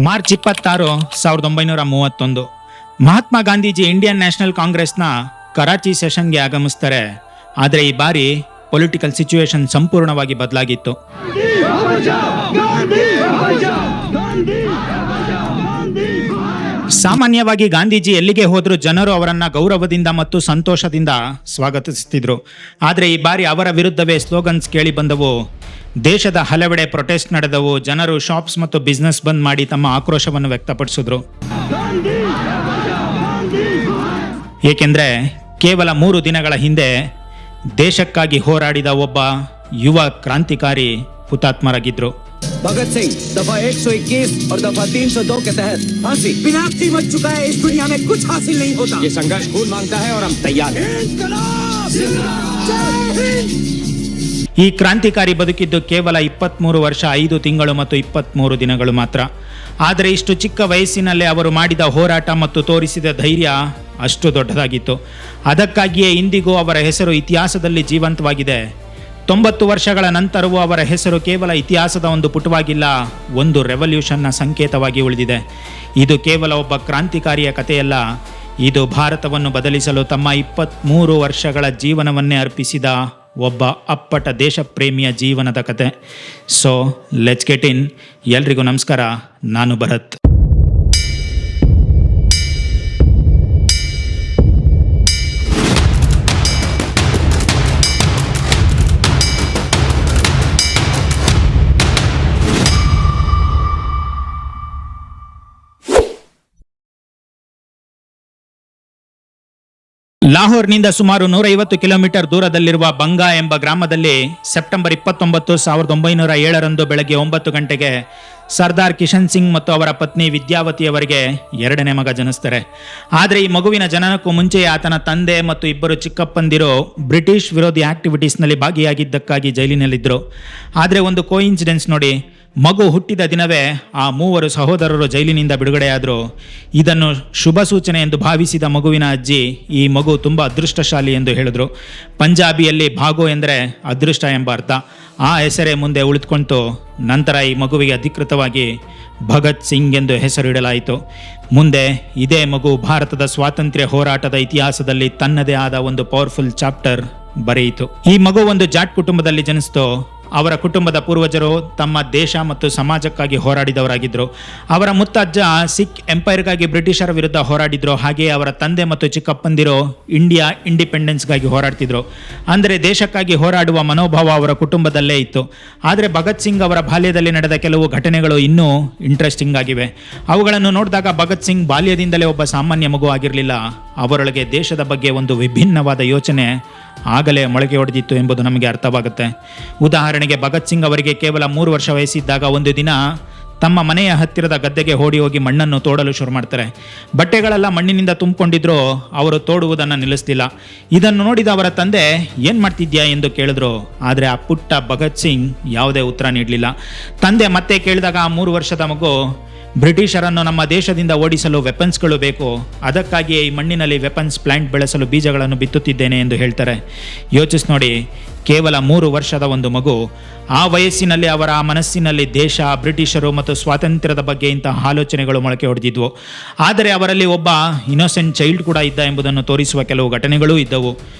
March 26, 1931 Mahatma Gandhiji Indian national ಕಾಂಗ್ರೆಸ್ನ ಕರಾಚಿ ಸೆಷನ್ಗೆ ಆಗಮಿಸ್ತಾರೆ. ಆದರೆ ಈ ಬಾರಿ ಪೊಲಿಟಿಕಲ್ ಸಿಚುವೇಶನ್ ಸಂಪೂರ್ಣವಾಗಿ ಬದಲಾಗಿತ್ತು. ಸಾಮಾನ್ಯವಾಗಿ ಗಾಂಧೀಜಿ ಎಲ್ಲಿಗೆ ಹೋದರೂ ಜನರು ಅವರನ್ನ ಗೌರವದಿಂದ ಮತ್ತು ಸಂತೋಷದಿಂದ ಸ್ವಾಗತಿಸುತ್ತಿದ್ರು. ಆದರೆ ಈ ಬಾರಿ ಅವರ ವಿರುದ್ಧವೇ ಸ್ಲೋಗನ್ಸ್ ಕೇಳಿ ಬಂದವು. ದೇಶದ ಹಲವೆಡೆ ಪ್ರೊಟೆಸ್ಟ್ ನಡೆದವು. ಜನರು ಶಾಪ್ಸ್ ಮತ್ತು ಬಿಸ್ನೆಸ್ ಬಂದ್ ಮಾಡಿ ತಮ್ಮ ಆಕ್ರೋಶವನ್ನು ವ್ಯಕ್ತಪಡಿಸಿದ್ರು. ಏಕೆಂದರೆ ಕೇವಲ 3 ದಿನಗಳ ಹಿಂದೆ ದೇಶಕ್ಕಾಗಿ ಹೋರಾಡಿದ ಒಬ್ಬ ಯುವ ಕ್ರಾಂತಿಕಾರಿ ಹುತಾತ್ಮರಾಗಿದ್ರು. भगत सिंह दफा 121 और दफा 302 के तहत फांसी विनाशी बच चुका है. इस दुनिया में कुछ हासिल नहीं होता. ये संघर्ष खून मांगता है और हम तैयार हैं. ಈ ಕ್ರಾಂತಿಕಾರಿ ಬದುಕಿದ್ದು ಕೇವಲ 23 ವರ್ಷ 5 ತಿಂಗಳು ಮತ್ತು 23 ದಿನಗಳು ಮಾತ್ರ. ಆದರೆ ಇಷ್ಟು ಚಿಕ್ಕ ವಯಸ್ಸಿನಲ್ಲೇ ಅವರು ಮಾಡಿದ ಹೋರಾಟ ಮತ್ತು ತೋರಿಸಿದ ಧೈರ್ಯ ಅಷ್ಟು ದೊಡ್ಡದಾಗಿತ್ತು. ಅದಕ್ಕಾಗಿಯೇ ಇಂದಿಗೂ ಅವರ ಹೆಸರು ಇತಿಹಾಸದಲ್ಲಿ ಜೀವಂತವಾಗಿದೆ. 90 ವರ್ಷಗಳ ನಂತರವೂ ಅವರ ಹೆಸರು ಕೇವಲ ಇತಿಹಾಸದ ಒಂದು ಪುಟವಾಗಿಲ್ಲ, ಒಂದು ರೆವಲ್ಯೂಷನ್ನ ಸಂಕೇತವಾಗಿ ಉಳಿದಿದೆ. ಇದು ಕೇವಲ ಒಬ್ಬ ಕ್ರಾಂತಿಕಾರಿಯ ಕಥೆಯಲ್ಲ, ಇದು ಭಾರತವನ್ನು ಬದಲಿಸಲು ತಮ್ಮ 23 ವರ್ಷಗಳ ಜೀವನವನ್ನೇ ಅರ್ಪಿಸಿದ ಒಬ್ಬ ಅಪ್ಪಟ ದೇಶ ಪ್ರೇಮಿಯ ಜೀವನದ ಕತೆ. So let's get in. ಎಲ್ರಿಗೂ ನಮಸ್ಕಾರ, ನಾನು ಭರತ್. ಲಾಹೋರ್ನಿಂದ ಸುಮಾರು 150 ಕಿಲೋಮೀಟರ್ ದೂರದಲ್ಲಿರುವ ಬಂಗಾ ಎಂಬ ಗ್ರಾಮದಲ್ಲಿ ಸೆಪ್ಟೆಂಬರ್ 29, 1907 ಬೆಳಗ್ಗೆ 9 ಗಂಟೆಗೆ ಸರ್ದಾರ್ ಕಿಶನ್ ಸಿಂಗ್ ಮತ್ತು ಅವರ ಪತ್ನಿ ವಿದ್ಯಾವತಿಯವರಿಗೆ 2ನೇ ಮಗ ಜನಿಸ್ತಾರೆ. ಆದರೆ ಈ ಮಗುವಿನ ಜನನಕ್ಕೂ ಮುಂಚೆ ಆತನ ತಂದೆ ಮತ್ತು 2 ಚಿಕ್ಕಪ್ಪಂದಿರು ಬ್ರಿಟಿಷ್ ವಿರೋಧಿ ಆಕ್ಟಿವಿಟೀಸ್ನಲ್ಲಿ ಭಾಗಿಯಾಗಿದ್ದಕ್ಕಾಗಿ ಜೈಲಿನಲ್ಲಿದ್ದರು. ಆದರೆ ಒಂದು ಕೋಇನ್ಸಿಡೆನ್ಸ್ ನೋಡಿ, ಮಗು ಹುಟ್ಟಿದ ದಿನವೇ ಆ 3 ಸಹೋದರರು ಜೈಲಿನಿಂದ ಬಿಡುಗಡೆಯಾದರು. ಇದನ್ನು ಶುಭ ಸೂಚನೆ ಎಂದು ಭಾವಿಸಿದ ಮಗುವಿನ ಅಜ್ಜಿ ಈ ಮಗು ತುಂಬ ಅದೃಷ್ಟಶಾಲಿ ಎಂದು ಹೇಳಿದ್ರು. ಪಂಜಾಬಿಯಲ್ಲಿ ಭಾಗೋ ಎಂದರೆ ಅದೃಷ್ಟ ಎಂಬ ಅರ್ಥ. ಆ ಹೆಸರೇ ಮುಂದೆ ಉಳಿದುಕೊಂಡು ನಂತರ ಈ ಮಗುವಿಗೆ ಅಧಿಕೃತವಾಗಿ ಭಗತ್ ಸಿಂಗ್ ಎಂದು ಹೆಸರಿಡಲಾಯಿತು. ಮುಂದೆ ಇದೇ ಮಗು ಭಾರತದ ಸ್ವಾತಂತ್ರ್ಯ ಹೋರಾಟದ ಇತಿಹಾಸದಲ್ಲಿ ತನ್ನದೇ ಆದ ಒಂದು ಪವರ್ಫುಲ್ ಚಾಪ್ಟರ್ ಬರೆಯಿತು. ಈ ಮಗು ಒಂದು ಜಾಟ್ ಕುಟುಂಬದಲ್ಲಿ ಜನಿಸಿತು. ಅವರ ಕುಟುಂಬದ ಪೂರ್ವಜರು ತಮ್ಮ ದೇಶ ಮತ್ತು ಸಮಾಜಕ್ಕಾಗಿ ಹೋರಾಡಿದವರಾಗಿದ್ದರು. ಅವರ ಮುತ್ತಜ್ಜ ಸಿಖ್ ಎಂಪೈರ್ಗಾಗಿ ಬ್ರಿಟಿಷರ ವಿರುದ್ಧ ಹೋರಾಡಿದ್ರು. ಹಾಗೆಯೇ ಅವರ ತಂದೆ ಮತ್ತು ಚಿಕ್ಕಪ್ಪಂದಿರು ಇಂಡಿಯಾ ಇಂಡಿಪೆಂಡೆನ್ಸ್ಗಾಗಿ ಹೋರಾಡ್ತಿದ್ರು. ಅಂದರೆ ದೇಶಕ್ಕಾಗಿ ಹೋರಾಡುವ ಮನೋಭಾವ ಅವರ ಕುಟುಂಬದಲ್ಲೇ ಇತ್ತು. ಆದರೆ ಭಗತ್ ಸಿಂಗ್ ಅವರ ಬಾಲ್ಯದಲ್ಲಿ ನಡೆದ ಕೆಲವು ಘಟನೆಗಳು ಇನ್ನೂ ಇಂಟ್ರೆಸ್ಟಿಂಗ್ ಆಗಿವೆ. ಅವುಗಳನ್ನು ನೋಡಿದಾಗ ಭಗತ್ ಸಿಂಗ್ ಬಾಲ್ಯದಿಂದಲೇ ಒಬ್ಬ ಸಾಮಾನ್ಯ ಮಗು ಆಗಿರಲಿಲ್ಲ. ಅವರೊಳಗೆ ದೇಶದ ಬಗ್ಗೆ ಒಂದು ವಿಭಿನ್ನವಾದ ಯೋಚನೆ ಆಗಲೇ ಮೊಳಕೆ ಹೊಡೆದಿತ್ತು ಎಂಬುದು ನಮಗೆ ಅರ್ಥವಾಗುತ್ತೆ. ಉದಾಹರಣೆಗೆ ಭಗತ್ ಸಿಂಗ್ ಅವರಿಗೆ ಕೇವಲ 3 ವರ್ಷ ವಯಸ್ಸಿದ್ದಾಗ ಒಂದು ದಿನ ತಮ್ಮ ಮನೆಯ ಹತ್ತಿರದ ಗದ್ದೆಗೆ ಓಡಿ ಹೋಗಿ ಮಣ್ಣನ್ನು ತೋಡಲು ಶುರು ಮಾಡ್ತಾರೆ. ಬಟ್ಟೆಗಳೆಲ್ಲ ಮಣ್ಣಿನಿಂದ ತುಂಬಿಕೊಂಡಿದ್ರು. ಅವರು ತೋಡುವುದನ್ನು ನಿಲ್ಲಿಸ್ತಿಲ್ಲ. ಇದನ್ನು ನೋಡಿದ ಅವರ ತಂದೆ ಏನು ಮಾಡ್ತಿದ್ಯಾ ಎಂದು ಕೇಳಿದ್ರು. ಆದರೆ ಆ ಪುಟ್ಟ ಭಗತ್ ಸಿಂಗ್ ಯಾವುದೇ ಉತ್ತರ ನೀಡಲಿಲ್ಲ. ತಂದೆ ಮತ್ತೆ ಕೇಳಿದಾಗ ಆ 3 ವರ್ಷದ ಮಗು, ಬ್ರಿಟಿಷರನ್ನು ನಮ್ಮ ದೇಶದಿಂದ ಓಡಿಸಲು ವೆಪನ್ಸ್ಗಳು ಬೇಕು, ಅದಕ್ಕಾಗಿಯೇ ಈ ಮಣ್ಣಿನಲ್ಲಿ ವೆಪನ್ಸ್ ಪ್ಲಾಂಟ್ ಬೆಳೆಸಲು ಬೀಜಗಳನ್ನು ಬಿತ್ತುತ್ತಿದ್ದೇನೆ ಎಂದು ಹೇಳ್ತಾರೆ. ಯೋಚಿಸಿ ನೋಡಿ, ಕೇವಲ 3 ವರ್ಷದ ಒಂದು ಮಗು, ಆ ವಯಸ್ಸಿನಲ್ಲಿ ಅವರ ಮನಸ್ಸಿನಲ್ಲಿ ದೇಶ, ಬ್ರಿಟಿಷರು ಮತ್ತು ಸ್ವಾತಂತ್ರ್ಯದ ಬಗ್ಗೆ ಇಂತಹ ಆಲೋಚನೆಗಳು ಮೊಳಕೆ ಹೊಡೆದಿದ್ವು. ಆದರೆ ಅವರಲ್ಲಿ ಒಬ್ಬ ಇನ್ನೋಸೆಂಟ್ ಚೈಲ್ಡ್ ಕೂಡ ಇದ್ದ ಎಂಬುದನ್ನು ತೋರಿಸುವ ಕೆಲವು ಘಟನೆಗಳೂ ಇದ್ದವು.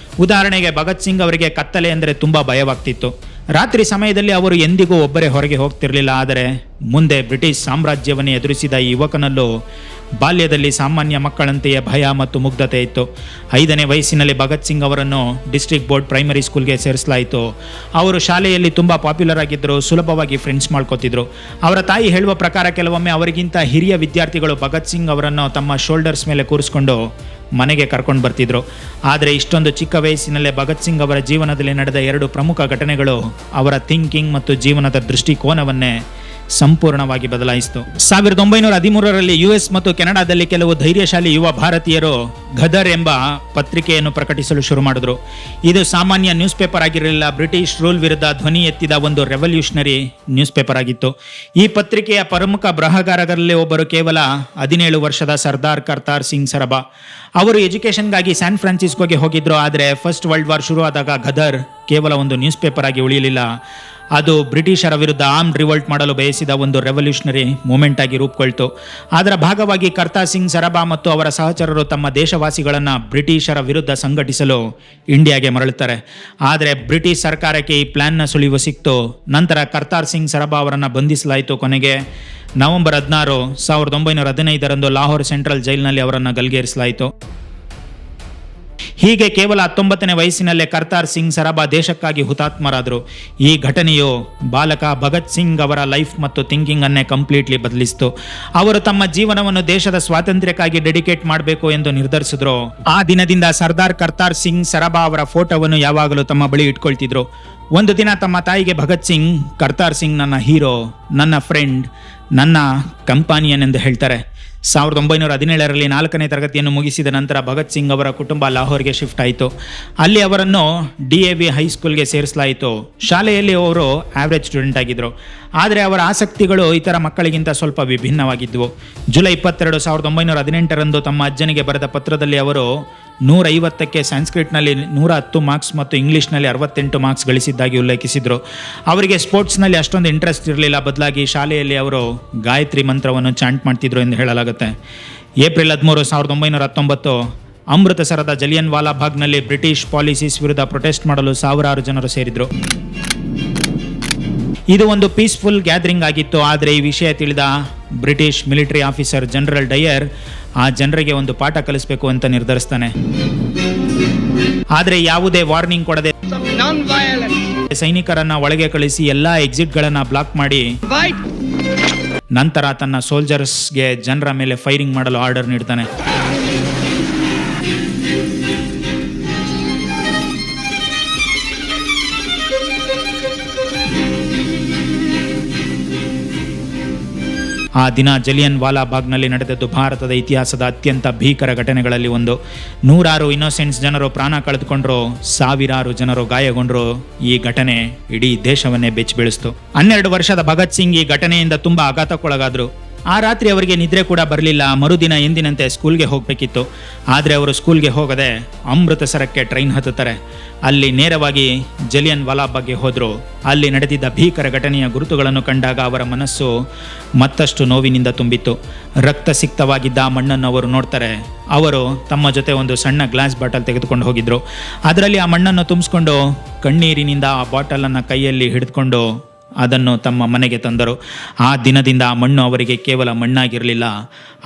ಉದಾಹರಣೆಗೆ ಭಗತ್ ಸಿಂಗ್ ಅವರಿಗೆ ಕತ್ತಲೆ ಅಂದರೆ ತುಂಬ ಭಯವಾಗ್ತಿತ್ತು. ರಾತ್ರಿ ಸಮಯದಲ್ಲಿ ಅವರು ಎಂದಿಗೂ ಒಬ್ಬರೇ ಹೊರಗೆ ಹೋಗ್ತಿರಲಿಲ್ಲ. ಆದರೆ ಮುಂದೆ ಬ್ರಿಟಿಷ್ ಸಾಮ್ರಾಜ್ಯವನ್ನು ಎದುರಿಸಿದ ಈ ಯುವಕನಲ್ಲೂ ಬಾಲ್ಯದಲ್ಲಿ ಸಾಮಾನ್ಯ ಮಕ್ಕಳಂತೆಯೇ ಭಯ ಮತ್ತು ಮುಗ್ಧತೆ ಇತ್ತು. 5ನೇ ವಯಸ್ಸಿನಲ್ಲಿ ಭಗತ್ ಸಿಂಗ್ ಅವರನ್ನು ಡಿಸ್ಟ್ರಿಕ್ಟ್ ಬೋರ್ಡ್ ಪ್ರೈಮರಿ ಸ್ಕೂಲ್ಗೆ ಸೇರಿಸಲಾಯಿತು. ಅವರು ಶಾಲೆಯಲ್ಲಿ ತುಂಬ ಪಾಪ್ಯುಲರ್ ಆಗಿದ್ದರು, ಸುಲಭವಾಗಿ ಫ್ರೆಂಡ್ಸ್ ಮಾಡ್ಕೋತಿದ್ರು. ಅವರ ತಾಯಿ ಹೇಳುವ ಪ್ರಕಾರ ಕೆಲವೊಮ್ಮೆ ಅವರಿಗಿಂತ ಹಿರಿಯ ವಿದ್ಯಾರ್ಥಿಗಳು ಭಗತ್ ಸಿಂಗ್ ಅವರನ್ನು ತಮ್ಮ ಶೋಲ್ಡರ್ಸ್ ಮೇಲೆ ಕೂರಿಸ್ಕೊಂಡು ಮನೆಗೆ ಕರ್ಕೊಂಡು ಬರ್ತಿದ್ರು. ಆದರೆ ಇಷ್ಟೊಂದು ಚಿಕ್ಕ ವಯಸ್ಸಿನಲ್ಲೇ ಭಗತ್ ಸಿಂಗ್ ಅವರ ಜೀವನದಲ್ಲಿ ನಡೆದ 2 ಪ್ರಮುಖ ಘಟನೆಗಳು ಅವರ ಥಿಂಕಿಂಗ್ ಮತ್ತು ಜೀವನದ ದೃಷ್ಟಿಕೋನವನ್ನೇ ಸಂಪೂರ್ಣವಾಗಿ ಬದಲಾಯಿಸಿತು. 1913ರಲ್ಲಿ US ಮತ್ತು ಕೆನಡಾದಲ್ಲಿ ಕೆಲವು ಧೈರ್ಯಶಾಲಿ ಯುವ ಭಾರತೀಯರು ಗದರ್ ಎಂಬ ಪತ್ರಿಕೆಯನ್ನು ಪ್ರಕಟಿಸಲು ಶುರು ಮಾಡಿದ್ರು. ಇದು ಸಾಮಾನ್ಯ ನ್ಯೂಸ್ ಪೇಪರ್ ಆಗಿರಲಿಲ್ಲ. ಬ್ರಿಟಿಷ್ ರೂಲ್ ವಿರುದ್ಧ ಧ್ವನಿ ಎತ್ತಿದ ಒಂದು ರೆವಲ್ಯೂಷನರಿ ನ್ಯೂಸ್ ಪೇಪರ್ ಆಗಿತ್ತು. ಈ ಪತ್ರಿಕೆಯ ಪ್ರಮುಖ ಬರಹಗಾರರಲ್ಲಿ ಒಬ್ಬರು ಕೇವಲ 17 ವರ್ಷದ ಸರ್ದಾರ್ ಕರ್ತಾರ್ ಸಿಂಗ್ ಸರಬಾ. ಅವರು ಎಜುಕೇಷನ್ಗಾಗಿ ಸ್ಯಾನ್ ಫ್ರಾನ್ಸಿಸ್ಕೋಗೆ ಹೋಗಿದ್ರು. ಆದರೆ ಫಸ್ಟ್ ವರ್ಲ್ಡ್ ವಾರ್ ಶುರುವಾದಾಗ ಗದರ್ ಕೇವಲ ಒಂದು ನ್ಯೂಸ್ ಪೇಪರ್ ಆಗಿ ಉಳಿಯಲಿಲ್ಲ. ಅದು ಬ್ರಿಟಿಷರ ವಿರುದ್ಧ ಆರ್ಮ್ ರಿವೋಲ್ಟ್ ಮಾಡಲು ಬಯಸಿದ ಒಂದು ರೆವಲ್ಯೂಷನರಿ ಮೂಮೆಂಟ್ ಆಗಿ ರೂಪುಗೊಳ್ತು. ಅದರ ಭಾಗವಾಗಿ ಕರ್ತಾರ್ ಸಿಂಗ್ ಸರಾಬಾ ಮತ್ತು ಅವರ ಸಹಚರರು ತಮ್ಮ ದೇಶವಾಸಿಗಳನ್ನು ಬ್ರಿಟಿಷರ ವಿರುದ್ಧ ಸಂಘಟಿಸಲು ಇಂಡಿಯಾಗೆ ಮರಳುತ್ತಾರೆ. ಆದರೆ ಬ್ರಿಟಿಷ್ ಸರ್ಕಾರಕ್ಕೆ ಈ ಪ್ಲಾನ್ನ ಸುಳಿವು ಸಿಕ್ತು. ನಂತರ ಕರ್ತಾರ್ ಸಿಂಗ್ ಸರಾಬಾ ಅವರನ್ನು ಬಂಧಿಸಲಾಯಿತು. ಕೊನೆಗೆ ನವೆಂಬರ್ 16, 1915 ಲಾಹೋರ್ ಸೆಂಟ್ರಲ್ ಜೈಲಿನಲ್ಲಿ ಅವರನ್ನು ಗಲ್ಗೇರಿಸಲಾಯಿತು. ಹೀಗೆ ಕೇವಲ 19ನೇ ವಯಸ್ಸಿನಲ್ಲೇ ಕರ್ತಾರ್ ಸಿಂಗ್ ಸರಾಬಾ ದೇಶಕ್ಕಾಗಿ ಹುತಾತ್ಮರಾದರು. ಈ ಘಟನೆಯು ಬಾಲಕ ಭಗತ್ ಸಿಂಗ್ ಅವರ ಲೈಫ್ ಮತ್ತು ಥಿಂಕಿಂಗ್ ಅನ್ನೇ ಕಂಪ್ಲೀಟ್ಲಿ ಬದಲಿಸಿತು. ಅವರು ತಮ್ಮ ಜೀವನವನ್ನು ದೇಶದ ಸ್ವಾತಂತ್ರ್ಯಕ್ಕಾಗಿ ಡೆಡಿಕೇಟ್ ಮಾಡಬೇಕು ಎಂದು ನಿರ್ಧರಿಸಿದ್ರು. ಆ ದಿನದಿಂದ ಸರ್ದಾರ್ ಕರ್ತಾರ್ ಸಿಂಗ್ ಸರಾಬಾ ಅವರ ಫೋಟೋವನ್ನು ಯಾವಾಗಲೂ ತಮ್ಮ ಬಳಿ ಇಟ್ಕೊಳ್ತಿದ್ರು. ಒಂದು ದಿನ ತಮ್ಮ ತಾಯಿಗೆ ಭಗತ್ ಸಿಂಗ್, ಕರ್ತಾರ್ ಸಿಂಗ್ ನನ್ನ ಹೀರೋ, ನನ್ನ ಫ್ರೆಂಡ್, ನನ್ನ ಕಂಪಾನಿಯನ್ ಎಂದು ಹೇಳ್ತಾರೆ. 1917ರಲ್ಲಿ 4ನೇ ತರಗತಿಯನ್ನು ಮುಗಿಸಿದ ನಂತರ ಭಗತ್ ಸಿಂಗ್ ಅವರ ಕುಟುಂಬ ಲಾಹೋರ್ಗೆ ಶಿಫ್ಟ್ ಆಯಿತು. ಅಲ್ಲಿ ಅವರನ್ನು DAV ಹೈಸ್ಕೂಲ್ಗೆ ಸೇರಿಸಲಾಯಿತು. ಶಾಲೆಯಲ್ಲಿ ಅವರು ಆವ್ರೇಜ್ ಸ್ಟೂಡೆಂಟ್ ಆಗಿದ್ದರು. ಆದರೆ ಅವರ ಆಸಕ್ತಿಗಳು ಇತರ ಮಕ್ಕಳಿಗಿಂತ ಸ್ವಲ್ಪ ವಿಭಿನ್ನವಾಗಿದ್ದವು. ಜುಲೈ 22, 1918 ತಮ್ಮ ಅಜ್ಜನಿಗೆ ಬರೆದ ಪತ್ರದಲ್ಲಿ ಅವರು 150ಕ್ಕೆ ಸಂಸ್ಕೃತ್ನಲ್ಲಿ 110 ಮಾರ್ಕ್ಸ್ ಮತ್ತು ಇಂಗ್ಲೀಷ್ನಲ್ಲಿ 68 ಮಾರ್ಕ್ಸ್ ಗಳಿಸಿದ್ದಾಗಿ ಉಲ್ಲೇಖಿಸಿದರು. ಅವರಿಗೆ ಸ್ಪೋರ್ಟ್ಸ್ನಲ್ಲಿ ಅಷ್ಟೊಂದು ಇಂಟ್ರೆಸ್ಟ್ ಇರಲಿಲ್ಲ. ಬದಲಾಗಿ ಶಾಲೆಯಲ್ಲಿ ಅವರು ಗಾಯತ್ರಿ ಮಂತ್ರವನ್ನು ಚಾಂಟ್ ಮಾಡ್ತಿದ್ರು ಎಂದು ಹೇಳಲಾಗುತ್ತೆ. ಏಪ್ರಿಲ್ 13, 1919 ಅಮೃತಸರದ ಜಲಿಯನ್ ವಾಲಾ ಬಾಗ್ನಲ್ಲಿ ಬ್ರಿಟಿಷ್ ಪಾಲಿಸೀಸ್ ವಿರುದ್ಧ ಪ್ರೊಟೆಸ್ಟ್ ಮಾಡಲು ಸಾವಿರಾರು ಜನರು ಸೇರಿದರು. ಇದು ಒಂದು ಪೀಸ್ಫುಲ್ ಗ್ಯಾದರಿಂಗ್ ಆಗಿತ್ತು. ಆದರೆ ಈ ವಿಷಯ ತಿಳಿದ British military officer general Dyer ಆ ಜನರಿಗೆ ಒಂದು ಪಾಠ ಕಲಿಸಬೇಕು ಅಂತ ನಿರ್ಧರಿಸ್ತಾನೆ. ಆದರೆ ಯಾವುದೇ ವಾರ್ನಿಂಗ್ ಕೊಡದೆ ಸೈನಿಕರನ್ನ ಒಳಗೆ ಕಳಿಸಿ ಎಲ್ಲಾ ಎಕ್ಸಿಟ್ಗಳನ್ನ ಬ್ಲಾಕ್ ಮಾಡಿ ನಂತರ ತನ್ನ ಸೋಲ್ಜರ್ಸ್ಗೆ ಜನರ ಮೇಲೆ ಫೈರಿಂಗ್ ಮಾಡಲು ಆರ್ಡರ್ ನೀಡ್ತಾನೆ. ಆ ದಿನ ಜಲಿಯನ್ ವಾಲಾ ಬಾಗ್ನಲ್ಲಿ ನಡೆದದ್ದು ಭಾರತದ ಇತಿಹಾಸದ ಅತ್ಯಂತ ಭೀಕರ ಘಟನೆಗಳಲ್ಲಿ ಒಂದು. 100 ಇನ್ನೋಸೆಂಟ್ಸ್ ಜನರು ಪ್ರಾಣ ಕಳೆದುಕೊಂಡ್ರು, ಸಾವಿರಾರು ಜನರು ಗಾಯಗೊಂಡ್ರು. ಈ ಘಟನೆ ಇಡೀ ದೇಶವನ್ನೇ ಬೆಚ್ಚಿ ಬೀಳಿಸ್ತು. 12 ವರ್ಷದ ಭಗತ್ ಸಿಂಗ್ ಈ ಘಟನೆಯಿಂದ ತುಂಬಾ ಆಘಾತಕ್ಕೊಳಗಾದ್ರು. ಆ ರಾತ್ರಿ ಅವರಿಗೆ ನಿದ್ರೆ ಕೂಡ ಬರಲಿಲ್ಲ. ಮರುದಿನ ಎಂದಿನಂತೆ ಸ್ಕೂಲ್ಗೆ ಹೋಗಬೇಕಿತ್ತು. ಆದರೆ ಅವರು ಸ್ಕೂಲ್ಗೆ ಹೋಗದೆ ಅಮೃತಸರಕ್ಕೆ ಟ್ರೈನ್ ಹತ್ತುತ್ತಾರೆ. ಅಲ್ಲಿ ನೇರವಾಗಿ ಜಲಿಯನ್ ವಾಲಾಬಾಗ್ಗೆ ಹೋದರು. ಅಲ್ಲಿ ನಡೆದಿದ್ದ ಭೀಕರ ಘಟನೆಯ ಗುರುತುಗಳನ್ನು ಕಂಡಾಗ ಅವರ ಮನಸ್ಸು ಮತ್ತಷ್ಟು ನೋವಿನಿಂದ ತುಂಬಿತ್ತು. ರಕ್ತಸಿಕ್ತವಾಗಿದ್ದ ಆ ಮಣ್ಣನ್ನು ಅವರು ನೋಡ್ತಾರೆ. ಅವರು ತಮ್ಮ ಜೊತೆ ಒಂದು ಸಣ್ಣ ಗ್ಲಾಸ್ ಬಾಟಲ್ ತೆಗೆದುಕೊಂಡು ಹೋಗಿದ್ರು. ಅದರಲ್ಲಿ ಆ ಮಣ್ಣನ್ನು ತುಂಬಿಸ್ಕೊಂಡು ಕಣ್ಣೀರಿನಿಂದ ಆ ಬಾಟಲನ್ನು ಕೈಯಲ್ಲಿ ಹಿಡಿದುಕೊಂಡು ಅದನ್ನು ತಮ್ಮ ಮನೆಗೆ ತಂದರು. ಆ ದಿನದಿಂದ ಆ ಮಣ್ಣು ಅವರಿಗೆ ಕೇವಲ ಮಣ್ಣಾಗಿರಲಿಲ್ಲ,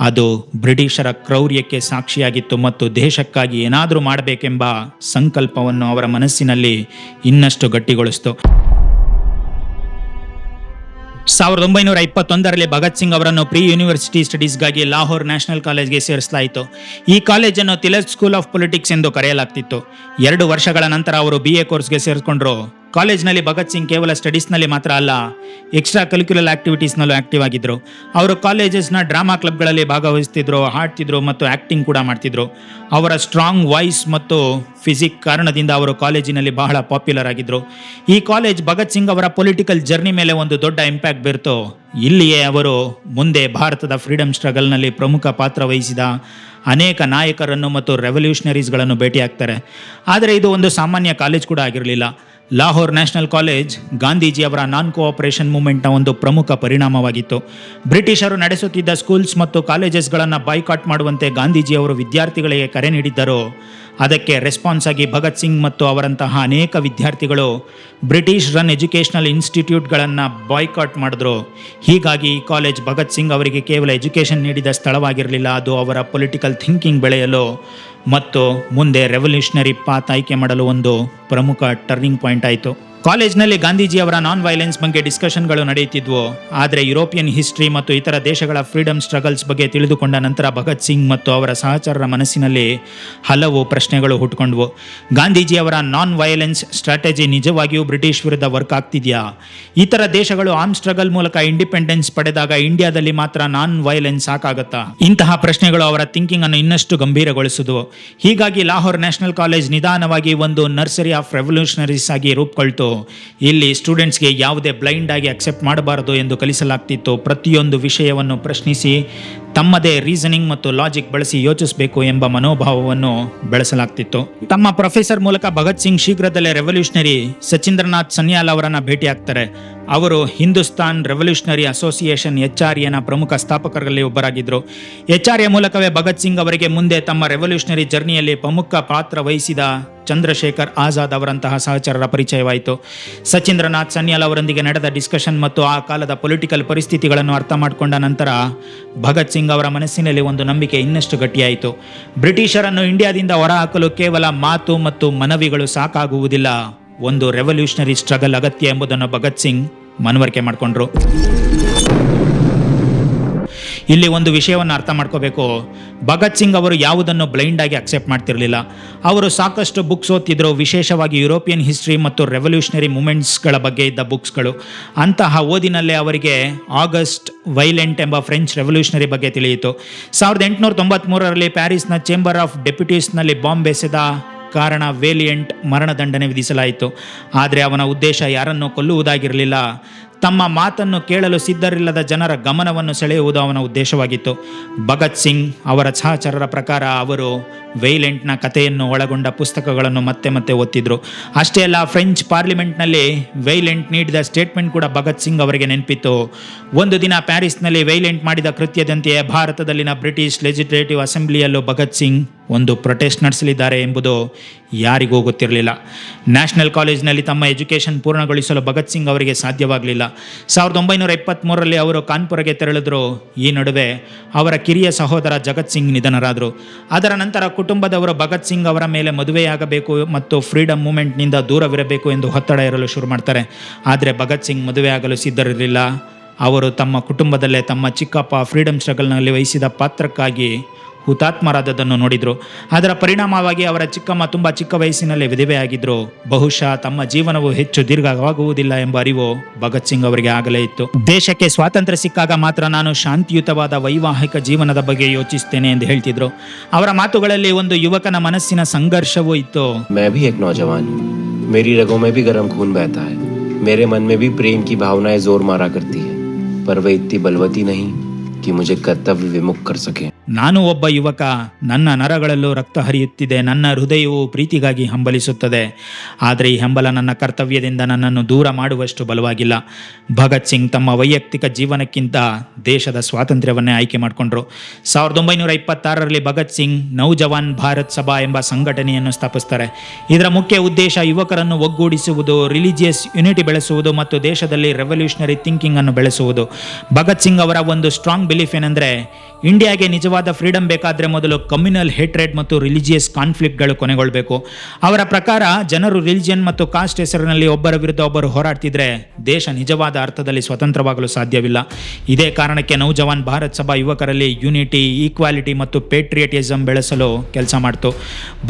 ಅದು ಬ್ರಿಟಿಷರ ಕ್ರೌರ್ಯಕ್ಕೆ ಸಾಕ್ಷಿಯಾಗಿತ್ತು ಮತ್ತು ದೇಶಕ್ಕಾಗಿ ಏನಾದರೂ ಮಾಡಬೇಕೆಂಬ ಸಂಕಲ್ಪವನ್ನು ಅವರ ಮನಸ್ಸಿನಲ್ಲಿ ಇನ್ನಷ್ಟು ಗಟ್ಟಿಗೊಳಿಸಿತು. 1921ರಲ್ಲಿ ಭಗತ್ ಸಿಂಗ್ ಅವರನ್ನು ಪ್ರೀ ಯೂನಿವರ್ಸಿಟಿ ಸ್ಟಡೀಸ್ಗಾಗಿ ಲಾಹೋರ್ ನ್ಯಾಷನಲ್ ಕಾಲೇಜ್ಗೆ ಸೇರಿಸಲಾಯಿತು. ಈ ಕಾಲೇಜನ್ನು ತಿಲಕ್ ಸ್ಕೂಲ್ ಆಫ್ ಪೊಲಿಟಿಕ್ಸ್ ಎಂದು ಕರೆಯಲಾಗ್ತಿತ್ತು. 2 ವರ್ಷಗಳ ನಂತರ ಅವರು BA ಕೋರ್ಸ್ಗೆ ಸೇರಿಕೊಂಡ್ರು. ಕಾಲೇಜ್ನಲ್ಲಿ ಭಗತ್ ಸಿಂಗ್ ಕೇವಲ ಸ್ಟಡೀಸ್ನಲ್ಲಿ ಮಾತ್ರ ಅಲ್ಲ, ಎಕ್ಸ್ಟ್ರಾ ಕರಿಕ್ಯುಲರ್ ಆಕ್ಟಿವಿಟೀಸ್ನಲ್ಲೂ ಆಕ್ಟಿವ್ ಆಗಿದ್ದರು. ಅವರು ಕಾಲೇಜಸ್ನ ಡ್ರಾಮಾ ಕ್ಲಬ್ಗಳಲ್ಲಿ ಭಾಗವಹಿಸ್ತಿದ್ರು, ಹಾಡ್ತಿದ್ರು ಮತ್ತು ಆ್ಯಕ್ಟಿಂಗ್ ಕೂಡ ಮಾಡ್ತಿದ್ರು. ಅವರ ಸ್ಟ್ರಾಂಗ್ ವಾಯ್ಸ್ ಮತ್ತು ಫಿಸಿಕ್ ಕಾರಣದಿಂದ ಅವರು ಕಾಲೇಜಿನಲ್ಲಿ ಬಹಳ ಪಾಪ್ಯುಲರ್ ಆಗಿದ್ದರು. ಈ ಕಾಲೇಜ್ ಭಗತ್ ಸಿಂಗ್ ಅವರ ಪೊಲಿಟಿಕಲ್ ಜರ್ನಿ ಮೇಲೆ ಒಂದು ದೊಡ್ಡ ಇಂಪ್ಯಾಕ್ಟ್ ಬೀರ್ತು. ಇಲ್ಲಿಯೇ ಅವರು ಮುಂದೆ ಭಾರತದ ಫ್ರೀಡಮ್ ಸ್ಟ್ರಗಲ್ನಲ್ಲಿ ಪ್ರಮುಖ ಪಾತ್ರ ವಹಿಸಿದ ಅನೇಕ ನಾಯಕರನ್ನು ಮತ್ತು ರೆವಲ್ಯೂಷನರೀಸ್ಗಳನ್ನು ಭೇಟಿಯಾಗ್ತಾರೆ. ಆದರೆ ಇದು ಒಂದು ಸಾಮಾನ್ಯ ಕಾಲೇಜ್ ಕೂಡ ಆಗಿರಲಿಲ್ಲ. ಲಾಹೋರ್ ನ್ಯಾಷನಲ್ ಕಾಲೇಜ್ ಗಾಂಧೀಜಿಯವರ ನಾನ್ ಕೋಆಪರೇಷನ್ ಮೂವ್ಮೆಂಟ್ನ ಒಂದು ಪ್ರಮುಖ ಪರಿಣಾಮವಾಗಿತ್ತು. ಬ್ರಿಟಿಷರು ನಡೆಸುತ್ತಿದ್ದ ಸ್ಕೂಲ್ಸ್ ಮತ್ತು ಕಾಲೇಜಸ್ಗಳನ್ನು ಬಾಯ್ಕಾಟ್ ಮಾಡುವಂತೆ ಗಾಂಧೀಜಿಯವರು ವಿದ್ಯಾರ್ಥಿಗಳಿಗೆ ಕರೆ ನೀಡಿದ್ದರು. ಅದಕ್ಕೆ ರೆಸ್ಪಾನ್ಸ್ ಆಗಿ ಭಗತ್ ಸಿಂಗ್ ಮತ್ತು ಅವರಂತಹ ಅನೇಕ ವಿದ್ಯಾರ್ಥಿಗಳು ಬ್ರಿಟಿಷ್ ರನ್ ಎಜುಕೇಷನಲ್ ಇನ್ಸ್ಟಿಟ್ಯೂಟ್ಗಳನ್ನು ಬಾಯ್ಕಾಟ್ ಮಾಡಿದ್ರು. ಹೀಗಾಗಿ ಈ ಕಾಲೇಜ್ ಭಗತ್ ಸಿಂಗ್ ಅವರಿಗೆ ಕೇವಲ ಎಜುಕೇಷನ್ ನೀಡಿದ ಸ್ಥಳವಾಗಿರಲಿಲ್ಲ, ಅದು ಅವರ ಪೊಲಿಟಿಕಲ್ ಥಿಂಕಿಂಗ್ ಬೆಳೆಯಲು ಮತ್ತು ಮುಂದೆ ರೆವಲ್ಯೂಷನರಿ ಪಾತ್ ಆಯ್ಕೆ ಮಾಡಲು ಒಂದು ಪ್ರಮುಖ ಟರ್ನಿಂಗ್ ಪಾಯಿಂಟ್ ಆಯಿತು. ಕಾಲೇಜ್ನಲ್ಲಿ ಗಾಂಧೀಜಿಯವರ ನಾನ್ ವೈಲೆನ್ಸ್ ಬಗ್ಗೆ ಡಿಸ್ಕಷನ್ಗಳು ನಡೆಯುತ್ತಿದ್ವು. ಆದರೆ ಯುರೋಪಿಯನ್ ಹಿಸ್ಟ್ರಿ ಮತ್ತು ಇತರ ದೇಶಗಳ ಫ್ರೀಡಮ್ ಸ್ಟ್ರಗಲ್ಸ್ ಬಗ್ಗೆ ತಿಳಿದುಕೊಂಡ ನಂತರ ಭಗತ್ ಸಿಂಗ್ ಮತ್ತು ಅವರ ಸಹಚರರ ಮನಸ್ಸಿನಲ್ಲಿ ಹಲವು ಪ್ರಶ್ನೆಗಳು ಹುಟ್ಟುಕೊಂಡವು. ಗಾಂಧೀಜಿಯವರ ನಾನ್ ವೈಲೆನ್ಸ್ ಸ್ಟ್ರಾಟಜಿ ನಿಜವಾಗಿಯೂ ಬ್ರಿಟಿಷ್ ವಿರುದ್ಧ ವರ್ಕ್ ಆಗ್ತಿದೆಯಾ? ಇತರ ದೇಶಗಳು ಆರ್ಮ್ ಸ್ಟ್ರಗಲ್ ಮೂಲಕ ಇಂಡಿಪೆಂಡೆನ್ಸ್ ಪಡೆದಾಗ ಇಂಡಿಯಾದಲ್ಲಿ ಮಾತ್ರ ನಾನ್ ವೈಲೆನ್ಸ್ ಸಾಕಾಗತ್ತಾ? ಇಂತಹ ಪ್ರಶ್ನೆಗಳು ಅವರ ಥಿಂಕಿಂಗ್ ಅನ್ನು ಇನ್ನಷ್ಟು ಗಂಭೀರಗೊಳಿಸಿದವು. ಹೀಗಾಗಿ ಲಾಹೋರ್ ನ್ಯಾಷನಲ್ ಕಾಲೇಜ್ ನಿಧಾನವಾಗಿ ಒಂದು ನರ್ಸರಿ ಆಫ್ ರೆವಲ್ಯೂಷನರೀಸ್ ಆಗಿ ರೂಪುಗೊಳ್ತು. ಇಲ್ಲಿ ಸ್ಟೂಡೆಂಟ್ಸ್ಗೆ ಯಾವುದೇ ಬ್ಲೈಂಡ್ ಆಗಿ ಅಕ್ಸೆಪ್ಟ್ ಮಾಡಬಾರದು ಎಂದು ಕಲಿಸಲಾಗ್ತಿತ್ತು. ಪ್ರತಿಯೊಂದು ವಿಷಯವನ್ನು ಪ್ರಶ್ನಿಸಿ ತಮ್ಮದೇ ರೀಸನಿಂಗ್ ಮತ್ತು ಲಾಜಿಕ್ ಬಳಸಿ ಯೋಚಿಸಬೇಕು ಎಂಬ ಮನೋಭಾವವನ್ನು ಬೆಳೆಸಲಾಗ್ತಿತ್ತು. ತಮ್ಮ ಪ್ರೊಫೆಸರ್ ಮೂಲಕ ಭಗತ್ ಸಿಂಗ್ ಶೀಘ್ರದಲ್ಲೇ ರೆವಲ್ಯೂಷನರಿ ಸಚೀಂದ್ರನಾಥ್ ಸನ್ಯಾಲ್ ಅವರನ್ನ ಭೇಟಿಯಾಗ್ತಾರೆ. ಅವರು ಹಿಂದೂಸ್ತಾನ್ ರೆವಲ್ಯೂಷನರಿ ಅಸೋಸಿಯೇಷನ್ HRAನ ಪ್ರಮುಖ ಸ್ಥಾಪಕರಲ್ಲಿ ಒಬ್ಬರಾಗಿದ್ದರು. HRA ಮೂಲಕವೇ ಭಗತ್ ಸಿಂಗ್ ಅವರಿಗೆ ಮುಂದೆ ತಮ್ಮ ರೆವಲ್ಯೂಷನರಿ ಜರ್ನಿಯಲ್ಲಿ ಪ್ರಮುಖ ಪಾತ್ರ ವಹಿಸಿದ ಚಂದ್ರಶೇಖರ್ ಆಜಾದ್ ಅವರಂತಹ ಸಹಚರರ ಪರಿಚಯವಾಯಿತು. ಸಚೀಂದ್ರನಾಥ್ ಸನ್ಯಾಲ್ ಅವರೊಂದಿಗೆ ನಡೆದ ಡಿಸ್ಕಷನ್ ಮತ್ತು ಆ ಕಾಲದ ಪೊಲಿಟಿಕಲ್ ಪರಿಸ್ಥಿತಿಗಳನ್ನು ಅರ್ಥ ಮಾಡಿಕೊಂಡ ನಂತರ ಭಗತ್ ಸಿಂಗ್ ಅವರ ಮನಸ್ಸಿನಲ್ಲಿ ಒಂದು ನಂಬಿಕೆ ಇನ್ನಷ್ಟು ಗಟ್ಟಿಯಾಯಿತು. ಬ್ರಿಟಿಷರನ್ನು ಇಂಡಿಯಾದಿಂದ ಹೊರಹಾಕಲು ಕೇವಲ ಮಾತು ಮತ್ತು ಮನವಿಗಳು ಸಾಕಾಗುವುದಿಲ್ಲ, ಒಂದು ರೆವಲ್ಯೂಷನರಿ ಸ್ಟ್ರಗಲ್ ಅಗತ್ಯ ಎಂಬುದನ್ನು ಭಗತ್ ಸಿಂಗ್ ಮನವರಿಕೆ ಮಾಡಿಕೊಂಡ್ರು. ಇಲ್ಲಿ ಒಂದು ವಿಷಯವನ್ನು ಅರ್ಥ ಮಾಡ್ಕೋಬೇಕು. ಭಗತ್ ಸಿಂಗ್ ಅವರು ಯಾವುದನ್ನು ಬ್ಲೈಂಡ್ ಆಗಿ ಅಕ್ಸೆಪ್ಟ್ ಮಾಡ್ತಿರಲಿಲ್ಲ. ಅವರು ಸಾಕಷ್ಟು ಬುಕ್ಸ್ ಓದ್ತಿದ್ರು, ವಿಶೇಷವಾಗಿ ಯುರೋಪಿಯನ್ ಹಿಸ್ಟ್ರಿ ಮತ್ತು ರೆವಲ್ಯೂಷನರಿ ಮೂಮೆಂಟ್ಸ್ಗಳ ಬಗ್ಗೆ ಇದ್ದ ಬುಕ್ಸ್ಗಳು. ಅಂತಹ ಓದಿನಲ್ಲೇ ಅವರಿಗೆ ಆಗಸ್ಟ್ ವೈಲೆಂಟ್ ಎಂಬ ಫ್ರೆಂಚ್ ರೆವಲ್ಯೂಷನರಿ ಬಗ್ಗೆ ತಿಳಿಯಿತು. 1893ರಲ್ಲಿ ಪ್ಯಾರಿಸ್ನ ಚೇಂಬರ್ ಆಫ್ ಡೆಪ್ಯೂಟೀಸ್ನಲ್ಲಿ ಬಾಂಬ್ ಎಸೆದ ಕಾರಣ ವೇಲಿಯಂಟ್ ಮರಣದಂಡನೆ ವಿಧಿಸಲಾಯಿತು. ಆದರೆ ಅವನ ಉದ್ದೇಶ ಯಾರನ್ನೂ ಕೊಲ್ಲುವುದಾಗಿರಲಿಲ್ಲ, ತಮ್ಮ ಮಾತನ್ನು ಕೇಳಲು ಸಿದ್ಧರಿಲ್ಲದ ಜನರ ಗಮನವನ್ನು ಸೆಳೆಯುವುದು ಅವನ ಉದ್ದೇಶವಾಗಿತ್ತು. ಭಗತ್ ಸಿಂಗ್ ಅವರ ಸಹಚರರ ಪ್ರಕಾರ ಅವರು ವೇಲೆಂಟ್ನ ಕಥೆಯನ್ನು ಒಳಗೊಂಡ ಪುಸ್ತಕಗಳನ್ನು ಮತ್ತೆ ಮತ್ತೆ ಓದ್ತಿದ್ರು. ಅಷ್ಟೇ ಅಲ್ಲ, ಫ್ರೆಂಚ್ ಪಾರ್ಲಿಮೆಂಟ್ನಲ್ಲಿ ವೇಲೆಂಟ್ ನೀಡಿದ ಸ್ಟೇಟ್ಮೆಂಟ್ ಕೂಡ ಭಗತ್ ಸಿಂಗ್ ಅವರಿಗೆ ನೆನಪಿತ್ತು. ಒಂದು ದಿನ ಪ್ಯಾರಿಸ್ನಲ್ಲಿ ವೇಲೆಂಟ್ ಮಾಡಿದ ಕೃತ್ಯದಂತೆಯೇ ಭಾರತದಲ್ಲಿನ ಬ್ರಿಟಿಷ್ ಲೆಜಿಸ್ಲೇಟಿವ್ ಅಸೆಂಬ್ಲಿಯಲ್ಲೂ ಭಗತ್ ಸಿಂಗ್ ಒಂದು ಪ್ರೊಟೆಸ್ಟ್ ನಡೆಸಲಿದ್ದಾರೆ ಎಂಬುದು ಯಾರಿಗೂ ಗೊತ್ತಿರಲಿಲ್ಲ. ನ್ಯಾಷನಲ್ ಕಾಲೇಜಿನಲ್ಲಿ ತಮ್ಮ ಎಜುಕೇಷನ್ ಪೂರ್ಣಗೊಳಿಸಲು ಭಗತ್ ಸಿಂಗ್ ಅವರಿಗೆ ಸಾಧ್ಯವಾಗಲಿಲ್ಲ. 1923ರಲ್ಲಿ ಅವರು ಕಾನ್ಪುರಗೆ ತೆರಳಿದ್ರು. ಈ ನಡುವೆ ಅವರ ಕಿರಿಯ ಸಹೋದರ ಜಗತ್ ಸಿಂಗ್ ನಿಧನರಾದರು. ಅದರ ನಂತರ ಕುಟುಂಬದವರು ಭಗತ್ ಸಿಂಗ್ ಅವರ ಮೇಲೆ ಮದುವೆಯಾಗಬೇಕು ಮತ್ತು ಫ್ರೀಡಮ್ ಮೂವ್ಮೆಂಟ್ನಿಂದ ದೂರವಿರಬೇಕು ಎಂದು ಒತ್ತಡ ಇರಲು ಶುರು ಮಾಡ್ತಾರೆ. ಆದರೆ ಭಗತ್ ಸಿಂಗ್ ಮದುವೆಯಾಗಲು ಸಿದ್ಧರಿರಲಿಲ್ಲ. ಅವರು ತಮ್ಮ ಕುಟುಂಬದಲ್ಲೇ ತಮ್ಮ ಚಿಕ್ಕಪ್ಪ ಫ್ರೀಡಮ್ ಸ್ಟ್ರಗಲ್ನಲ್ಲಿ ವಹಿಸಿದ ಪಾತ್ರಕ್ಕಾಗಿ ಹುತಾತ್ಮರಾದದ್ದನ್ನು ನೋಡಿದರು. ಅದರ ಪರಿಣಾಮವಾಗಿ ಅವರ ಚಿಕ್ಕಮ್ಮ ತುಂಬ ಚಿಕ್ಕ ವಯಸ್ಸಿನಲ್ಲಿ ವಿಧವೆಯಾಗಿದ್ದರು. ಬಹುಶಃ ತಮ್ಮ ಜೀವನವು ಹೆಚ್ಚು ದೀರ್ಘವಾಗುವುದಿಲ್ಲ ಎಂಬ ಅರಿವು ಭಗತ್ ಸಿಂಗ್ ಅವರಿಗೆ ಆಗಲೇ ಇತ್ತು. ದೇಶಕ್ಕೆ ಸ್ವಾತಂತ್ರ್ಯ ಸಿಕ್ಕಾಗ ಮಾತ್ರ ನಾನು ಶಾಂತಿಯುತವಾದ ವೈವಾಹಿಕ ಜೀವನದ ಬಗ್ಗೆ ಯೋಚಿಸ್ತೇನೆ ಎಂದು ಹೇಳ್ತಿದ್ರು. ಅವರ ಮಾತುಗಳಲ್ಲಿ ಒಂದು ಯುವಕನ ಮನಸ್ಸಿನ ಸಂಘರ್ಷವೂ ಇತ್ತು. मैं भी एक नौजवान हूँ, मेरी रगों में भी गर्म खून बहता है, मेरे मन में भी प्रेम की भावनाएं जोर मारा करती है, पर वह इतनी बलवती नहीं कि मुझे कर्तव्य विमुख कर सके. ನಾನು ಒಬ್ಬ ಯುವಕ, ನನ್ನ ನರಗಳಲ್ಲೂ ರಕ್ತ ಹರಿಯುತ್ತಿದೆ, ನನ್ನ ಹೃದಯವು ಪ್ರೀತಿಗಾಗಿ ಹಂಬಲಿಸುತ್ತದೆ, ಆದರೆ ಈ ಹಂಬಲ ನನ್ನ ಕರ್ತವ್ಯದಿಂದ ನನ್ನನ್ನು ದೂರ ಮಾಡುವಷ್ಟು ಬಲವಾಗಿಲ್ಲ. ಭಗತ್ ಸಿಂಗ್ ತಮ್ಮ ವೈಯಕ್ತಿಕ ಜೀವನಕ್ಕಿಂತ ದೇಶದ ಸ್ವಾತಂತ್ರ್ಯವನ್ನೇ ಆಯ್ಕೆ ಮಾಡಿಕೊಂಡ್ರು. 1926ರಲ್ಲಿ ಭಗತ್ ಸಿಂಗ್ ನೌಜವಾನ್ ಭಾರತ್ ಸಭಾ ಎಂಬ ಸಂಘಟನೆಯನ್ನು ಸ್ಥಾಪಿಸ್ತಾರೆ. ಇದರ ಮುಖ್ಯ ಉದ್ದೇಶ ಯುವಕರನ್ನು ಒಗ್ಗೂಡಿಸುವುದು, ರಿಲಿಜಿಯಸ್ ಯುನಿಟಿ ಬೆಳೆಸುವುದು ಮತ್ತು ದೇಶದಲ್ಲಿ ರೆವಲ್ಯೂಷನರಿ ಥಿಂಕಿಂಗ್ ಅನ್ನು ಬೆಳೆಸುವುದು. ಭಗತ್ ಸಿಂಗ್ ಅವರ ಒಂದು ಸ್ಟ್ರಾಂಗ್ ಬಿಲೀಫ್ ಏನಂದ್ರೆ, ಇಂಡಿಯಾಗೆ ನಿಜವಾದ ಫ್ರೀಡಮ್ ಬೇಕಾದರೆ ಮೊದಲು ಕಮ್ಯುನಲ್ ಹೇಟ್ರೆಡ್ ಮತ್ತು ರಿಲಿಜಿಯಸ್ ಕಾನ್ಫ್ಲಿಕ್ಟ್ಗಳು ಕೊನೆಗೊಳ್ಳಬೇಕು. ಅವರ ಪ್ರಕಾರ ಜನರು ರಿಲಿಜಿಯನ್ ಮತ್ತು ಕಾಸ್ಟ್ ಹೆಸರಿನಲ್ಲಿ ಒಬ್ಬರ ವಿರುದ್ಧ ಒಬ್ಬರು ಹೋರಾಡ್ತಿದ್ರೆ ದೇಶ ನಿಜವಾದ ಅರ್ಥದಲ್ಲಿ ಸ್ವತಂತ್ರವಾಗಲು ಸಾಧ್ಯವಿಲ್ಲ. ಇದೇ ಕಾರಣಕ್ಕೆ ನೌಜವಾನ್ ಭಾರತ್ ಸಭಾ ಯುವಕರಲ್ಲಿ ಯುನಿಟಿ, ಈಕ್ವಾಲಿಟಿ ಮತ್ತು ಪೇಟ್ರಿಯಟಿಸಮ್ ಬೆಳೆಸಲು ಕೆಲಸ ಮಾಡಿತು.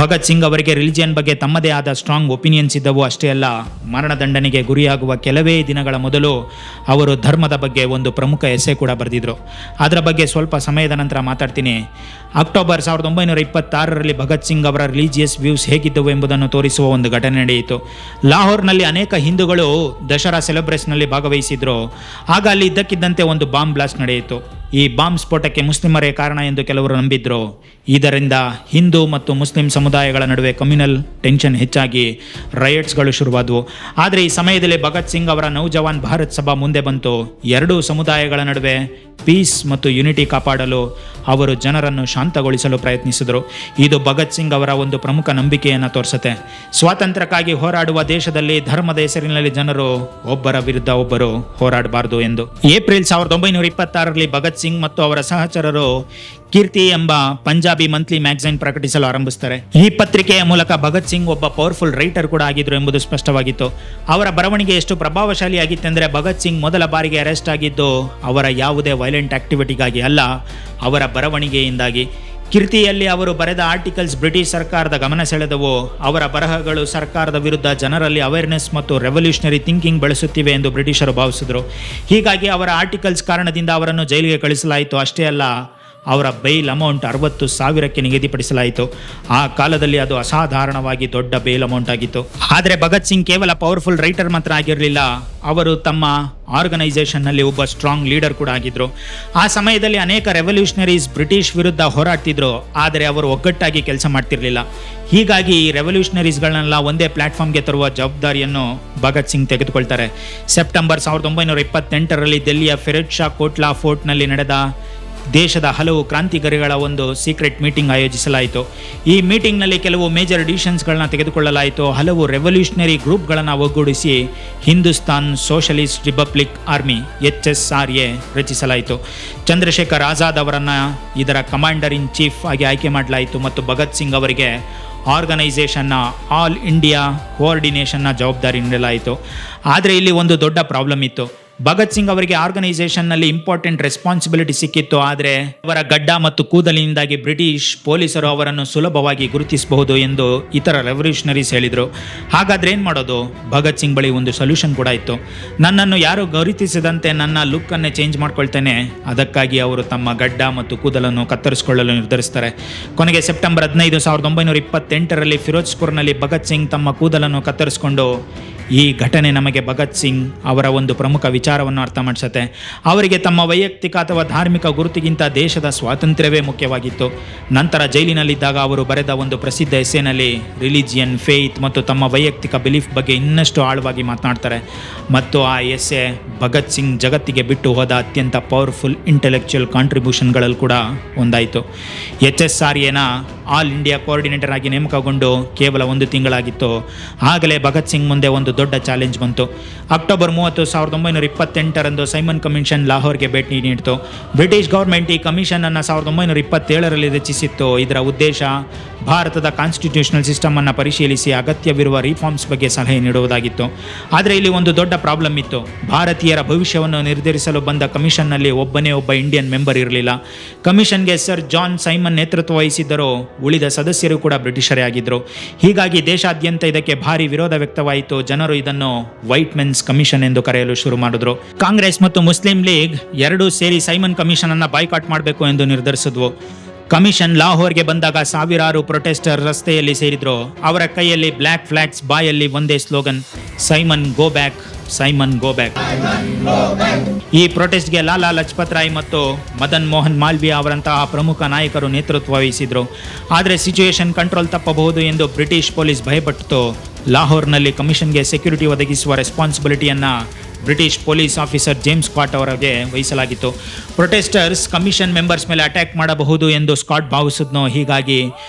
ಭಗತ್ ಸಿಂಗ್ ಅವರಿಗೆ ರಿಲಿಜಿಯನ್ ಬಗ್ಗೆ ತಮ್ಮದೇ ಆದ ಸ್ಟ್ರಾಂಗ್ ಒಪಿನಿಯನ್ಸ್ ಇದ್ದವು. ಅಷ್ಟೇ ಅಲ್ಲ, ಮರಣದಂಡನೆಗೆ ಗುರಿಯಾಗುವ ಕೆಲವೇ ದಿನಗಳ ಮೊದಲು ಅವರು ಧರ್ಮದ ಬಗ್ಗೆ ಒಂದು ಪ್ರಮುಖ ಎಸೆ ಕೂಡ ಬರೆದಿದ್ರು. ಅದರ ಬಗ್ಗೆ ಸ್ವಲ್ಪ ಸಮಯದ ನಂತರ ಮಾತಾಡ್ತೀನಿ. ಅಕ್ಟೋಬರ್ 1926ರಲ್ಲಿ ಭಗತ್ ಸಿಂಗ್ ಅವರ ರಿಲಿಜಿಯಸ್ ವ್ಯೂಸ್ ಹೇಗಿದ್ದವು ಎಂಬುದನ್ನು ತೋರಿಸುವ ಒಂದು ಘಟನೆ ನಡೆಯಿತು. ಲಾಹೋರ್ನಲ್ಲಿ ಅನೇಕ ಹಿಂದೂಗಳು ದಸರಾ ಸೆಲೆಬ್ರೇಷನ್ನಲ್ಲಿ ಭಾಗವಹಿಸಿದ್ರು. ಆಗ ಅಲ್ಲಿ ಇದ್ದಕ್ಕಿದ್ದಂತೆ ಒಂದು ಬಾಂಬ್ ಬ್ಲಾಸ್ಟ್ ನಡೆಯಿತು. ಈ ಬಾಂಬ್ ಸ್ಫೋಟಕ್ಕೆ ಮುಸ್ಲಿಮರೇ ಕಾರಣ ಎಂದು ಕೆಲವರು ನಂಬಿದ್ರು. ಇದರಿಂದ ಹಿಂದೂ ಮತ್ತು ಮುಸ್ಲಿಂ ಸಮುದಾಯಗಳ ನಡುವೆ ಕಮ್ಯುನಲ್ ಟೆನ್ಷನ್ ಹೆಚ್ಚಾಗಿ ರೈಟ್ಸ್ಗಳು ಶುರುವಾದವು. ಆದರೆ ಈ ಸಮಯದಲ್ಲಿ ಭಗತ್ ಸಿಂಗ್ ಅವರ ನೌಜವಾನ್ ಭಾರತ್ ಸಭಾ ಮುಂದೆ ಬಂತು. ಎರಡೂ ಸಮುದಾಯಗಳ ನಡುವೆ ಪೀಸ್ ಮತ್ತು ಯುನಿಟಿ ಕಾಪಾಡಲು ಅವರು ಜನರನ್ನು ಶಾಂತಗೊಳಿಸಲು ಪ್ರಯತ್ನಿಸಿದರು. ಇದು ಭಗತ್ ಸಿಂಗ್ ಅವರ ಒಂದು ಪ್ರಮುಖ ನಂಬಿಕೆಯನ್ನು ತೋರಿಸುತ್ತೆ. ಸ್ವಾತಂತ್ರ್ಯಕ್ಕಾಗಿ ಹೋರಾಡುವ ದೇಶದಲ್ಲಿ ಧರ್ಮದ ಹೆಸರಿನಲ್ಲಿ ಜನರು ಒಬ್ಬರ ವಿರುದ್ಧ ಒಬ್ಬರು ಹೋರಾಡಬಾರದು ಎಂದು. ಏಪ್ರಿಲ್ 1926ರಲ್ಲಿ ಭಗತ್ ಸಿಂಗ್ ಮತ್ತು ಅವರ ಸಹಚರರು ಕೀರ್ತಿ ಎಂಬ ಪಂಜಾಬಿ ಮಂತ್ಲಿ ಮ್ಯಾಗಝೈನ್ ಪ್ರಕಟಿಸಲು ಆರಂಭಿಸ್ತಾರೆ. ಈ ಪತ್ರಿಕೆಯ ಮೂಲಕ ಭಗತ್ ಸಿಂಗ್ ಒಬ್ಬ ಪವರ್ಫುಲ್ ರೈಟರ್ ಕೂಡ ಆಗಿದ್ರು ಎಂಬುದು ಸ್ಪಷ್ಟವಾಗಿತ್ತು. ಅವರ ಬರವಣಿಗೆ ಎಷ್ಟು ಪ್ರಭಾವಶಾಲಿಯಾಗಿತ್ತೆಂದರೆ, ಭಗತ್ ಸಿಂಗ್ ಮೊದಲ ಬಾರಿಗೆ ಅರೆಸ್ಟ್ ಆಗಿದ್ದು ಅವರ ಯಾವುದೇ ವೈಲೆಂಟ್ ಆಕ್ಟಿವಿಟಿಗಾಗಿ ಅಲ್ಲ, ಅವರ ಬರವಣಿಗೆಯಿಂದಾಗಿ. ಕೀರ್ತಿಯಲ್ಲಿ ಅವರು ಬರೆದ ಆರ್ಟಿಕಲ್ಸ್ ಬ್ರಿಟಿಷ್ ಸರ್ಕಾರದ ಗಮನ ಸೆಳೆದವು. ಅವರ ಬರಹಗಳು ಸರ್ಕಾರದ ವಿರುದ್ಧ ಜನರಲ್ಲಿ ಅವೇರ್ನೆಸ್ ಮತ್ತು ರೆವಲ್ಯೂಷನರಿ ಥಿಂಕಿಂಗ್ ಬೆಳೆಸುತ್ತಿವೆ ಎಂದು ಬ್ರಿಟಿಷರು ಭಾವಿಸಿದರು. ಹೀಗಾಗಿ ಅವರ ಆರ್ಟಿಕಲ್ಸ್ ಕಾರಣದಿಂದ ಅವರನ್ನು ಜೈಲಿಗೆ ಕಳಿಸಲಾಯಿತು. ಅಷ್ಟೇ ಅಲ್ಲ, ಅವರ ಬೈಲ್ ಅಮೌಂಟ್ 60,000ಕ್ಕೆ ನಿಗದಿಪಡಿಸಲಾಯಿತು. ಆ ಕಾಲದಲ್ಲಿ ಅದು ಅಸಾಧಾರಣವಾಗಿ ದೊಡ್ಡ ಬೇಲ್ ಅಮೌಂಟ್ ಆಗಿತ್ತು. ಆದರೆ ಭಗತ್ ಸಿಂಗ್ ಕೇವಲ ಪವರ್ಫುಲ್ ರೈಟರ್ ಮಾತ್ರ ಆಗಿರಲಿಲ್ಲ, ಅವರು ತಮ್ಮ ಆರ್ಗನೈಸೇಷನ್ನಲ್ಲಿ ಒಬ್ಬ ಸ್ಟ್ರಾಂಗ್ ಲೀಡರ್ ಕೂಡ ಆಗಿದ್ರು. ಆ ಸಮಯದಲ್ಲಿ ಅನೇಕ ರೆವಲ್ಯೂಷನರೀಸ್ ಬ್ರಿಟಿಷ್ ವಿರುದ್ಧ ಹೋರಾಡ್ತಿದ್ರು, ಆದರೆ ಅವರು ಒಗ್ಗಟ್ಟಾಗಿ ಕೆಲಸ ಮಾಡ್ತಿರ್ಲಿಲ್ಲ. ಹೀಗಾಗಿ ಈ ರೆವಲ್ಯೂಷನರೀಸ್ಗಳನ್ನೆಲ್ಲ ಒಂದೇ ಪ್ಲಾಟ್ಫಾರ್ಮ್ಗೆ ತರುವ ಜವಾಬ್ದಾರಿಯನ್ನು ಭಗತ್ ಸಿಂಗ್ ತೆಗೆದುಕೊಳ್ತಾರೆ. ಸೆಪ್ಟೆಂಬರ್ 1928ರಲ್ಲಿ ದೆಹಲಿಯ ಫಿರೋಜ್ ಶಾ ಕೋಟ್ಲಾ ಫೋರ್ಟ್ನಲ್ಲಿ ನಡೆದ ದೇಶದ ಹಲವು ಕ್ರಾಂತಿಕಾರಿಗಳ ಒಂದು ಸೀಕ್ರೆಟ್ ಮೀಟಿಂಗ್ ಆಯೋಜಿಸಲಾಯಿತು. ಈ ಮೀಟಿಂಗ್ನಲ್ಲಿ ಕೆಲವು ಮೇಜರ್ ಡಿಸಿಷನ್ಸ್ಗಳನ್ನ ತೆಗೆದುಕೊಳ್ಳಲಾಯಿತು. ಹಲವು ರೆವಲ್ಯೂಷನರಿ ಗ್ರೂಪ್ಗಳನ್ನು ಒಗ್ಗೂಡಿಸಿ Hindustan socialist republic army HSRA ರಚಿಸಲಾಯಿತು. ಚಂದ್ರಶೇಖರ್ ಆಜಾದ್ ಅವರನ್ನು ಇದರ ಕಮಾಂಡರ್ ಇನ್ ಚೀಫ್ ಆಗಿ ಆಯ್ಕೆ ಮಾಡಲಾಯಿತು ಮತ್ತು ಭಗತ್ ಸಿಂಗ್ ಅವರಿಗೆ ಆರ್ಗನೈಸೇಷನ್ನ ಆಲ್ ಇಂಡಿಯಾ ಕೋಆರ್ಡಿನೇಷನ್ನ ಜವಾಬ್ದಾರಿ ನೀಡಲಾಯಿತು. ಆದರೆ ಇಲ್ಲಿ ಒಂದು ದೊಡ್ಡ ಪ್ರಾಬ್ಲಮ್ ಇತ್ತು. ಭಗತ್ ಸಿಂಗ್ ಅವರಿಗೆ ಆರ್ಗನೈಸೇಷನ್ನಲ್ಲಿ ಇಂಪಾರ್ಟೆಂಟ್ ರೆಸ್ಪಾನ್ಸಿಬಿಲಿಟಿ ಸಿಕ್ಕಿತ್ತು, ಆದರೆ ಅವರ ಗಡ್ಡ ಮತ್ತು ಕೂದಲಿನಿಂದಾಗಿ ಬ್ರಿಟಿಷ್ ಪೊಲೀಸರು ಅವರನ್ನು ಸುಲಭವಾಗಿ ಗುರುತಿಸಬಹುದು ಎಂದು ಇತರ ರೆವಲ್ಯೂಷನರೀಸ್ ಹೇಳಿದರು. ಹಾಗಾದ್ರೆ ಏನು ಮಾಡೋದು? ಭಗತ್ ಸಿಂಗ್ ಬಳಿ ಒಂದು ಸೊಲ್ಯೂಷನ್ ಕೂಡ ಇತ್ತು. ನನ್ನನ್ನು ಯಾರು ಗುರುತಿಸದಂತೆ ನನ್ನ ಲುಕ್ಕನ್ನೇ ಚೇಂಜ್ ಮಾಡ್ಕೊಳ್ತೇನೆ. ಅದಕ್ಕಾಗಿ ಅವರು ತಮ್ಮ ಗಡ್ಡ ಮತ್ತು ಕೂದಲನ್ನು ಕತ್ತರಿಸಿಕೊಳ್ಳಲು ನಿರ್ಧರಿಸ್ತಾರೆ. ಕೊನೆಗೆ ಸೆಪ್ಟೆಂಬರ್ 15, 1928ರಲ್ಲಿ ಫಿರೋಜ್ಪುರ್ನಲ್ಲಿ ಭಗತ್ ಸಿಂಗ್ ತಮ್ಮ ಕೂದಲನ್ನು ಕತ್ತರಿಸಿಕೊಂಡು, ಈ ಘಟನೆ ನಮಗೆ ಭಗತ್ ಸಿಂಗ್ ಅವರ ಒಂದು ಪ್ರಮುಖ ವಿಚಾರವನ್ನು ಅರ್ಥ ಮಾಡಿಸುತ್ತೆ. ಅವರಿಗೆ ತಮ್ಮ ವೈಯಕ್ತಿಕ ಅಥವಾ ಧಾರ್ಮಿಕ ಗುರುತಿಗಿಂತ ದೇಶದ ಸ್ವಾತಂತ್ರ್ಯವೇ ಮುಖ್ಯವಾಗಿತ್ತು. ನಂತರ ಜೈಲಿನಲ್ಲಿದ್ದಾಗ ಅವರು ಬರೆದ ಒಂದು ಪ್ರಸಿದ್ಧ ಎಸ್ಸೆನಲ್ಲಿ ರಿಲಿಜಿಯನ್, ಫೇತ್ ಮತ್ತು ತಮ್ಮ ವೈಯಕ್ತಿಕ ಬಿಲೀಫ್ ಬಗ್ಗೆ ಇನ್ನಷ್ಟು ಆಳವಾಗಿ ಮಾತನಾಡ್ತಾರೆ. ಮತ್ತು ಆ ಎಸ್ಸೆ ಭಗತ್ ಸಿಂಗ್ ಜಗತ್ತಿಗೆ ಬಿಟ್ಟು ಹೋದ ಅತ್ಯಂತ ಪವರ್ಫುಲ್ ಇಂಟೆಲೆಕ್ಚುಯಲ್ ಕಾಂಟ್ರಿಬ್ಯೂಷನ್ಗಳಲ್ಲಿ ಕೂಡ ಒಂದಾಯಿತು. HSRAನ ಆಲ್ ಇಂಡಿಯಾ ಕೋಆರ್ಡಿನೇಟರ್ ಆಗಿ ನೇಮಕಗೊಂಡು ಕೇವಲ 1 ತಿಂಗಳಾಗಿತ್ತು. ಆಗಲೇ ಭಗತ್ ಸಿಂಗ್ ಮುಂದೆ ಒಂದು ದೊಡ್ಡ ಚಾಲೆಂಜ್ ಬಂತು. ಅಕ್ಟೋಬರ್ 30, 1928ರಂದು ಸೈಮನ್ ಕಮಿಷನ್ ಲಾಹೋರ್ಗೆ ಭೇಟಿ ನೀಡಿತು. ಬ್ರಿಟಿಷ್ ಗೌರ್ಮೆಂಟ್ ಈ ಕಮಿಷನ್ ಅನ್ನು 1927ರಲ್ಲಿ ರಚಿಸಿತ್ತು. ಇದರ ಉದ್ದೇಶ ಭಾರತದ ಕಾನ್ಸ್ಟಿಟ್ಯೂಷನಲ್ ಸಿಸ್ಟಮ್ ಅನ್ನು ಪರಿಶೀಲಿಸಿ ಅಗತ್ಯವಿರುವ ರಿಫಾರ್ಮ್ಸ್ ಬಗ್ಗೆ ಸಲಹೆ ನೀಡುವುದಾಗಿತ್ತು. ಆದರೆ ಇಲ್ಲಿ ಒಂದು ದೊಡ್ಡ ಪ್ರಾಬ್ಲಮ್ ಇತ್ತು. ಭಾರತೀಯರ ಭವಿಷ್ಯವನ್ನು ನಿರ್ಧರಿಸಲು ಬಂದ ಕಮಿಷನ್ನಲ್ಲಿ ಒಬ್ಬ ಇಂಡಿಯನ್ ಮೆಂಬರ್ ಇರಲಿಲ್ಲ. ಕಮಿಷನ್ಗೆ ಸರ್ ಜಾನ್ ಸೈಮನ್ ನೇತೃತ್ವ ವಹಿಸಿದ್ದರು. ಉಳಿದ ಸದಸ್ಯರು ಕೂಡ ಬ್ರಿಟಿಷರೇ ಆಗಿದ್ದರು. ಹೀಗಾಗಿ ದೇಶಾದ್ಯಂತ ಇದಕ್ಕೆ ಭಾರಿ ವಿರೋಧ ವ್ಯಕ್ತವಾಯಿತು. ಜನರು ಇದನ್ನು ವೈಟ್ ಮೆನ್ಸ್ ಕಮಿಷನ್ ಎಂದು ಕರೆಯಲು ಶುರು ಮಾಡಿದ್ರು. ಕಾಂಗ್ರೆಸ್ ಮತ್ತು ಮುಸ್ಲಿಂ ಲೀಗ್ ಎರಡೂ ಸೇರಿ ಸೈಮನ್ ಕಮಿಷನ್ ಅನ್ನು ಬಾಯ್ಕಾಟ್ ಮಾಡಬೇಕು ಎಂದು ನಿರ್ಧರಿಸಿದ್ವು. ಕಮಿಷನ್ ಲಾಹೋರ್ಗೆ ಬಂದಾಗ ಸಾವಿರಾರು ಪ್ರೊಟೆಸ್ಟರ್ ರಸ್ತೆಯಲ್ಲಿ ಸೇರಿದ್ರು. ಅವರ ಕೈಯಲ್ಲಿ ಬ್ಲ್ಯಾಕ್ ಫ್ಲಾಗ್ಸ್, ಬಾಯಲ್ಲಿ ಒಂದೇ slogan, Simon go back, Simon go back. ಈ ಪ್ರೊಟೆಸ್ಟ್ಗೆ ಲಾಲಾ ಲಜಪತ್ ರಾಯ್ ಮತ್ತು ಮದನ್ ಮೋಹನ್ ಮಾಲ್ವಿಯಾ ಅವರಂತಹ ಪ್ರಮುಖ ನಾಯಕರು ನೇತೃತ್ವ ವಹಿಸಿದ್ರು. ಆದರೆ ಸಿಚುವೇಶನ್ ಕಂಟ್ರೋಲ್ ತಪ್ಪಬಹುದು ಎಂದು ಬ್ರಿಟಿಷ್ ಪೊಲೀಸ್ ಭಯಪಟ್ಟಿತು. ಲಾಹೋರ್ನಲ್ಲಿ ಕಮಿಷನ್ಗೆ ಸೆಕ್ಯೂರಿಟಿ ಒದಗಿಸುವ ರೆಸ್ಪಾನ್ಸಿಬಿಲಿಟಿಯನ್ನು British police officer James Scott ಅವರಿಗೆ ವಹಿಸಲಾಗಿತ್ತು. ಪ್ರೊಟೆಸ್ಟರ್ಸ್ ಕಮಿಷನ್ ಮೆಂಬರ್ಸ್ ಮೇಲೆ ಅಟ್ಯಾಕ್ ಮಾಡಬಹುದು ಎಂದು ಸ್ಕಾಟ್ ಭಾವಿಸಿದ್ನು. ಹೀಗಾಗಿ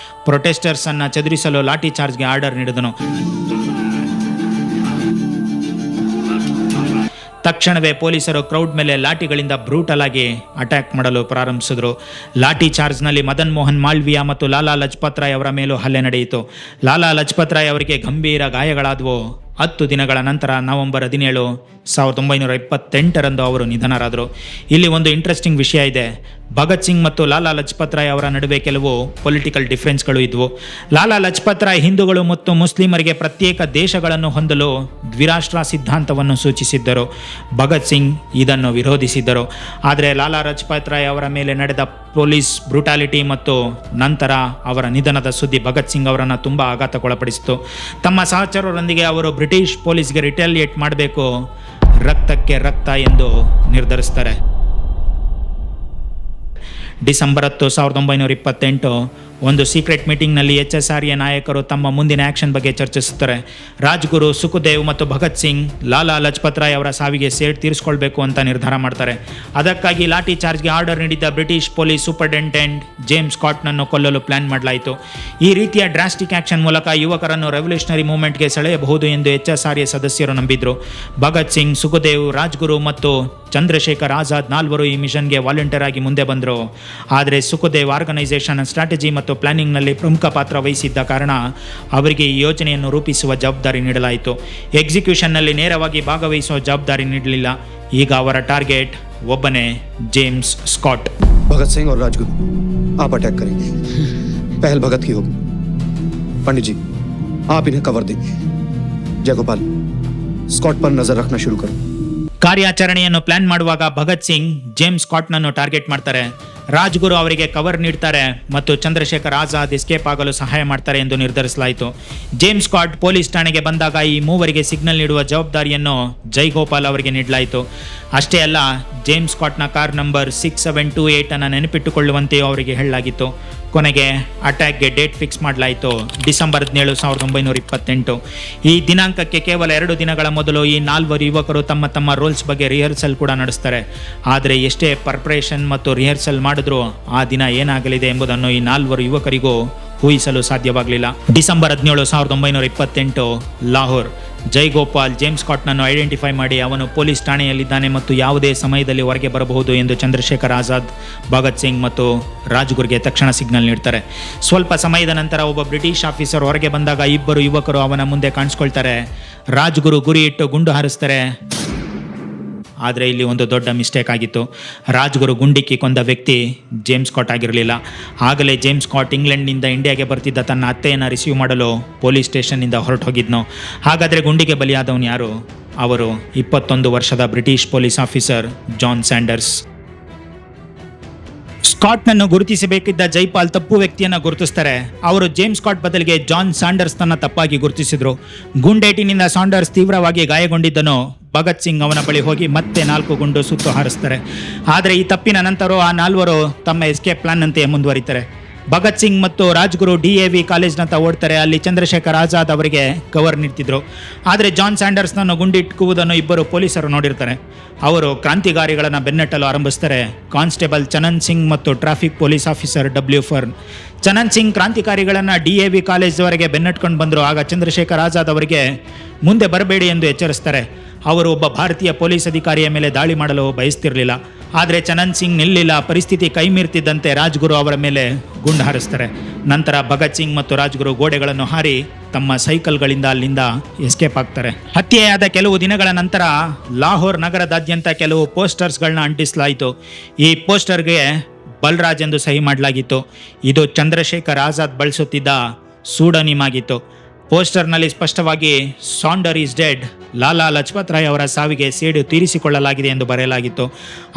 ಪ್ರೊಟೆಸ್ಟರ್ಸನ್ನು ಚದುರಿಸಲು ಲಾಠಿ ಚಾರ್ಜ್ಗೆ ಆರ್ಡರ್ ನೀಡಿದನು. ತಕ್ಷಣವೇ ಪೊಲೀಸರು ಕ್ರೌಡ್ ಮೇಲೆ ಲಾಠಿಗಳಿಂದ ಬ್ರೂಟಲ್ ಆಗಿ ಅಟ್ಯಾಕ್ ಮಾಡಲು ಪ್ರಾರಂಭಿಸಿದ್ರು. ಲಾಠಿ ಚಾರ್ಜ್ನಲ್ಲಿ ಮದನ್ ಮೋಹನ್ ಮಾಲ್ವಿಯಾ ಮತ್ತು ಲಾಲಾ ಲಜಪತ್ ರಾಯ್ ಅವರ ಮೇಲೂ ಹಲ್ಲೆ ನಡೆಯಿತು. ಲಾಲಾ ಲಜಪತ್ ರಾಯ್ ಅವರಿಗೆ ಗಂಭೀರ ಗಾಯಗಳಾದವು. 10 ದಿನಗಳ ನಂತರ ನವೆಂಬರ್ 17, 1928ರಂದು ಅವರು ನಿಧನರಾದರು. ಇಲ್ಲಿ ಒಂದು ಇಂಟ್ರೆಸ್ಟಿಂಗ್ ವಿಷಯ ಇದೆ. ಭಗತ್ ಸಿಂಗ್ ಮತ್ತು ಲಾಲಾ ಲಜಪತ್ ರಾಯ್ ಅವರ ನಡುವೆ ಕೆಲವು ಪೊಲಿಟಿಕಲ್ ಡಿಫರೆನ್ಸ್ಗಳು ಇದ್ವು. ಲಾಲಾ ಲಜಪತ್ ರಾಯ್ ಹಿಂದೂಗಳು ಮತ್ತು ಮುಸ್ಲಿಮರಿಗೆ ಪ್ರತ್ಯೇಕ ದೇಶಗಳನ್ನು ಹೊಂದಲು ದ್ವಿರಾಷ್ಟ್ರ ಸಿದ್ಧಾಂತವನ್ನು ಸೂಚಿಸಿದ್ದರು. ಭಗತ್ ಸಿಂಗ್ ಇದನ್ನು ವಿರೋಧಿಸಿದ್ದರು. ಆದರೆ ಲಾಲಾ ಲಜಪತ್ ರಾಯ್ ಅವರ ಮೇಲೆ ನಡೆದ ಪೊಲೀಸ್ ಬ್ರೂಟಾಲಿಟಿ ಮತ್ತು ನಂತರ ಅವರ ನಿಧನದ ಸುದ್ದಿ ಭಗತ್ ಸಿಂಗ್ ಅವರನ್ನು ತುಂಬ ಆಘಾತಕ್ಕೊಳಪಡಿಸಿತು. ತಮ್ಮ ಸಹಚರರೊಂದಿಗೆ ಅವರು ಬ್ರಿಟಿಷ್ ಪೊಲೀಸ್ಗೆ ರಿಟಾಲಿಯೇಟ್ ಮಾಡಬೇಕು, ರಕ್ತಕ್ಕೆ ರಕ್ತ ಎಂದು ನಿರ್ಧರಿಸ್ತಾರೆ. ಡಿಸೆಂಬರ್ 10, 1928 ಒಂದು ಸೀಕ್ರೆಟ್ ಮೀಟಿಂಗ್ನಲ್ಲಿ HSRA ನಾಯಕರು ತಮ್ಮ ಮುಂದಿನ ಆ್ಯಕ್ಷನ್ ಬಗ್ಗೆ ಚರ್ಚಿಸುತ್ತಾರೆ. ರಾಜ್ಗುರು, ಸುಖದೇವ್ ಮತ್ತು ಭಗತ್ ಸಿಂಗ್ ಲಾಲಾ ಲಜಪತ್ ರಾಯ್ ಅವರ ಸಾವಿಗೆ ಸೇಡ್ ತೀರಿಸಿಕೊಳ್ಬೇಕು ಅಂತ ನಿರ್ಧಾರ ಮಾಡ್ತಾರೆ. ಅದಕ್ಕಾಗಿ ಲಾಠಿ ಚಾರ್ಜ್ಗೆ ಆರ್ಡರ್ ನೀಡಿದ್ದ ಬ್ರಿಟಿಷ್ ಪೊಲೀಸ್ ಸೂಪರಿಂಟೆಂಡೆಂಟ್ ಜೇಮ್ಸ್ ಸ್ಕಾಟ್ನನ್ನು ಕೊಲ್ಲಲು ಪ್ಲಾನ್ ಮಾಡಲಾಯಿತು. ಈ ರೀತಿಯ ಡ್ರಾಸ್ಟಿಕ್ ಆ್ಯಕ್ಷನ್ ಮೂಲಕ ಯುವಕರನ್ನು ರೆವಲ್ಯೂಷನರಿ ಮೂವ್ಮೆಂಟ್ಗೆ ಸೆಳೆಯಬಹುದು ಎಂದು HSRA ಸದಸ್ಯರು ನಂಬಿದ್ರು. ಭಗತ್ ಸಿಂಗ್, ಸುಖದೇವ್, ರಾಜ್ಗುರು ಮತ್ತು ಚಂದ್ರಶೇಖರ್ ಆಜಾದ್ 4 ಈ ಮಿಷನ್ಗೆ ವಾಲಂಟಿಯರ್ ಆಗಿ ಮುಂದೆ ಬಂದರು. ಆದರೆ ಸುಖದೇವ್ ಆರ್ಗನೈಸೇಷನ್ ಸ್ಟ್ರಾಟಜಿ ಮತ್ತು ಪ್ಲಾನಿಂಗ್ನಲ್ಲಿ ಪ್ರಮುಖ ಪಾತ್ರ ವಹಿಸಿದ್ದ ಕಾರಣ ಅವರಿಗೆ ಈ ಯೋಜನೆಯನ್ನು ರೂಪಿಸುವ ಜವಾಬ್ದಾರಿ ನೀಡಲಾಯಿತು. ಎಕ್ಸಿಕ್ಯೂಷನ್ನಲ್ಲಿ ನೇರವಾಗಿ ಭಾಗವಹಿಸುವ ಜವಾಬ್ದಾರಿ ನೀಡಲಿಲ್ಲ. ಈಗ ಅವರ ಟಾರ್ಗೆಟ್ ಒಬ್ಬನೇ, ಜೇಮ್ಸ್ ಸ್ಕಾಟ್. भगत सिंह और राजगुरु आप अटैक करेंगे. पहल भगत की होगी. पंडित जी, आप इन्हें कवर देंगे. जयगोपाल, स्कॉट पर नजर रखना शुरू करो. ಕಾರ್ಯಾಚರಣೆಯನ್ನು ಪ್ಲಾನ್ ಮಾಡುವಾಗ ಭಗತ್ ಸಿಂಗ್ ಜೇಮ್ಸ್ ಸ್ಕಾಟ್ನನ್ನು ಟಾರ್ಗೆಟ್ ಮಾಡ್ತಾರೆ. ರಾಜ್ಗುರು ಅವರಿಗೆ ಕವರ್ ನೀಡ್ತಾರೆ ಮತ್ತು ಚಂದ್ರಶೇಖರ್ ಆಜಾದ್ ಎಸ್ಕೇಪ್ ಆಗಲು ಸಹಾಯ ಮಾಡ್ತಾರೆ ಎಂದು ನಿರ್ಧರಿಸಲಾಯಿತು. ಜೇಮ್ಸ್ ಸ್ಕಾಟ್ ಪೊಲೀಸ್ ಠಾಣೆಗೆ ಬಂದಾಗ ಈ ಮೂವರಿಗೆ ಸಿಗ್ನಲ್ ನೀಡುವ ಜವಾಬ್ದಾರಿಯನ್ನು ಜೈಗೋಪಾಲ್ ಅವರಿಗೆ ನೀಡಲಾಯಿತು. ಅಷ್ಟೇ ಅಲ್ಲ, ಜೇಮ್ಸ್ ಸ್ಕಾಟ್ನ ಕಾರ್ ನಂಬರ್ 6728 ಅನ್ನು ನೆನಪಿಟ್ಟುಕೊಳ್ಳುವಂತೆಯೂ ಅವರಿಗೆ ಹೇಳಲಾಗಿತ್ತು. ಕೊನೆಗೆ ಅಟ್ಯಾಕ್ಗೆ ಡೇಟ್ ಫಿಕ್ಸ್ ಮಾಡಲಾಯಿತು, ಡಿಸೆಂಬರ್ 17, 1928. ಈ ದಿನಾಂಕಕ್ಕೆ ಕೇವಲ 2 ದಿನಗಳ ಮೊದಲು ಈ 4 ಯುವಕರು ತಮ್ಮ ತಮ್ಮ ರೋಲ್ಸ್ ಬಗ್ಗೆ ರಿಹರ್ಸಲ್ ಕೂಡ ನಡೆಸ್ತಾರೆ. ಆದರೆ ಎಷ್ಟೇ ಪ್ರಿಪರೇಷನ್ ಮತ್ತು ರಿಹರ್ಸಲ್ ಮಾಡಿದ್ರೂ ಆ ದಿನ ಏನಾಗಲಿದೆ ಎಂಬುದನ್ನು ಈ 4 ಯುವಕರಿಗೂ ಊಹಿಸಲು ಸಾಧ್ಯವಾಗಲಿಲ್ಲ. ಡಿಸೆಂಬರ್ 17, 1928 ಲಾಹೋರ್. ಜೈಗೋಪಾಲ್ ಜೇಮ್ಸ್ ಸ್ಕಾಟ್ನನ್ನು ಐಡೆಂಟಿಫೈ ಮಾಡಿ ಅವನು ಪೊಲೀಸ್ ಠಾಣೆಯಲ್ಲಿದ್ದಾನೆ ಮತ್ತು ಯಾವುದೇ ಸಮಯದಲ್ಲಿ ಹೊರಗೆ ಬರಬಹುದು ಎಂದು ಚಂದ್ರಶೇಖರ್ ಆಜಾದ್, ಭಗತ್ ಸಿಂಗ್ ಮತ್ತು ರಾಜ್ಗುರ್ಗೆ ತಕ್ಷಣ ಸಿಗ್ನಲ್ ನೀಡ್ತಾರೆ. ಸ್ವಲ್ಪ ಸಮಯದ ನಂತರ ಒಬ್ಬ ಬ್ರಿಟಿಷ್ ಆಫೀಸರ್ ಹೊರಗೆ ಬಂದಾಗ 2 ಯುವಕರು ಅವನ ಮುಂದೆ ಕಾಣಿಸ್ಕೊಳ್ತಾರೆ. ರಾಜ್ಗುರು ಗುರಿ ಇಟ್ಟು ಗುಂಡು ಹಾರಿಸ್ತಾರೆ. ಆದರೆ ಇಲ್ಲಿ ಒಂದು ದೊಡ್ಡ ಮಿಸ್ಟೇಕ್ ಆಗಿತ್ತು. ರಾಜ್ಗುರು ಗುಂಡಿಕ್ಕಿ ಕೊಂದ ವ್ಯಕ್ತಿ ಜೇಮ್ಸ್ ಸ್ಕಾಟ್ ಆಗಿರಲಿಲ್ಲ. ಆಗಲೇ ಜೇಮ್ಸ್ ಸ್ಕಾಟ್ ಇಂಗ್ಲೆಂಡ್ನಿಂದ ಇಂಡಿಯಾಗೆ ಬರ್ತಿದ್ದ ತನ್ನ ಅತ್ತೆಯನ್ನು ರಿಸೀವ್ ಮಾಡಲು ಪೊಲೀಸ್ ಸ್ಟೇಷನ್ನಿಂದ ಹೊರಟು ಹೋಗಿದ್ನು. ಹಾಗಾದರೆ ಗುಂಡಿಗೆ ಬಲಿಯಾದವನು ಯಾರು? ಅವರು 21 ವರ್ಷದ British police officer John Sanders. ಸ್ಕಾಟ್ನನ್ನು ಗುರುತಿಸಬೇಕಿದ್ದ ಜೈಪಾಲ್ ತಪ್ಪು ವ್ಯಕ್ತಿಯನ್ನು ಗುರುತಿಸ್ತಾರೆ. ಅವರು ಜೇಮ್ಸ್ ಸ್ಕಾಟ್ ಬದಲಿಗೆ ಜಾನ್ ಸ್ಯಾಂಡರ್ಸ್ನನ್ನು ತಪ್ಪಾಗಿ ಗುರುತಿಸಿದ್ರು. ಗುಂಡೇಟಿನಿಂದ ಸ್ಯಾಂಡರ್ಸ್ ತೀವ್ರವಾಗಿ ಗಾಯಗೊಂಡಿದ್ದನು. ಭಗತ್ ಸಿಂಗ್ ಅವನ ಬಳಿ ಹೋಗಿ ಮತ್ತೆ 4 ಗುಂಡು ಸುತ್ತು ಹಾರಿಸ್ತಾರೆ. ಆದರೆ ಈ ತಪ್ಪಿನ ನಂತರ ಆ 4 ತಮ್ಮ ಎಸ್ಕೇಪ್ ಪ್ಲಾನ್ನಂತೆ ಮುಂದುವರಿತಾರೆ. ಭಗತ್ ಸಿಂಗ್ ಮತ್ತು ರಾಜ್ಗುರು DAV ಕಾಲೇಜ್ನಂತ ಓಡ್ತಾರೆ. ಅಲ್ಲಿ ಚಂದ್ರಶೇಖರ್ ಆಜಾದ್ ಅವರಿಗೆ ಕವರ್ ನೀಡ್ತಿದ್ರು. ಆದರೆ ಜಾನ್ ಸ್ಯಾಂಡರ್ಸ್ನನ್ನು ಗುಂಡಿಟ್ಟುವುದನ್ನು 2 ಪೊಲೀಸರು ನೋಡಿರ್ತಾರೆ. ಅವರು ಕ್ರಾಂತಿಕಾರಿಗಳನ್ನು ಬೆನ್ನಟ್ಟಲು ಆರಂಭಿಸ್ತಾರೆ. ಕಾನ್ಸ್ಟೇಬಲ್ ಚನನ್ ಸಿಂಗ್ ಮತ್ತು traffic police officer W. Fern. Chanan Singh ಕ್ರಾಂತಿಕಾರಿಗಳನ್ನು DAV ಕಾಲೇಜ್ವರೆಗೆ ಬೆನ್ನಟ್ಕೊಂಡು ಬಂದರು. ಆಗ ಚಂದ್ರಶೇಖರ್ ಆಜಾದ್ ಅವರಿಗೆ ಮುಂದೆ ಬರಬೇಡಿ ಎಂದು ಎಚ್ಚರಿಸ್ತಾರೆ. ಅವರು ಒಬ್ಬ ಭಾರತೀಯ ಪೊಲೀಸ್ ಅಧಿಕಾರಿಯ ಮೇಲೆ ದಾಳಿ ಮಾಡಲು ಬಯಸ್ತಿರಲಿಲ್ಲ. ಆದರೆ ಚನನ್ ಸಿಂಗ್ ನಿಲ್ಲಿಲ್ಲ. ಪರಿಸ್ಥಿತಿ ಕೈ ಮೀರ್ತಿದ್ದಂತೆ ರಾಜ್ಗುರು ಅವರ ಮೇಲೆ ಗುಂಡು ಹಾರಿಸ್ತಾರೆ. ನಂತರ ಭಗತ್ ಸಿಂಗ್ ಮತ್ತು ರಾಜ್ಗುರು ಗೋಡೆಗಳನ್ನು ಹಾರಿ ತಮ್ಮ ಸೈಕಲ್ಗಳಿಂದ ಅಲ್ಲಿಂದ ಎಸ್ಕೇಪ್ ಆಗ್ತಾರೆ. ಹತ್ಯೆಯಾದ ಕೆಲವು ದಿನಗಳ ನಂತರ ಲಾಹೋರ್ ನಗರದಾದ್ಯಂತ ಕೆಲವು ಪೋಸ್ಟರ್ಸ್ಗಳನ್ನ ಅಂಟಿಸಲಾಯಿತು. ಈ ಪೋಸ್ಟರ್ಗೆ ಬಲ್ರಾಜ್ ಎಂದು ಸಹಿ ಮಾಡಲಾಗಿತ್ತು. ಇದು ಚಂದ್ರಶೇಖರ್ ಆಜಾದ್ ಬಳಸುತ್ತಿದ್ದ ಸೂಡೋನಿಮ್ ಆಗಿತ್ತು. ಪೋಸ್ಟರ್ನಲ್ಲಿ ಸ್ಪಷ್ಟವಾಗಿ ಸಾಂಡರ್ ಈಸ್ ಡೆಡ್, ಲಾಲಾ ಲಜಪತ್ ರಾಯ್ ಅವರ ಸಾವಿಗೆ ಸೇಡು ತೀರಿಸಿಕೊಳ್ಳಲಾಗಿದೆ ಎಂದು ಬರೆಯಲಾಗಿತ್ತು.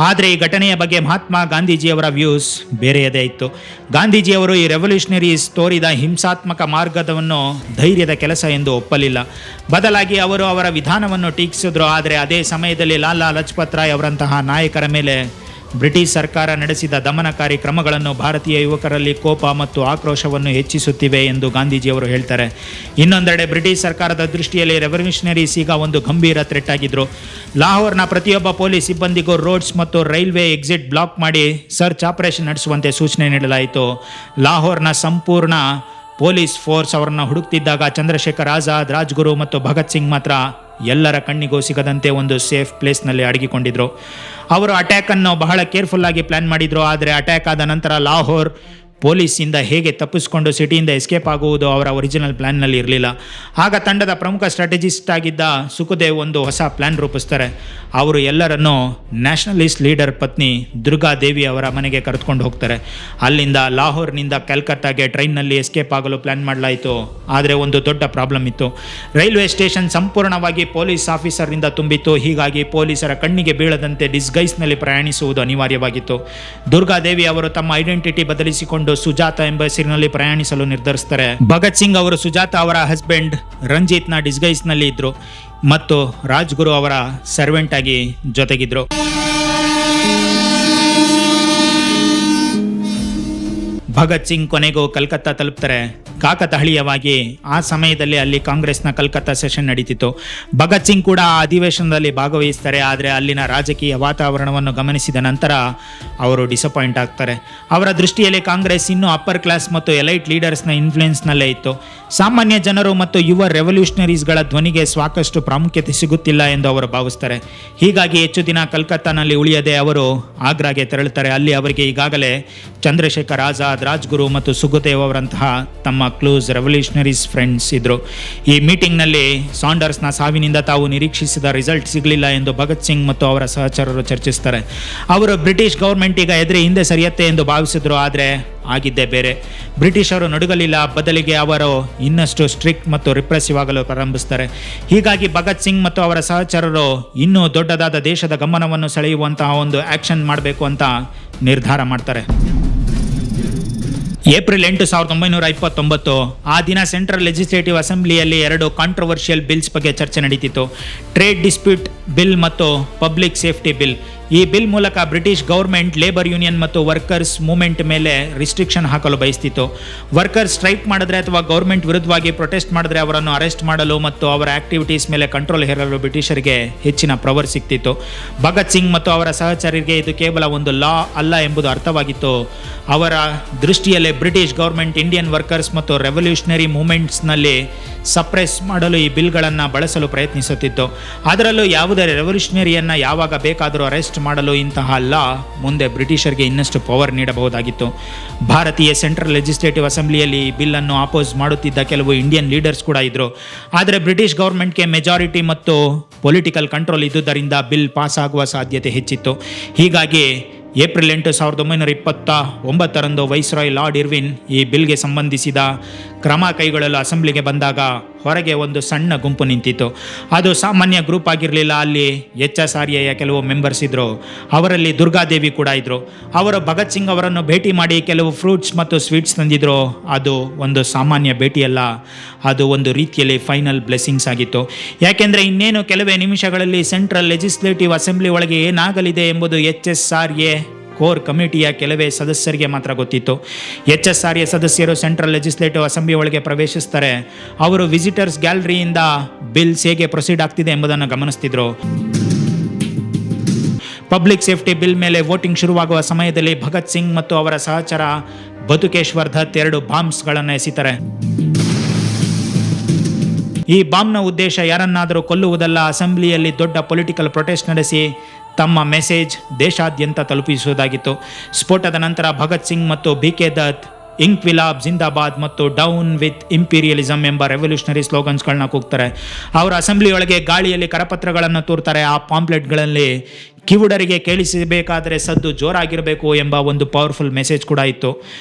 ಆದರೆ ಈ ಘಟನೆಯ ಬಗ್ಗೆ ಮಹಾತ್ಮ ಗಾಂಧೀಜಿಯವರ ವ್ಯೂಸ್ ಬೇರೆಯದೇ ಇತ್ತು. ಗಾಂಧೀಜಿಯವರು ಈ ರೆವಲ್ಯೂಷನರೀಸ್ ತೋರಿದ ಹಿಂಸಾತ್ಮಕ ಮಾರ್ಗವನ್ನು ಧೈರ್ಯದ ಕೆಲಸ ಎಂದು ಒಪ್ಪಲಿಲ್ಲ. ಬದಲಾಗಿ ಅವರು ಅವರ ವಿಧಾನವನ್ನು ಟೀಕಿಸಿದ್ರು. ಆದರೆ ಅದೇ ಸಮಯದಲ್ಲಿ ಲಾಲಾ ಲಜಪತ್ ರಾಯ್ ಅವರಂತಹ ನಾಯಕರ ಮೇಲೆ ಬ್ರಿಟಿಷ್ ಸರ್ಕಾರ ನಡೆಸಿದ ದಮನಕಾರಿ ಕ್ರಮಗಳನ್ನು ಭಾರತೀಯ ಯುವಕರಲ್ಲಿ ಕೋಪ ಮತ್ತು ಆಕ್ರೋಶವನ್ನು ಹೆಚ್ಚಿಸುತ್ತಿವೆ ಎಂದು ಗಾಂಧೀಜಿಯವರು ಹೇಳ್ತಾರೆ. ಇನ್ನೊಂದೆಡೆ ಬ್ರಿಟಿಷ್ ಸರ್ಕಾರದ ದೃಷ್ಟಿಯಲ್ಲಿ ರೆವಲ್ಯೂಷನರೀಸ್ ಈಗ ಒಂದು ಗಂಭೀರ ಥ್ರೆಟ್ ಆಗಿದ್ರು. ಲಾಹೋರ್ನ ಪ್ರತಿಯೊಬ್ಬ ಪೊಲೀಸ್ ಸಿಬ್ಬಂದಿಗೂ ರೋಡ್ಸ್ ಮತ್ತು ರೈಲ್ವೆ ಎಕ್ಸಿಟ್ ಬ್ಲಾಕ್ ಮಾಡಿ ಸರ್ಚ್ ಆಪರೇಷನ್ ನಡೆಸುವಂತೆ ಸೂಚನೆ ನೀಡಲಾಯಿತು. ಲಾಹೋರ್ನ ಸಂಪೂರ್ಣ ಪೊಲೀಸ್ ಫೋರ್ಸ್ ಅವರನ್ನು ಹುಡುಕ್ತಿದ್ದಾಗ ಚಂದ್ರಶೇಖರ್ ಆಜಾದ್, ರಾಜ್ಗುರು ಮತ್ತು ಭಗತ್ ಸಿಂಗ್ ಮಾತ್ರ ಎಲ್ಲರ ಕಣ್ಣಿಗೂ ಸಿಗದಂತೆ ಒಂದು ಸೇಫ್ ಪ್ಲೇಸ್ನಲ್ಲಿ ಅಡಗಿಕೊಂಡಿದ್ರು. ಅವರು ಅಟ್ಯಾಕನ್ನು ಬಹಳ ಕೇರ್ಫುಲ್ಲಾಗಿ ಪ್ಲ್ಯಾನ್ ಮಾಡಿದ್ರು. ಆದರೆ ಅಟ್ಯಾಕ್ ಆದ ನಂತರ ಲಾಹೋರ್ ಪೊಲೀಸಿಂದ ಹೇಗೆ ತಪ್ಪಿಸಿಕೊಂಡು ಸಿಟಿಯಿಂದ ಎಸ್ಕೇಪ್ ಆಗುವುದು ಅವರ ಒರಿಜಿನಲ್ ಪ್ಲ್ಯಾನ್ನಲ್ಲಿ ಇರಲಿಲ್ಲ. ಆಗ ತಂಡದ ಪ್ರಮುಖ ಸ್ಟ್ರಾಟಜಿಸ್ಟ್ ಆಗಿದ್ದ ಸುಖದೇವ್ ಒಂದು ಹೊಸ ಪ್ಲ್ಯಾನ್ ರೂಪಿಸ್ತಾರೆ. ಅವರು ಎಲ್ಲರನ್ನೂ ನ್ಯಾಷನಲಿಸ್ಟ್ ಲೀಡರ್ ಪತ್ನಿ ದುರ್ಗಾದೇವಿ ಅವರ ಮನೆಗೆ ಕರೆದುಕೊಂಡು ಹೋಗ್ತಾರೆ. ಅಲ್ಲಿಂದ ಲಾಹೋರ್ನಿಂದ ಕಲ್ಕತ್ತಾಗೆ ಟ್ರೈನ್ನಲ್ಲಿ ಎಸ್ಕೇಪ್ ಆಗಲು ಪ್ಲ್ಯಾನ್ ಮಾಡಲಾಯಿತು. ಆದರೆ ಒಂದು ದೊಡ್ಡ ಪ್ರಾಬ್ಲಮ್ ಇತ್ತು. ರೈಲ್ವೆ ಸ್ಟೇಷನ್ ಸಂಪೂರ್ಣವಾಗಿ ಪೊಲೀಸ್ ಆಫೀಸರ್ನಿಂದ ತುಂಬಿತ್ತು. ಹೀಗಾಗಿ ಪೊಲೀಸರ ಕಣ್ಣಿಗೆ ಬೀಳದಂತೆ ಡಿಸ್ಗೈಸ್ನಲ್ಲಿ ಪ್ರಯಾಣಿಸುವುದು ಅನಿವಾರ್ಯವಾಗಿತ್ತು. ದುರ್ಗಾದೇವಿ ಅವರು ತಮ್ಮ ಐಡೆಂಟಿಟಿ ಬದಲಿಸಿಕೊಂಡು ಸುಜಾತ ಎಂಬ ಹೆಸರಿನಲ್ಲಿ ಪ್ರಯಾಣಿಸಲು ನಿರ್ಧರಿಸ್ತಾರೆ. ಭಗತ್ ಸಿಂಗ್ ಅವರು ಸುಜಾತ ಅವರ ಹಸ್ಬೆಂಡ್ ರಂಜಿತ್ನ ಡಿಸ್ಗೈಸ್ನಲ್ಲಿ ಇದ್ರು ಮತ್ತು ರಾಜ್ಗುರು ಅವರ ಸರ್ವೆಂಟ್ ಆಗಿ ಜೊತೆಗಿದ್ರು. ಭಗತ್ ಸಿಂಗ್ ಕೊನೆಗೂ ಕಲ್ಕತ್ತಾ ತಲುಪ್ತಾರೆ. ಕಾಕತಾಳೀಯವಾಗಿ ಆ ಸಮಯದಲ್ಲಿ ಅಲ್ಲಿ ಕಾಂಗ್ರೆಸ್ನ ಕಲ್ಕತ್ತಾ ಸೆಷನ್ ನಡೀತಿತ್ತು. ಭಗತ್ ಸಿಂಗ್ ಕೂಡ ಆ ಅಧಿವೇಶನದಲ್ಲಿ ಭಾಗವಹಿಸ್ತಾರೆ. ಆದರೆ ಅಲ್ಲಿನ ರಾಜಕೀಯ ವಾತಾವರಣವನ್ನು ಗಮನಿಸಿದ ನಂತರ ಅವರು ಡಿಸಪಾಯಿಂಟ್ ಆಗ್ತಾರೆ. ಅವರ ದೃಷ್ಟಿಯಲ್ಲಿ ಕಾಂಗ್ರೆಸ್ ಇನ್ನೂ ಅಪ್ಪರ್ ಕ್ಲಾಸ್ ಮತ್ತು ಎಲೈಟ್ ಲೀಡರ್ಸ್ನ ಇನ್ಫ್ಲುಯೆನ್ಸ್ನಲ್ಲೇ ಇತ್ತು. ಸಾಮಾನ್ಯ ಜನರು ಮತ್ತು ಯುವ ರೆವಲ್ಯೂಷನರೀಸ್ಗಳ ಧ್ವನಿಗೆ ಸಾಕಷ್ಟು ಪ್ರಾಮುಖ್ಯತೆ ಸಿಗುತ್ತಿಲ್ಲ ಎಂದು ಅವರು ಭಾವಿಸ್ತಾರೆ. ಹೀಗಾಗಿ ಹೆಚ್ಚು ದಿನ ಕಲ್ಕತ್ತಾನಲ್ಲಿ ಉಳಿಯದೆ ಅವರು ಆಗ್ರಾಗೆ ತೆರಳುತ್ತಾರೆ. ಅಲ್ಲಿ ಅವರಿಗೆ ಈಗಾಗಲೇ ಚಂದ್ರಶೇಖರ್ ಆಜಾದ್, ಪ್ರಸಾದ್ ರಾಜ್ಗುರು ಮತ್ತು ಸುಖದೇವ್ ಅವರಂತಹ ತಮ್ಮ ಕ್ಲೋಸ್ ರೆವಲ್ಯೂಷನರೀಸ್ ಫ್ರೆಂಡ್ಸ್ ಇದ್ರು. ಈ ಮೀಟಿಂಗ್ನಲ್ಲಿ ಸಾಂಡರ್ಸ್ನ ಸಾವಿನಿಂದ ತಾವು ನಿರೀಕ್ಷಿಸಿದ ರಿಸಲ್ಟ್ ಸಿಗಲಿಲ್ಲ ಎಂದು ಭಗತ್ ಸಿಂಗ್ ಮತ್ತು ಅವರ ಸಹಚರರು ಚರ್ಚಿಸ್ತಾರೆ. ಅವರು ಬ್ರಿಟಿಷ್ ಗೌರ್ಮೆಂಟ್ ಈಗ ಎದುರು ಹಿಂದೆ ಸರಿಯತ್ತೆ ಎಂದು ಭಾವಿಸಿದ್ರು, ಆದರೆ ಆಗಿದ್ದೇ ಬೇರೆ. ಬ್ರಿಟಿಷರು ನಡುಗಲಿಲ್ಲ, ಬದಲಿಗೆ ಅವರು ಇನ್ನಷ್ಟು ಸ್ಟ್ರಿಕ್ಟ್ ಮತ್ತು ರಿಪ್ರೆಸಿವ್ ಆಗಲು ಪ್ರಾರಂಭಿಸ್ತಾರೆ. ಹೀಗಾಗಿ ಭಗತ್ ಸಿಂಗ್ ಮತ್ತು ಅವರ ಸಹಚರರು ಇನ್ನೂ ದೊಡ್ಡದಾದ ದೇಶದ ಗಮನವನ್ನು ಸೆಳೆಯುವಂತಹ ಒಂದು ಆಕ್ಷನ್ ಮಾಡಬೇಕು ಅಂತ ನಿರ್ಧಾರ ಮಾಡ್ತಾರೆ. ಏಪ್ರಿಲ್ 8, 1929 ಆ ದಿನ ಸೆಂಟ್ರಲ್ ಲೆಜಿಸ್ಲೇಟಿವ್ ಅಸೆಂಬ್ಲಿಯಲ್ಲಿ 2 ಕಾಂಟ್ರವರ್ಷಿಯಲ್ ಬಿಲ್ಸ್ ಬಗ್ಗೆ ಚರ್ಚೆ ನಡೀತಿತ್ತು. ಟ್ರೇಡ್ ಡಿಸ್ಪ್ಯೂಟ್ ಬಿಲ್ ಮತ್ತು ಪಬ್ಲಿಕ್ ಸೇಫ್ಟಿ ಬಿಲ್. ಈ ಬಿಲ್ ಮೂಲಕ ಬ್ರಿಟಿಷ್ ಗೌರ್ಮೆಂಟ್ ಲೇಬರ್ ಯೂನಿಯನ್ ಮತ್ತು ವರ್ಕರ್ಸ್ ಮೂವ್ಮೆಂಟ್ ಮೇಲೆ ರಿಸ್ಟ್ರಿಕ್ಷನ್ ಹಾಕಲು ಬಯಸ್ತಿತ್ತು. ವರ್ಕರ್ಸ್ ಸ್ಟ್ರೈಕ್ ಮಾಡಿದ್ರೆ ಅಥವಾ ಗೌರ್ಮೆಂಟ್ ವಿರುದ್ಧವಾಗಿ ಪ್ರೊಟೆಸ್ಟ್ ಮಾಡಿದ್ರೆ ಅವರನ್ನು ಅರೆಸ್ಟ್ ಮಾಡಲು ಮತ್ತು ಅವರ ಆಕ್ಟಿವಿಟೀಸ್ ಮೇಲೆ ಕಂಟ್ರೋಲ್ ಹೇರಲು ಬ್ರಿಟಿಷರಿಗೆ ಹೆಚ್ಚಿನ ಪವರ್ ಸಿಗ್ತಿತ್ತು. ಭಗತ್ ಸಿಂಗ್ ಮತ್ತು ಅವರ ಸಹಚರರಿಗೆ ಇದು ಕೇವಲ ಒಂದು ಲಾ ಅಲ್ಲ ಎಂಬುದು ಅರ್ಥವಾಗಿತ್ತು. ಅವರ ದೃಷ್ಟಿಯಲ್ಲಿ ಬ್ರಿಟಿಷ್ ಗೌರ್ಮೆಂಟ್ ಇಂಡಿಯನ್ ವರ್ಕರ್ಸ್ ಮತ್ತು ರೆವಲ್ಯೂಷನರಿ ಮೂವ್ಮೆಂಟ್ಸ್ನಲ್ಲಿ ಸಪ್ರೆಸ್ ಮಾಡಲು ಈ ಬಿಲ್ಗಳನ್ನು ಬಳಸಲು ಪ್ರಯತ್ನಿಸುತ್ತಿತ್ತು. ಅದರಲ್ಲೂ ಯಾವುದೇ ರೆವಲ್ಯೂಷನರಿಯನ್ನು ಯಾವಾಗ ಬೇಕಾದರೂ ಅರೆಸ್ಟ್ ಮಾಡಲು ಇಂತಹ ಲಾ ಮುಂದೆ ಬ್ರಿಟಿಷರಿಗೆ ಇನ್ನಷ್ಟು ಪವರ್ ನೀಡಬಹುದಾಗಿತ್ತು. ಭಾರತೀಯ ಸೆಂಟ್ರಲ್ ಲೆಜಿಸ್ಲೇಟಿವ್ ಅಸೆಂಬ್ಲಿಯಲ್ಲಿ ಈ ಬಿಲ್ಲನ್ನು ಅಪೋಸ್ ಮಾಡುತ್ತಿದ್ದ ಕೆಲವು ಇಂಡಿಯನ್ ಲೀಡರ್ಸ್ ಕೂಡ ಇದ್ದರು. ಆದರೆ ಬ್ರಿಟಿಷ್ ಗೌರ್ಮೆಂಟ್ಗೆ ಮೆಜಾರಿಟಿ ಮತ್ತು ಪೊಲಿಟಿಕಲ್ ಕಂಟ್ರೋಲ್ ಇದ್ದುದರಿಂದ ಬಿಲ್ ಪಾಸ್ ಆಗುವ ಸಾಧ್ಯತೆ ಹೆಚ್ಚಿತ್ತು. ಹೀಗಾಗಿ ಏಪ್ರಿಲ್ 8, 1929 ವೈಸ್ರಾಯ್ ಲಾರ್ಡ್ ಇರ್ವಿನ್ ಈ ಬಿಲ್ಗೆ ಸಂಬಂಧಿಸಿದ ಕ್ರಮ ಕೈಗೊಳ್ಳಲು ಅಸೆಂಬ್ಲಿಗೆ ಬಂದಾಗ ಹೊರಗೆ ಒಂದು ಸಣ್ಣ ಗುಂಪು ನಿಂತಿತ್ತು. ಅದು ಸಾಮಾನ್ಯ ಗ್ರೂಪ್ ಆಗಿರಲಿಲ್ಲ. ಅಲ್ಲಿ HSRA ಕೆಲವು ಮೆಂಬರ್ಸ್ ಇದ್ದರು. ಅವರಲ್ಲಿ ದುರ್ಗಾದೇವಿ ಕೂಡ ಇದ್ದರು. ಅವರು ಭಗತ್ ಸಿಂಗ್ ಅವರನ್ನು ಭೇಟಿ ಮಾಡಿ ಕೆಲವು ಫ್ರೂಟ್ಸ್ ಮತ್ತು ಸ್ವೀಟ್ಸ್ ತಂದಿದ್ರು. ಅದು ಒಂದು ಸಾಮಾನ್ಯ ಭೇಟಿಯಲ್ಲ, ಅದು ಒಂದು ರೀತಿಯಲ್ಲಿ ಫೈನಲ್ ಬ್ಲೆಸ್ಸಿಂಗ್ಸ್ ಆಗಿತ್ತು. ಯಾಕೆಂದರೆ ಇನ್ನೇನು ಕೆಲವೇ ನಿಮಿಷಗಳಲ್ಲಿ ಸೆಂಟ್ರಲ್ ಲೆಜಿಸ್ಲೇಟಿವ್ ಅಸೆಂಬ್ಲಿ ಒಳಗೆ ಏನಾಗಲಿದೆ ಎಂಬುದು HSRA ಕೋರ್ ಕಮಿಟಿಯ ಕೆಲವೇ ಸದಸ್ಯರಿಗೆ ಮಾತ್ರ ಗೊತ್ತಿತ್ತು. HSRA ಸದಸ್ಯರು ಸೆಂಟ್ರಲ್ ಲೆಜಿಸ್ಲೇಟಿವ್ ಅಸೆಂಬ್ಲಿ ಒಳಗೆ ಪ್ರವೇಶಿಸ್ತಾರೆ. ಅವರು ವಿಸಿಟರ್ಸ್ ಗ್ಯಾಲರಿಯಿಂದ ಬಿಲ್ಸ್ ಹೇಗೆ ಪ್ರೊಸೀಡ್ ಆಗ್ತಿದೆ ಎಂಬುದನ್ನು ಗಮನಿಸ್ತಿದ್ರು. ಪಬ್ಲಿಕ್ ಸೇಫ್ಟಿ ಬಿಲ್ ಮೇಲೆ ವೋಟಿಂಗ್ ಶುರುವಾಗುವ ಸಮಯದಲ್ಲಿ ಭಗತ್ ಸಿಂಗ್ ಮತ್ತು ಅವರ ಸಹಚರ ಬತುಕೇಶ್ವರ್ ದತ್ 2 ಬಾಂಬ್ಸ್ಗಳನ್ನು ಎಸಿತಾರೆ. ಈ ಬಾಂಬ್ನ ಉದ್ದೇಶ ಯಾರನ್ನಾದರೂ ಕೊಲ್ಲುವುದಲ್ಲ, ಅಸೆಂಬ್ಲಿಯಲ್ಲಿ ದೊಡ್ಡ ಪೊಲಿಟಿಕಲ್ ಪ್ರೊಟೆಸ್ಟ್ ನಡೆಸಿ ತಮ್ಮ ಮೆಸೇಜ್ ದೇಶಾದ್ಯಂತ ತಲುಪಿಸುವುದಾಗಿತ್ತು. ಸ್ಫೋಟದ ನಂತರ ಭಗತ್ ಸಿಂಗ್ ಮತ್ತು BK ದತ್ ಇಂಕ್ವಿಲಾಬ್ ಜಿಂದಾಬಾದ್ ಮತ್ತು ಡೌನ್ ವಿತ್ ಇಂಪೀರಿಯಲಿಸಮ್ ಎಂಬ ರೆವಲ್ಯೂಷನರಿ ಸ್ಲೋಗನ್ಸ್ಗಳನ್ನ ಕೂಗ್ತಾರೆ. ಅವರು ಅಸೆಂಬ್ಲಿಯೊಳಗೆ ಗಾಳಿಯಲ್ಲಿ ಕರಪತ್ರಗಳನ್ನು ತೂರ್ತಾರೆ. ಆ ಪಾಂಪ್ಲೆಟ್ಗಳಲ್ಲಿ ಕಿವುಡರಿಗೆ ಕೇಳಿಸಬೇಕಾದರೆ ಸದ್ದು ಜೋರಾಗಿರಬೇಕು ಎಂಬ ಒಂದು ಪವರ್ಫುಲ್ ಮೆಸೇಜ್ ಕೂಡ ಇತ್ತು.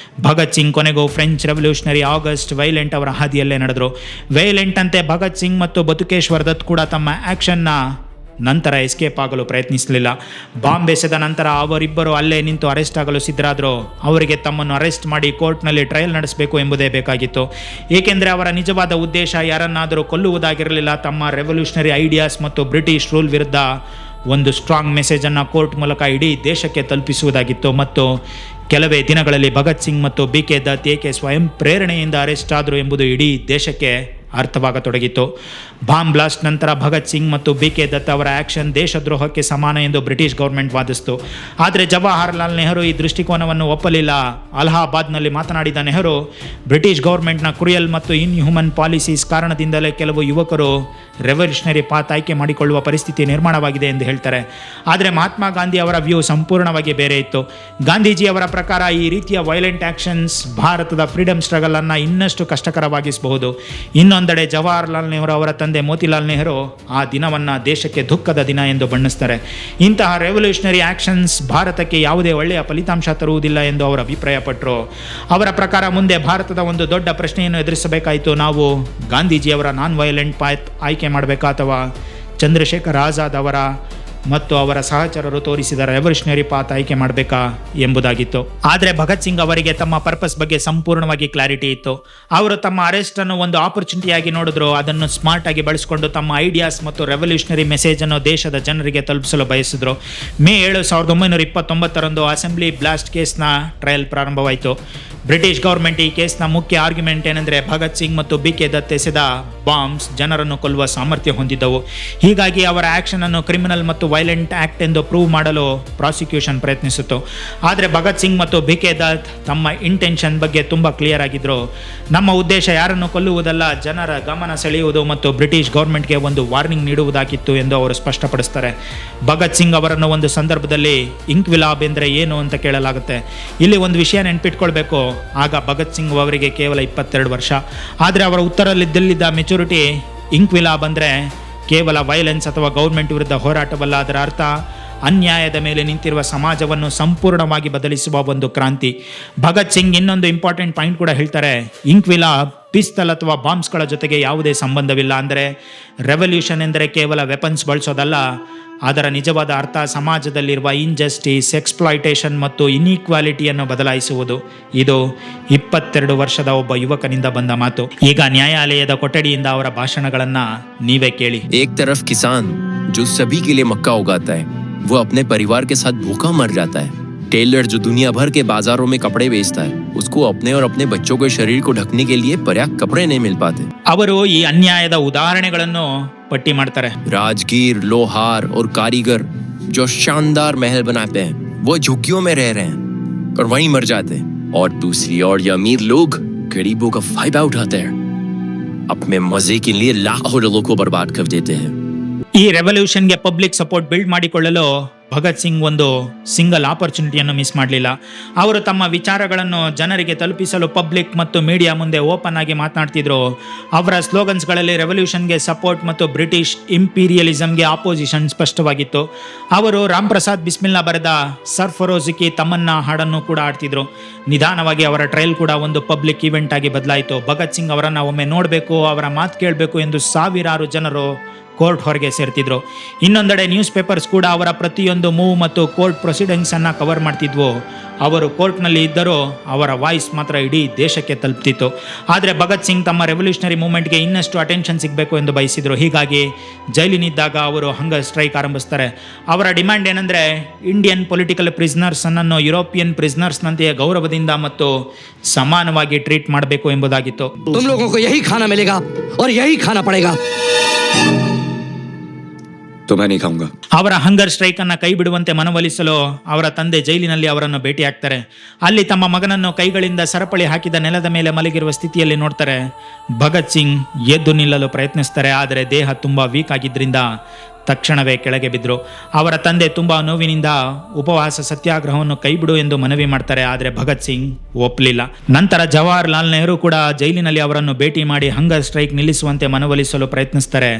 ಭಗತ್ ಸಿಂಗ್ ಕೊನೆಗೂ ಫ್ರೆಂಚ್ ರೆವಲ್ಯೂಷನರಿ ಆಗಸ್ಟ್ ವೈಲೆಂಟ್ ಅವರ ಹಾದಿಯಲ್ಲೇ ನಡೆದರು. ವೈಲೆಂಟ್ ಅಂತೆ ಭಗತ್ ಸಿಂಗ್ ಮತ್ತು ಬತುಕೇಶ್ವರ್ ದತ್ ಕೂಡ ತಮ್ಮ ಆ್ಯಕ್ಷನ್ನ ನಂತರ ಎಸ್ಕೇಪ್ ಆಗಲು ಪ್ರಯತ್ನಿಸಲಿಲ್ಲ. ಬಾಂಬ್ ಎಸೆದ ನಂತರ ಅವರಿಬ್ಬರು ಅಲ್ಲೇ ನಿಂತು ಅರೆಸ್ಟ್ ಆಗಲು ಸಿದ್ಧರಾದರು. ಅವರಿಗೆ ತಮ್ಮನ್ನು ಅರೆಸ್ಟ್ ಮಾಡಿ ಕೋರ್ಟ್ನಲ್ಲಿ ಟ್ರಯಲ್ ನಡೆಸಬೇಕು ಎಂಬುದೇ ಬೇಕಾಗಿತ್ತು. ಏಕೆಂದರೆ ಅವರ ನಿಜವಾದ ಉದ್ದೇಶ ಯಾರನ್ನಾದರೂ ಕೊಲ್ಲುವುದಾಗಿರಲಿಲ್ಲ, ತಮ್ಮ ರೆವಲ್ಯೂಷನರಿ ಐಡಿಯಾಸ್ ಮತ್ತು ಬ್ರಿಟಿಷ್ ರೂಲ್ ವಿರುದ್ಧ ಒಂದು ಸ್ಟ್ರಾಂಗ್ ಮೆಸೇಜನ್ನು ಕೋರ್ಟ್ ಮೂಲಕ ಇಡೀ ದೇಶಕ್ಕೆ ತಲುಪಿಸುವುದಾಗಿತ್ತು. ಮತ್ತು ಕೆಲವೇ ದಿನಗಳಲ್ಲಿ ಭಗತ್ ಸಿಂಗ್ ಮತ್ತು BK ದತ್ ಏಕೆ ಸ್ವಯಂ ಪ್ರೇರಣೆಯಿಂದ ಅರೆಸ್ಟ್ ಆದರು ಎಂಬುದು ಇಡೀ ದೇಶಕ್ಕೆ ಅರ್ಥವಾಗತೊಡಗಿತ್ತು. ಬಾಂಬ್ ಬ್ಲಾಸ್ಟ್ ನಂತರ ಭಗತ್ ಸಿಂಗ್ ಮತ್ತು BK ದತ್ ಅವರ ಆಕ್ಷನ್ ದೇಶದ್ರೋಹಕ್ಕೆ ಸಮಾನ ಎಂದು ಬ್ರಿಟಿಷ್ ಗೌರ್ಮೆಂಟ್ ವಾದಿಸಿತು. ಆದರೆ ಜವಾಹರ್ಲಾಲ್ ನೆಹರು ಈ ದೃಷ್ಟಿಕೋನವನ್ನು ಒಪ್ಪಲಿಲ್ಲ. ಅಲಹಾಬಾದ್ನಲ್ಲಿ ಮಾತನಾಡಿದ ನೆಹರು, ಬ್ರಿಟಿಷ್ ಗೌರ್ಮೆಂಟ್ನ ಕ್ರೂಯಲ್ ಮತ್ತು ಇನ್ಹ್ಯೂಮನ್ ಪಾಲಿಸೀಸ್ ಕಾರಣದಿಂದಲೇ ಕೆಲವು ಯುವಕರು ರೆವಲ್ಯೂಷನರಿ ಪಾತ್ ಆಯ್ಕೆ ಮಾಡಿಕೊಳ್ಳುವ ಪರಿಸ್ಥಿತಿ ನಿರ್ಮಾಣವಾಗಿದೆ ಎಂದು ಹೇಳ್ತಾರೆ. ಆದರೆ ಮಹಾತ್ಮ ಗಾಂಧಿ ಅವರ ವ್ಯೂ ಸಂಪೂರ್ಣವಾಗಿ ಬೇರೆ ಇತ್ತು. ಗಾಂಧೀಜಿಯವರ ಪ್ರಕಾರ ಈ ರೀತಿಯ ವೈಲೆಂಟ್ ಆಕ್ಷನ್ಸ್ ಭಾರತದ ಫ್ರೀಡಮ್ ಸ್ಟ್ರಗಲ್ ಅನ್ನು ಇನ್ನಷ್ಟು ಕಷ್ಟಕರವಾಗಿಸಬಹುದು. ಇನ್ನೊಂದೆಡೆ ಜವಾಹರ್ಲಾಲ್ ನೆಹರು ಅವರ ತಂದೆ ಮೋತಿಲಾಲ್ ನೆಹರು ಆ ದಿನವನ್ನು ದೇಶಕ್ಕೆ ದುಃಖದ ದಿನ ಎಂದು ಬಣ್ಣಿಸ್ತಾರೆ. ಇಂತಹ ರೆವಲ್ಯೂಷನರಿ ಆಕ್ಷನ್ಸ್ ಭಾರತಕ್ಕೆ ಯಾವುದೇ ಒಳ್ಳೆಯ ಫಲಿತಾಂಶ ತರುವುದಿಲ್ಲ ಎಂದು ಅವರು ಅಭಿಪ್ರಾಯಪಟ್ಟರು. ಅವರ ಪ್ರಕಾರ ಮುಂದೆ ಭಾರತದ ಒಂದು ದೊಡ್ಡ ಪ್ರಶ್ನೆಯನ್ನು ಎದುರಿಸಬೇಕಾಯಿತು. ನಾವು ಗಾಂಧೀಜಿಯವರ ನಾನ್ ವೈಲೆಂಟ್ ಪಾತ್ ಆಯ್ಕೆ ಮಾಡಬೇಕಾ ಅಥವಾ ಚಂದ್ರಶೇಖರ್ ಆಜಾದ್ ಅವರ ಮತ್ತು ಅವರ ಸಹಚರರು ತೋರಿಸಿದ ರೆವಲ್ಯೂಷನರಿ ಪಾತ್ ಆಯ್ಕೆ ಮಾಡಬೇಕಾ ಎಂಬುದಾಗಿತ್ತು. ಆದರೆ ಭಗತ್ ಸಿಂಗ್ ಅವರಿಗೆ ತಮ್ಮ ಪರ್ಪಸ್ ಬಗ್ಗೆ ಸಂಪೂರ್ಣವಾಗಿ ಕ್ಲಾರಿಟಿ ಇತ್ತು. ಅವರು ತಮ್ಮ ಅರೆಸ್ಟನ್ನು ಒಂದು ಆಪರ್ಚುನಿಟಿಯಾಗಿ ನೋಡಿದ್ರು. ಅದನ್ನು ಸ್ಮಾರ್ಟ್ ಆಗಿ ಬಳಸಿಕೊಂಡು ತಮ್ಮ ಐಡಿಯಾಸ್ ಮತ್ತು ರೆವಲ್ಯೂಷನರಿ ಮೆಸೇಜನ್ನು ದೇಶದ ಜನರಿಗೆ ತಲುಪಿಸಲು ಬಯಸಿದ್ರು. ಮೇ 7, 1929 ಅಸೆಂಬ್ಲಿ ಬ್ಲಾಸ್ಟ್ ಕೇಸ್ನ ಟ್ರಯಲ್ ಪ್ರಾರಂಭವಾಯಿತು. ಬ್ರಿಟಿಷ್ ಗೌರ್ಮೆಂಟ್ ಈ ಕೇಸ್ನ ಮುಖ್ಯ ಆರ್ಗ್ಯುಮೆಂಟ್ ಏನೆಂದರೆ ಭಗತ್ ಸಿಂಗ್ ಮತ್ತು BK ದತ್ ಎಸೆದ ಬಾಂಬ್ಸ್ ಜನರನ್ನು ಕೊಲ್ಲುವ ಸಾಮರ್ಥ್ಯ ಹೊಂದಿದ್ದವು. ಹೀಗಾಗಿ ಅವರ ಆಕ್ಷನ್ ಅನ್ನು ಕ್ರಿಮಿನಲ್ ಮತ್ತು ವೈಲೆಂಟ್ ಆಕ್ಟ್ ಎಂದು ಪ್ರೂವ್ ಮಾಡಲು ಪ್ರಾಸಿಕ್ಯೂಷನ್ ಪ್ರಯತ್ನಿಸಿತು. ಆದರೆ ಭಗತ್ ಸಿಂಗ್ ಮತ್ತು BK ದತ್ ತಮ್ಮ ಇಂಟೆನ್ಷನ್ ಬಗ್ಗೆ ತುಂಬ ಕ್ಲಿಯರ್ ಆಗಿದ್ರು. ನಮ್ಮ ಉದ್ದೇಶ ಯಾರನ್ನು ಕೊಲ್ಲುವುದಲ್ಲ, ಜನರ ಗಮನ ಸೆಳೆಯುವುದು ಮತ್ತು ಬ್ರಿಟಿಷ್ ಗೌರ್ಮೆಂಟ್ಗೆ ಒಂದು ವಾರ್ನಿಂಗ್ ನೀಡುವುದಾಗಿತ್ತು ಎಂದು ಅವರು ಸ್ಪಷ್ಟಪಡಿಸ್ತಾರೆ. ಭಗತ್ ಸಿಂಗ್ ಅವರನ್ನು ಒಂದು ಸಂದರ್ಭದಲ್ಲಿ ಇಂಕ್ವಿಲಾಬ್ ಎಂದರೆ ಏನು ಅಂತ ಕೇಳಲಾಗುತ್ತೆ. ಇಲ್ಲಿ ಒಂದು ವಿಷಯ ನೆನ್ಪಿಟ್ಕೊಳ್ಬೇಕು. ಆಗ ಭಗತ್ ಸಿಂಗ್ ಅವರಿಗೆ ಕೇವಲ 22 ವರ್ಷ. ಆದರೆ ಅವರ ಉತ್ತರದಲ್ಲಿದ್ದ ಮೆಚುರಿಟಿ ಇಂಕ್ವಿಲಾಬ್ ಅಂದರೆ ಕೇವಲ ವೈಲೆನ್ಸ್ ಅಥವಾ ಗೌರ್ಮೆಂಟ್ ವಿರುದ್ಧ ಹೋರಾಟವಲ್ಲ, ಅದರ ಅರ್ಥ ಅನ್ಯಾಯದ ಮೇಲೆ ನಿಂತಿರುವ ಸಮಾಜವನ್ನು ಸಂಪೂರ್ಣವಾಗಿ ಬದಲಿಸುವ ಒಂದು ಕ್ರಾಂತಿ. ಭಗತ್ ಸಿಂಗ್ ಇನ್ನೊಂದು ಇಂಪಾರ್ಟೆಂಟ್ ಪಾಯಿಂಟ್ ಕೂಡ ಹೇಳ್ತಾರೆ, ಇಂಕ್ವಿಲಾಬ್ ಪಿಸ್ತಲ್ ಅಥವಾ ಬಾಂಬ್ಸ್ಗಳ ಜೊತೆಗೆ ಯಾವುದೇ ಸಂಬಂಧವಿಲ್ಲ. ಅಂದರೆ ರೆವಲ್ಯೂಷನ್ ಎಂದರೆ ಕೇವಲ ವೆಪನ್ಸ್ ಬಳಸೋದಲ್ಲ, ಅದರ ನಿಜವಾದ ಅರ್ಥ ಸಮಾಜದಲ್ಲಿರುವ ಇನ್ಜಸ್ಟಿಸ್, ಎಕ್ಸ್ಪ್ಲಾಯ್ಟೇಷನ್ ಮತ್ತು ಇನ್ಈಕ್ವಾಲಿಟಿಯನ್ನು ಬದಲಾಯಿಸುವುದು. ಇದು 22 ವರ್ಷದ ಒಬ್ಬ ಯುವಕನಿಂದ ಬಂದ ಮಾತು. ಈಗ ನ್ಯಾಯಾಲಯದ ಕೊಠಡಿಯಿಂದ ಅವರ ಭಾಷಣಗಳನ್ನು ನೀವೇ ಕೇಳಿ. एक तरफ किसान जो सभी के लिए मक्का उगाता है, वो अपने परिवार के साथ भूखा मर जाता है. टेलर जो दुनिया भर के बाजारों में कपड़े बेचता है, उसको अपने और अपने बच्चों के शरीर को ढकने के लिए पर्याप्त कपड़े नहीं मिल पाते. ಅವರು ಈ ಅನ್ಯಾಯದ ಉದಾಹರಣೆಗಳನ್ನು ಪಟ್ಟಿ ಮಾಡ್ತಾರೆ. राजगीर, लोहार और कारीगर जो शानदार महल बनाते हैं, वो झुग्गियों में रह रहे हैं और वहीं मर जाते हैं. और दूसरी ओर ये अमीर लोग गरीबों का फायदा उठाते हैं, अपने मजे के लिए लाखों लोगों को बर्बाद कर देते हैं. ಈ ರೆವಲ್ಯೂಷನ್ಗೆ ಪಬ್ಲಿಕ್ ಸಪೋರ್ಟ್ ಬಿಲ್ಡ್ ಮಾಡಿಕೊಳ್ಳಲು ಭಗತ್ ಸಿಂಗ್ ಒಂದು ಸಿಂಗಲ್ ಆಪರ್ಚುನಿಟಿಯನ್ನು ಮಿಸ್ ಮಾಡಲಿಲ್ಲ. ಅವರು ತಮ್ಮ ವಿಚಾರಗಳನ್ನು ಜನರಿಗೆ ತಲುಪಿಸಲು ಪಬ್ಲಿಕ್ ಮತ್ತು ಮೀಡಿಯಾ ಮುಂದೆ ಓಪನ್ ಆಗಿ ಮಾತನಾಡ್ತಿದ್ರು. ಅವರ ಸ್ಲೋಗನ್ಸ್ಗಳಲ್ಲಿ ರೆವಲ್ಯೂಷನ್ಗೆ ಸಪೋರ್ಟ್ ಮತ್ತು ಬ್ರಿಟಿಷ್ ಇಂಪೀರಿಯಲಿಸಮ್ಗೆ ಆಪೋಸಿಷನ್ ಸ್ಪಷ್ಟವಾಗಿತ್ತು. ಅವರು ರಾಮ್ ಪ್ರಸಾದ್ ಬಿಸ್ಮಿಲ್ಲಾ ಬರೆದ ಸರ್ಫರೋಜ್ ಕಿ ತಮನ್ನಾ ಹಾಡನ್ನು ಕೂಡ ಆಡ್ತಿದ್ರು. ನಿಧಾನವಾಗಿ ಅವರ ಟ್ರಯಲ್ ಕೂಡ ಒಂದು ಪಬ್ಲಿಕ್ ಇವೆಂಟ್ ಆಗಿ ಬದಲಾಯಿತು. ಭಗತ್ ಸಿಂಗ್ ಅವರನ್ನು ಒಮ್ಮೆ ನೋಡಬೇಕು, ಅವರ ಮಾತು ಕೇಳಬೇಕು ಎಂದು ಸಾವಿರಾರು ಜನರು ಕೋರ್ಟ್ ಹೊರಗೆ ಸೇರ್ತಿದ್ರು. ಇನ್ನೊಂದೆಡೆ ನ್ಯೂಸ್ ಪೇಪರ್ಸ್ ಕೂಡ ಅವರ ಪ್ರತಿಯೊಂದು ಮೂವ್ ಮತ್ತು ಕೋರ್ಟ್ ಪ್ರೊಸೀಡಿಂಗ್ಸ್ ಅನ್ನ ಕವರ್ ಮಾಡ್ತಿದ್ವು. ಅವರು ಕೋರ್ಟ್ನಲ್ಲಿ ಇದ್ದರೂ ಅವರ ವಾಯ್ಸ್ ಮಾತ್ರ ಇಡೀ ದೇಶಕ್ಕೆ ತಲುಪ್ತಿತ್ತು. ಆದರೆ ಭಗತ್ ಸಿಂಗ್ ತಮ್ಮ ರೆವಲ್ಯೂಷನರಿ ಮೂವ್ಮೆಂಟ್ಗೆ ಇನ್ನಷ್ಟು ಅಟೆನ್ಷನ್ ಸಿಗಬೇಕು ಎಂದು ಬಯಸಿದ್ರು. ಹೀಗಾಗಿ ಜೈಲಿನಿದ್ದಾಗ ಅವರು ಹಂಗರ್ ಸ್ಟ್ರೈಕ್ ಆರಂಭಿಸ್ತಾರೆ. ಅವರ ಡಿಮ್ಯಾಂಡ್ ಏನಂದರೆ ಇಂಡಿಯನ್ ಪೊಲಿಟಿಕಲ್ ಪ್ರಿಸ್ನರ್ಸ್ ಅನ್ನು ಯುರೋಪಿಯನ್ ಪ್ರಿಸ್ನರ್ಸ್ನಂತೆಯೇ ಗೌರವದಿಂದ ಮತ್ತು ಸಮಾನವಾಗಿ ಟ್ರೀಟ್ ಮಾಡಬೇಕು ಎಂಬುದಾಗಿತ್ತು. तुम लोगों को यही खाना मिलेगा और यही खाना पड़ेगा. तो मैं नहीं खाऊंगा. ಅವರ ಹಂಗರ್ ಸ್ಟ್ರೈಕ್ ಅನ್ನ ಕೈ ಬಿಡುವಂತೆ ಮನವೊಲಿಸಲು ಅವರ ತಂದೆ ಜೈಲಿನಲ್ಲಿ ಅವರನ್ನು ಭೇಟಿಯಾಗ್ತಾರೆ. ಅಲ್ಲಿ ತಮ್ಮ ಮಗನನ್ನು ಕೈಗಳಿಂದ ಸರಪಳಿ ಹಾಕಿದ ನೆಲದ ಮೇಲೆ ಮಲಗಿರುವ ಸ್ಥಿತಿಯಲ್ಲಿ ನೋಡ್ತಾರೆ. ಭಗತ್ ಸಿಂಗ್ ಎದ್ದು ನಿಲ್ಲಲು ಪ್ರಯತ್ನಿಸ್ತಾರೆ, ಆದರೆ ದೇಹ ತುಂಬಾ ವೀಕ್ ಆಗಿದ್ರಿಂದ ತಕ್ಷಣವೇ ಕೆಳಗೆ ಬಿದ್ದರು. ಅವರ ತಂದೆ ತುಂಬಾ ನೋವಿನಿಂದ ಉಪವಾಸ ಸತ್ಯಾಗ್ರಹವನ್ನು ಕೈಬಿಡು ಎಂದು ಮನವಿ ಮಾಡ್ತಾರೆ, ಆದರೆ ಭಗತ್ ಸಿಂಗ್ ಒಪ್ಪಲಿಲ್ಲ. ನಂತರ ಜವಾಹರ್ಲಾಲ್ ನೆಹರು ಕೂಡ ಜೈಲಿನಲ್ಲಿ ಅವರನ್ನು ಭೇಟಿ ಮಾಡಿ ಹಂಗರ್ ಸ್ಟ್ರೈಕ್ ನಿಲ್ಲಿಸುವಂತೆ ಮನವೊಲಿಸಲು ಪ್ರಯತ್ನಿಸ್ತಾರೆ.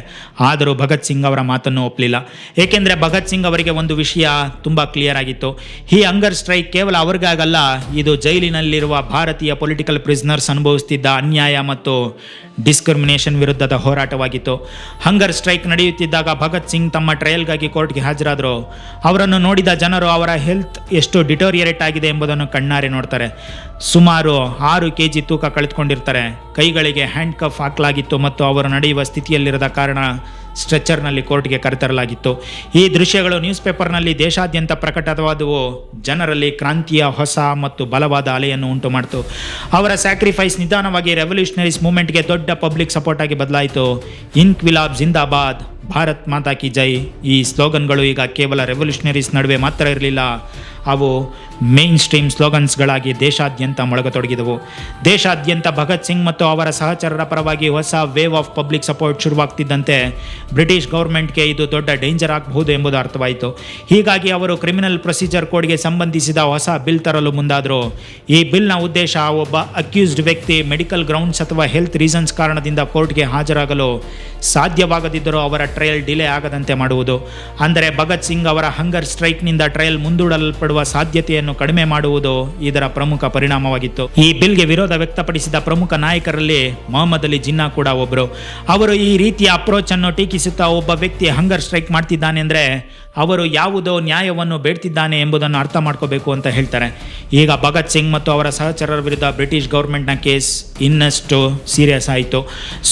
ಆದರೂ ಭಗತ್ ಸಿಂಗ್ ಅವರ ಮಾತನ್ನು ಒಪ್ಪಲಿಲ್ಲ. ಏಕೆಂದರೆ ಭಗತ್ ಸಿಂಗ್ ಅವರಿಗೆ ಒಂದು ವಿಷಯ ತುಂಬಾ ಕ್ಲಿಯರ್ ಆಗಿತ್ತು. ಈ ಹಂಗರ್ ಸ್ಟ್ರೈಕ್ ಕೇವಲ ಅವ್ರಿಗಾಗಲ್ಲ, ಇದು ಜೈಲಿನಲ್ಲಿರುವ ಭಾರತೀಯ ಪೊಲಿಟಿಕಲ್ ಪ್ರಿಸ್ನರ್ಸ್ ಅನುಭವಿಸುತ್ತಿದ್ದ ಅನ್ಯಾಯ ಮತ್ತು ಡಿಸ್ಕ್ರಿಮಿನೇಷನ್ ವಿರುದ್ಧದ ಹೋರಾಟವಾಗಿತ್ತು. ಹಂಗರ್ ಸ್ಟ್ರೈಕ್ ನಡೆಯುತ್ತಿದ್ದಾಗ ಭಗತ್ ಸಿಂಗ್ ತಮ್ಮ ಟ್ರಯಲ್ಗಾಗಿ ಕೋರ್ಟ್ಗೆ ಹಾಜರಾದರು. ಅವರನ್ನು ನೋಡಿದ ಜನರು ಅವರ ಹೆಲ್ತ್ ಎಷ್ಟು ಡಿಟೋರಿಯರೇಟ್ ಆಗಿದೆ ಎಂಬುದನ್ನು ಕಣ್ಣಾರೆ ನೋಡ್ತಾರೆ. ಸುಮಾರು 6 kg ತೂಕ ಕಳೆದುಕೊಂಡಿರ್ತಾರೆ. ಕೈಗಳಿಗೆ ಹ್ಯಾಂಡ್ ಕಫ್ ಹಾಕಲಾಗಿತ್ತು ಮತ್ತು ಅವರು ನಡೆಯುವ ಸ್ಥಿತಿಯಲ್ಲಿರದ ಕಾರಣ ಸ್ಟ್ರೆಚರ್ನಲ್ಲಿ ಕೋರ್ಟ್ಗೆ ಕರೆತರಲಾಗಿತ್ತು. ಈ ದೃಶ್ಯಗಳು ನ್ಯೂಸ್ ಪೇಪರ್ನಲ್ಲಿ ದೇಶಾದ್ಯಂತ ಪ್ರಕಟವಾದವು. ಜನರಲ್ಲಿ ಕ್ರಾಂತಿಯ ಹೊಸ ಮತ್ತು ಬಲವಾದ ಅಲೆಯನ್ನು ಉಂಟು ಮಾಡಿತು. ಅವರ ಸ್ಯಾಕ್ರಿಫೈಸ್ ನಿಧಾನವಾಗಿ ರೆವಲ್ಯೂಷನರೀಸ್ ಮೂವ್ಮೆಂಟ್ಗೆ ದೊಡ್ಡ ಪಬ್ಲಿಕ್ ಸಪೋರ್ಟ್ ಆಗಿ ಬದಲಾಯಿತು. ಇನ್ಕ್ವಿಲಾಬ್ ಜಿಂದಾಬಾದ್, ಭಾರತ್ ಮಾತಾ ಕಿ ಜೈ ಈ ಸ್ಲೋಗನ್ಗಳು ಈಗ ಕೇವಲ ರೆವಲ್ಯೂಷನರೀಸ್ ನಡುವೆ ಮಾತ್ರ ಇರಲಿಲ್ಲ, ಅವು ಮೇನ್ ಸ್ಟ್ರೀಮ್ ಸ್ಲೋಗನ್ಸ್ಗಳಾಗಿ ದೇಶಾದ್ಯಂತ ಮೊಳಗತೊಡಗಿದವು. ದೇಶಾದ್ಯಂತ ಭಗತ್ ಸಿಂಗ್ ಮತ್ತು ಅವರ ಸಹಚರರ ಪರವಾಗಿ ಹೊಸ ವೇವ್ ಆಫ್ ಪಬ್ಲಿಕ್ ಸಪೋರ್ಟ್ ಶುರುವಾಗ್ತಿದ್ದಂತೆ ಬ್ರಿಟಿಷ್ ಗೌರ್ಮೆಂಟ್ಗೆ ಇದು ದೊಡ್ಡ ಡೇಂಜರ್ ಆಗಬಹುದು ಎಂಬುದು ಅರ್ಥವಾಯಿತು. ಹೀಗಾಗಿ ಅವರು ಕ್ರಿಮಿನಲ್ ಪ್ರೊಸೀಜರ್ ಕೋಡ್ಗೆ ಸಂಬಂಧಿಸಿದ ಹೊಸ ಬಿಲ್ ತರಲು ಮುಂದಾದರು. ಈ ಬಿಲ್ನ ಉದ್ದೇಶ ಒಬ್ಬ ಅಕ್ಯೂಸ್ಡ್ ವ್ಯಕ್ತಿ ಮೆಡಿಕಲ್ ಗ್ರೌಂಡ್ಸ್ ಅಥವಾ ಹೆಲ್ತ್ ರೀಸನ್ಸ್ ಕಾರಣದಿಂದ ಕೋರ್ಟ್ಗೆ ಹಾಜರಾಗಲು ಸಾಧ್ಯವಾಗದಿದ್ದರೂ ಅವರ ಟ್ರಯಲ್ ಡಿಲೇ ಆಗದಂತೆ ಮಾಡುವುದು. ಅಂದರೆ ಭಗತ್ ಸಿಂಗ್ ಅವರ ಹಂಗರ್ ಸ್ಟ್ರೈಕ್ನಿಂದ ಟ್ರಯಲ್ ಮುಂದೂಡಲ್ಪಡುವ ಸಾಧ್ಯತೆಯನ್ನು ಕಡಿಮೆ ಮಾಡುವುದು ಇದರ ಪ್ರಮುಖ ಪರಿಣಾಮವಾಗಿತ್ತು. ಈ ಬಿಲ್ಗೆ ವಿರೋಧ ವ್ಯಕ್ತಪಡಿಸಿದ ಪ್ರಮುಖ ನಾಯಕರಲ್ಲಿ ಮೊಹಮ್ಮದ್ ಅಲಿ ಜಿನ್ನಾ ಕೂಡ ಒಬ್ಬರು. ಅವರು ಈ ರೀತಿಯ ಅಪ್ರೋಚ್ ಅನ್ನು ಟೀಕಿಸುತ್ತಾ, ಒಬ್ಬ ವ್ಯಕ್ತಿ ಹಂಗರ್ ಸ್ಟ್ರೈಕ್ ಮಾಡ್ತಿದ್ದಾನೆ ಅಂದರೆ ಅವರು ಯಾವುದೋ ನ್ಯಾಯವನ್ನು ಬೇಡ್ತಿದ್ದಾನೆ ಎಂಬುದನ್ನು ಅರ್ಥ ಮಾಡ್ಕೋಬೇಕು ಅಂತ ಹೇಳ್ತಾರೆ. ಈಗ ಭಗತ್ ಸಿಂಗ್ ಮತ್ತು ಅವರ ಸಹಚರರ ವಿರುದ್ಧ ಬ್ರಿಟಿಷ್ ಗೌರ್ಮೆಂಟ್ನ ಕೇಸ್ ಇನ್ನಷ್ಟು ಸೀರಿಯಸ್ ಆಯಿತು.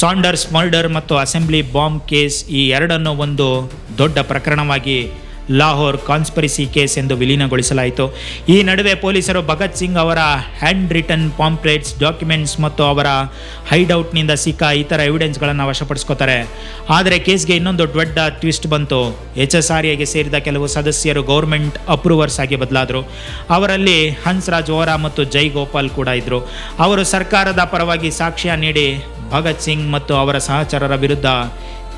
ಸಾಂಡರ್ಸ್ ಮರ್ಡರ್ ಮತ್ತು ಅಸೆಂಬ್ಲಿ ಬಾಂಬ್ ಕೇಸ್ ಈ ಎರಡನ್ನು ಒಂದು ದೊಡ್ಡ ಪ್ರಕರಣವಾಗಿ ಲಾಹೋರ್ ಕಾನ್ಸ್ಪಿರಸಿ ಕೇಸ್ ಎಂದು ವಿಲೀನಗೊಳಿಸಲಾಯಿತು. ಈ ನಡುವೆ ಪೊಲೀಸರು ಭಗತ್ ಸಿಂಗ್ ಅವರ ಹ್ಯಾಂಡ್ ರಿಟನ್ ಪಾಂಪ್ಲೆಟ್ಸ್, ಡಾಕ್ಯುಮೆಂಟ್ಸ್ ಮತ್ತು ಅವರ ಹೈಡ್ಔಟ್ನಿಂದ ಸಿಕ್ಕ ಇತರ ಎವಿಡೆನ್ಸ್ಗಳನ್ನು ವಶಪಡಿಸ್ಕೋತಾರೆ. ಆದರೆ ಕೇಸ್ಗೆ ಇನ್ನೊಂದು ದೊಡ್ಡ ಟ್ವಿಸ್ಟ್ ಬಂತು. HSRAಗೆ ಸೇರಿದ ಕೆಲವು ಸದಸ್ಯರು ಗೌರ್ಮೆಂಟ್ ಅಪ್ರೂವರ್ಸ್ ಆಗಿ ಬದಲಾದರು. ಅವರಲ್ಲಿ ಹನ್ಸ್ರಾಜ್ ವೋರಾ ಮತ್ತು ಜೈ ಗೋಪಾಲ್ ಕೂಡ ಇದ್ದರು. ಅವರು ಸರ್ಕಾರದ ಪರವಾಗಿ ಸಾಕ್ಷ್ಯ ನೀಡಿ ಭಗತ್ ಸಿಂಗ್ ಮತ್ತು ಅವರ ಸಹಚರರ ವಿರುದ್ಧ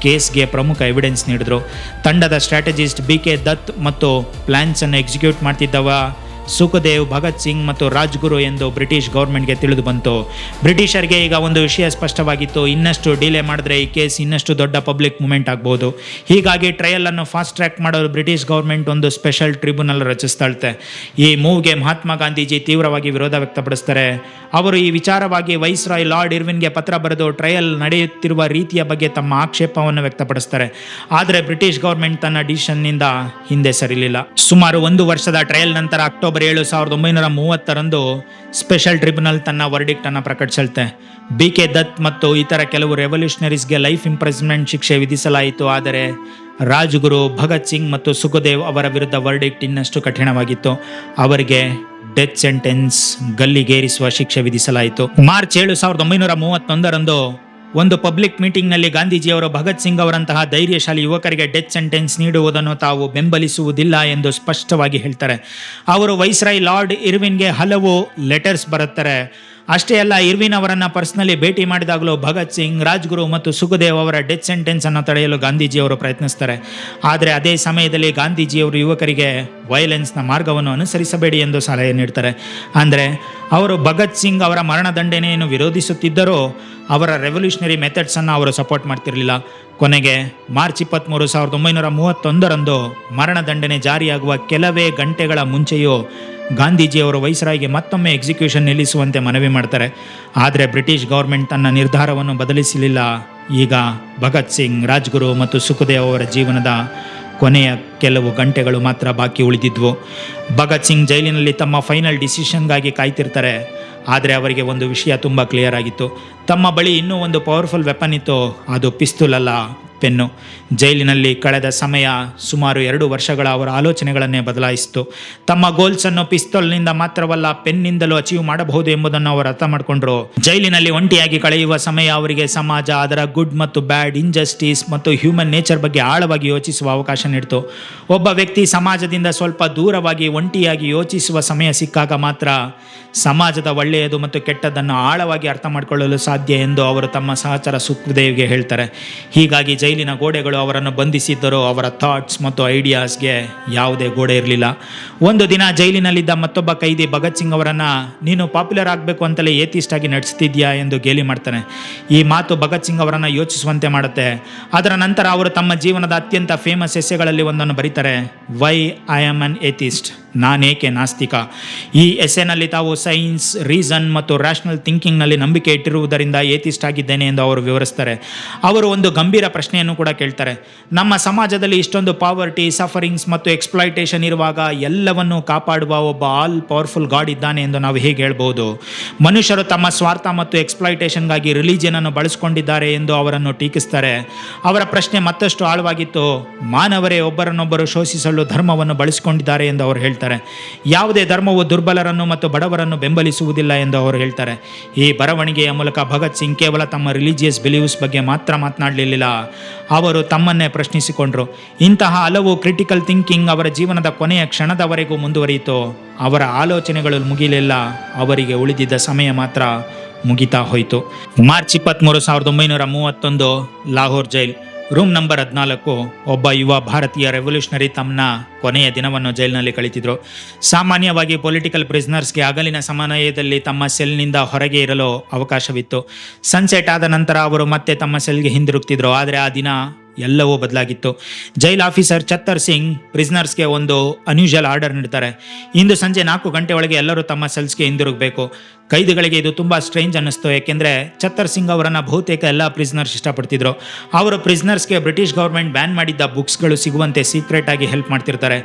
ಕೇಸ್ಗೆ ಪ್ರಮುಖ ಎವಿಡೆನ್ಸ್ ನೀಡಿದ್ರು. ತಂಡದ ಸ್ಟ್ರಾಟಜಿಸ್ಟ್ BK ದತ್ ಮತ್ತು ಪ್ಲಾನ್ಸ್ ಅನ್ನು ಎಕ್ಸಿಕ್ಯೂಟ್ ಮಾಡ್ತಿದ್ದವ ಸುಖದೇವ್, ಭಗತ್ ಸಿಂಗ್ ಮತ್ತು ರಾಜ್ಗುರು ಎಂದು ಬ್ರಿಟಿಷ್ ಗೌರ್ಮೆಂಟ್ಗೆ ತಿಳಿದು ಬಂತು. ಬ್ರಿಟಿಷರಿಗೆ ಈಗ ಒಂದು ವಿಷಯ ಸ್ಪಷ್ಟವಾಗಿತ್ತು, ಇನ್ನಷ್ಟು ಡಿಲೇ ಮಾಡಿದ್ರೆ ಈ ಕೇಸ್ ಇನ್ನಷ್ಟು ದೊಡ್ಡ ಪಬ್ಲಿಕ್ ಮೂವ್ಮೆಂಟ್ ಆಗ್ಬೋದು. ಹೀಗಾಗಿ ಟ್ರಯಲ್ ಅನ್ನು ಫಾಸ್ಟ್ ಟ್ರ್ಯಾಕ್ ಮಾಡಲು ಬ್ರಿಟಿಷ್ ಗೌರ್ಮೆಂಟ್ ಒಂದು ಸ್ಪೆಷಲ್ ಟ್ರಿಬ್ಯುನಲ್ ರಚಿಸ್ತಾಳ್ತೆ. ಈ ಮೂವ್ಗೆ ಮಹಾತ್ಮ ಗಾಂಧೀಜಿ ತೀವ್ರವಾಗಿ ವಿರೋಧ ವ್ಯಕ್ತಪಡಿಸ್ತಾರೆ. ಅವರು ಈ ವಿಚಾರವಾಗಿ ವೈಸ್ರಾಯ್ ಲಾರ್ಡ್ ಇರ್ವಿನ್ಗೆ ಪತ್ರ ಬರೆದು ಟ್ರಯಲ್ ನಡೆಯುತ್ತಿರುವ ರೀತಿಯ ಬಗ್ಗೆ ತಮ್ಮ ಆಕ್ಷೇಪವನ್ನು ವ್ಯಕ್ತಪಡಿಸ್ತಾರೆ. ಆದರೆ ಬ್ರಿಟಿಷ್ ಗೌರ್ಮೆಂಟ್ ತನ್ನ ಡಿಸಿಷನ್ನಿಂದ ಹಿಂದೆ ಸರಿಲಿಲ್ಲ. ಸುಮಾರು 1 ವರ್ಷದ ಟ್ರಯಲ್ ನಂತರ ಅಕ್ಟೋಬರ್ 7, 1930 ಸ್ಪೆಷಲ್ ಟ್ರಿಬ್ಯುನಲ್ ತನ್ನ ವರ್ಡಿಕ್ಟ್ ಅನ್ನು ಪ್ರಕಟಿಸುತ್ತೆ. BK ದತ್ ಮತ್ತು ಇತರ ಕೆಲವು ರೆವಲ್ಯೂಷನರೀಸ್ಗೆ ಲೈಫ್ ಇಂಪ್ರಿಸನ್ಮೆಂಟ್ ಶಿಕ್ಷೆ ವಿಧಿಸಲಾಯಿತು. ಆದರೆ ರಾಜ್ಗುರು, ಭಗತ್ ಸಿಂಗ್ ಮತ್ತು ಸುಖದೇವ್ ಅವರ ವಿರುದ್ಧ ವರ್ಡಿಕ್ಟ್ ಇನ್ನಷ್ಟು ಕಠಿಣವಾಗಿತ್ತು. ಅವರಿಗೆ ಡೆತ್ ಸೆಂಟೆನ್ಸ್, ಗಲ್ಲಿಗೇರಿಸುವ ಶಿಕ್ಷೆ ವಿಧಿಸಲಾಯಿತು. ಮಾರ್ಚ್ 7, 1931 ಒಂದು ಪಬ್ಲಿಕ್ ಮೀಟಿಂಗ್ನಲ್ಲಿ ಗಾಂಧೀಜಿಯವರು ಭಗತ್ ಸಿಂಗ್ ಅವರಂತಹ ಧೈರ್ಯಶಾಲಿ ಯುವಕರಿಗೆ ಡೆತ್ ಸೆಂಟೆನ್ಸ್ ನೀಡುವುದನ್ನು ತಾವು ಬೆಂಬಲಿಸುವುದಿಲ್ಲ ಎಂದು ಸ್ಪಷ್ಟವಾಗಿ ಹೇಳ್ತಾರೆ. ಅವರು ವೈಸ್ರಾಯ್ ಲಾರ್ಡ್ ಇರ್ವಿನ್ಗೆ ಹಲವು ಲೆಟರ್ಸ್ ಬರುತ್ತಾರೆ. ಅಷ್ಟೇ ಅಲ್ಲ, ಇರ್ವಿನ್ ಅವರನ್ನು ಪರ್ಸನಲಿ ಭೇಟಿ ಮಾಡಿದಾಗಲೂ ಭಗತ್ ಸಿಂಗ್, ರಾಜ್ಗುರು ಮತ್ತು ಸುಖದೇವ್ ಅವರ ಡೆತ್ ಸೆಂಟೆನ್ಸ್ ಅನ್ನು ತಡೆಯಲು ಗಾಂಧೀಜಿಯವರು ಪ್ರಯತ್ನಿಸ್ತಾರೆ. ಆದರೆ ಅದೇ ಸಮಯದಲ್ಲಿ ಗಾಂಧೀಜಿಯವರು ಯುವಕರಿಗೆ ವೈಲೆನ್ಸ್ನ ಮಾರ್ಗವನ್ನು ಅನುಸರಿಸಬೇಡಿ ಎಂದು ಸಲಹೆ ನೀಡ್ತಾರೆ. ಅಂದರೆ ಅವರು ಭಗತ್ ಸಿಂಗ್ ಅವರ ಮರಣದಂಡನೆಯನ್ನು ವಿರೋಧಿಸುತ್ತಿದ್ದರೂ ಅವರ ರೆವಲ್ಯೂಷನರಿ ಮೆಥಡ್ಸನ್ನು ಅವರು ಸಪೋರ್ಟ್ ಮಾಡ್ತಿರಲಿಲ್ಲ. ಕೊನೆಗೆ ಮಾರ್ಚ್ 23, 1931 ಮರಣದಂಡನೆ ಜಾರಿಯಾಗುವ ಕೆಲವೇ ಗಂಟೆಗಳ ಮುಂಚೆಯೂ ಗಾಂಧೀಜಿಯವರು ವೈಸ್ರಾಯ್ಗೆ ಮತ್ತೊಮ್ಮೆ ಎಕ್ಸಿಕ್ಯೂಷನ್ ನಿಲ್ಲಿಸುವಂತೆ ಮನವಿ ಮಾಡ್ತಾರೆ. ಆದರೆ ಬ್ರಿಟಿಷ್ ಗೌರ್ಮೆಂಟ್ ತನ್ನ ನಿರ್ಧಾರವನ್ನು ಬದಲಿಸಲಿಲ್ಲ. ಈಗ ಭಗತ್ ಸಿಂಗ್, ರಾಜ್ಗುರು ಮತ್ತು ಸುಖದೇವ್ ಅವರ ಜೀವನದ ಕೊನೆಯ ಕೆಲವು ಗಂಟೆಗಳು ಮಾತ್ರ ಬಾಕಿ ಉಳಿದಿದ್ವು. ಭಗತ್ ಸಿಂಗ್ ಜೈಲಿನಲ್ಲಿ ತಮ್ಮ ಫೈನಲ್ ಡಿಸಿಷನ್ಗಾಗಿ ಕಾಯ್ತಿರ್ತಾರೆ. ಆದರೆ ಅವರಿಗೆ ಒಂದು ವಿಷಯ ತುಂಬ ಕ್ಲಿಯರ್ ಆಗಿತ್ತು, ತಮ್ಮ ಬಳಿ ಇನ್ನೂ ಒಂದು ಪವರ್ಫುಲ್ ವೆಪನ್ ಇತ್ತು, ಅದು ಪಿಸ್ತೂಲ್ ಅಲ್ಲ, ಪೆನ್ನು. ಜೈಲಿನಲ್ಲಿ ಕಳೆದ ಸಮಯ ಸುಮಾರು 2 ವರ್ಷಗಳ ಅವರ ಆಲೋಚನೆಗಳನ್ನೇ ಬದಲಾಯಿಸಿತು. ತಮ್ಮ ಗೋಲ್ಸನ್ನು ಪಿಸ್ತೂಲ್ನಿಂದ ಮಾತ್ರವಲ್ಲ, ಪೆನ್ನಿಂದಲೂ ಅಚೀವ್ ಮಾಡಬಹುದು ಎಂಬುದನ್ನು ಅವರು ಅರ್ಥ ಮಾಡಿಕೊಂಡ್ರು. ಜೈಲಿನಲ್ಲಿ ಒಂಟಿಯಾಗಿ ಕಳೆಯುವ ಸಮಯ ಅವರಿಗೆ ಸಮಾಜ, ಅದರ ಗುಡ್ ಮತ್ತು ಬ್ಯಾಡ್, ಇಂಜಸ್ಟಿಸ್ ಮತ್ತು ಹ್ಯೂಮನ್ ನೇಚರ್ ಬಗ್ಗೆ ಆಳವಾಗಿ ಯೋಚಿಸುವ ಅವಕಾಶ ನೀಡಿತು. ಒಬ್ಬ ವ್ಯಕ್ತಿ ಸಮಾಜದಿಂದ ಸ್ವಲ್ಪ ದೂರವಾಗಿ ಒಂಟಿಯಾಗಿ ಯೋಚಿಸುವ ಸಮಯ ಸಿಕ್ಕಾಗ ಮಾತ್ರ ಸಮಾಜದ ಒಳ್ಳೆಯದು ಮತ್ತು ಕೆಟ್ಟದ್ದನ್ನು ಆಳವಾಗಿ ಅರ್ಥ ಮಾಡಿಕೊಳ್ಳಲು ಸಾಧ್ಯ ಎಂದು ಅವರು ತಮ್ಮ ಸಹಚರ ಸುಖದೇವ್ಗೆ ಹೇಳ್ತಾರೆ. ಹೀಗಾಗಿ ಜೈಲಿನ ಗೋಡೆಗಳು ಅವರನ್ನು ಬಂಧಿಸಿದ್ದರೂ ಅವರ ಥಾಟ್ಸ್ ಮತ್ತು ಐಡಿಯಾಸ್ಗೆ ಯಾವುದೇ ಗೋಡೆ ಇರಲಿಲ್ಲ. ಒಂದು ದಿನ ಜೈಲಿನಲ್ಲಿದ್ದ ಮತ್ತೊಬ್ಬ ಕೈದಿ ಭಗತ್ ಸಿಂಗ್ ಅವರನ್ನು, ನೀನು ಪಾಪ್ಯುಲರ್ ಆಗಬೇಕು ಅಂತಲೇ ಏತಿಸ್ಟ್ ಆಗಿ ನಡೆಸ್ತಿದ್ಯಾ ಎಂದು ಗೇಲಿ ಮಾಡ್ತಾನೆ. ಈ ಮಾತು ಭಗತ್ ಸಿಂಗ್ ಅವರನ್ನು ಯೋಚಿಸುವಂತೆ ಮಾಡುತ್ತೆ. ಅದರ ನಂತರ ಅವರು ತಮ್ಮ ಜೀವನದ ಅತ್ಯಂತ ಫೇಮಸ್ ಎಸ್ಸೆಗಳಲ್ಲಿ ಒಂದನ್ನು ಬರೀತಾರೆ, ವೈ ಐ ಆಮ್ ಅನ್ ಏತಿಸ್ಟ್, ನಾನೇಕೆ ನಾಸ್ತಿಕ. ಈ ಎಸ್ಸೆನಲ್ಲಿ ತಾವು ಸೈನ್ಸ್, ರೀಸನ್ ಮತ್ತು ರ್ಯಾಷನಲ್ ಥಿಂಕಿಂಗ್ನಲ್ಲಿ ನಂಬಿಕೆ ಇಟ್ಟಿರುವುದರಿಂದ ಏತಿಸ್ಟ್ ಆಗಿದ್ದೇನೆ ಎಂದು ಅವರು ವಿವರಿಸ್ತಾರೆ. ಅವರು ಒಂದು ಗಂಭೀರ ಪ್ರಶ್ನೆಯನ್ನು ಕೂಡ ಕೇಳ್ತಾರೆ, ನಮ್ಮ ಸಮಾಜದಲ್ಲಿ ಇಷ್ಟೊಂದು ಪಾವರ್ಟಿ, ಸಫರಿಂಗ್ಸ್ ಮತ್ತು ಎಕ್ಸ್ಪ್ಲಾಯ್ಟೇಷನ್ ಇರುವಾಗ ಎಲ್ಲವನ್ನೂ ಕಾಪಾಡುವ ಒಬ್ಬ ಆಲ್ ಪವರ್ಫುಲ್ ಗಾಡ್ ಇದ್ದಾನೆ ಎಂದು ನಾವು ಹೇಗೆ ಹೇಳ್ಬೋದು? ಮನುಷ್ಯರು ತಮ್ಮ ಸ್ವಾರ್ಥ ಮತ್ತು ಎಕ್ಸ್ಪ್ಲಾಯ್ಟೇಷನ್ಗಾಗಿ ರಿಲಿಜಿಯನ್ ಅನ್ನು ಬಳಸಿಕೊಂಡಿದ್ದಾರೆ ಎಂದು ಅವರನ್ನು ಟೀಕಿಸ್ತಾರೆ. ಅವರ ಪ್ರಶ್ನೆ ಮತ್ತಷ್ಟು ಆಳವಾಗಿತ್ತು, ಮಾನವರೇ ಒಬ್ಬರನ್ನೊಬ್ಬರು ಶೋಷಿಸಲು ಧರ್ಮವನ್ನು ಬಳಸಿಕೊಂಡಿದ್ದಾರೆ ಎಂದು ಅವರು ಹೇಳ್ತಾರೆ. ಯಾವುದೇ ಧರ್ಮವು ದುರ್ಬಲರನ್ನು ಮತ್ತು ಬಡವರನ್ನು ಬೆಂಬಲಿಸುವುದಿಲ್ಲ ಎಂದು ಅವರು ಹೇಳ್ತಾರೆ. ಈ ಬರವಣಿಗೆಯ ಮೂಲಕ ಭಗತ್ ಸಿಂಗ್ ಕೇವಲ ತಮ್ಮ ರಿಲಿಜಿಯಸ್ ಬಿಲೀವ್ಸ್ ಬಗ್ಗೆ ಮಾತ್ರ ಮಾತನಾಡಲಿಲ್ಲ, ಅವರು ತಮ್ಮನ್ನೇ ಪ್ರಶ್ನಿಸಿಕೊಂಡ್ರು. ಇಂತಹ ಹಲವು ಕ್ರಿಟಿಕಲ್ ಥಿಂಕಿಂಗ್ ಅವರ ಜೀವನದ ಕೊನೆಯ ಕ್ಷಣದವರೆಗೂ ಮುಂದುವರಿಯಿತು. ಅವರ ಆಲೋಚನೆಗಳು ಮುಗಿಲಿಲ್ಲ, ಅವರಿಗೆ ಉಳಿದಿದ್ದ ಸಮಯ ಮಾತ್ರ ಮುಗಿತಾ ಹೋಯಿತು. March 23, 1931 Lahore jail, room number 14. ಒಬ್ಬ ಯುವ ಭಾರತೀಯ ರೆವಲ್ಯೂಷನರಿ ತಮ್ಮ ಕೊನೆಯ ದಿನವನ್ನು ಜೈಲಿನಲ್ಲಿ ಕಳೀತಿದ್ರು. ಸಾಮಾನ್ಯವಾಗಿ ಪೊಲಿಟಿಕಲ್ ಪ್ರಿಸ್ನರ್ಸ್ಗೆ ಹಗಲಿನ ಸಮಯದಲ್ಲಿ ತಮ್ಮ ಸೆಲ್ನಿಂದ ಹೊರಗೆ ಇರಲು ಅವಕಾಶವಿತ್ತು. ಸನ್ಸೆಟ್ ಆದ ನಂತರ ಅವರು ಮತ್ತೆ ತಮ್ಮ ಸೆಲ್ಗೆ ಹಿಂದಿರುಗ್ತಿದ್ರು. ಆದರೆ ಆ ದಿನ ಎಲ್ಲವೂ ಬದಲಾಗಿತ್ತು. ಜೈಲ್ ಆಫೀಸರ್ ಚತ್ತರ್ ಸಿಂಗ್ ಪ್ರಿಸ್ನರ್ಸ್ಗೆ ಒಂದು ಅನ್ಯೂಶುವಲ್ ಆರ್ಡರ್ ನೀಡ್ತಾರೆ. ಇಂದು ಸಂಜೆ 4 ಗಂಟೆ ಒಳಗೆ ಎಲ್ಲರೂ ತಮ್ಮ ಸೆಲ್ಸ್ಗೆ ಹಿಂದಿರುಗಬೇಕು. ಕೈದಿಗಳಿಗೆ ಇದು ತುಂಬ ಸ್ಟ್ರೇಂಜ್ ಅನ್ನಿಸ್ತು, ಏಕೆಂದರೆ ಚತ್ತರ್ ಸಿಂಗ್ ಅವರನ್ನು ಬಹುತೇಕ ಎಲ್ಲ ಪ್ರಿಸ್ನರ್ಸ್ ಇಷ್ಟಪಡ್ತಿದ್ರು. ಅವರು ಪ್ರಿಸ್ನರ್ಸ್ಗೆ ಬ್ರಿಟಿಷ್ ಗೌರ್ಮೆಂಟ್ ಬ್ಯಾನ್ ಮಾಡಿದ್ದ ಬುಕ್ಸ್ಗಳು ಸಿಗುವಂತೆ ಸೀಕ್ರೆಟ್ ಆಗಿ ಹೆಲ್ಪ್ ಮಾಡ್ತಿರ್ತಾರೆ.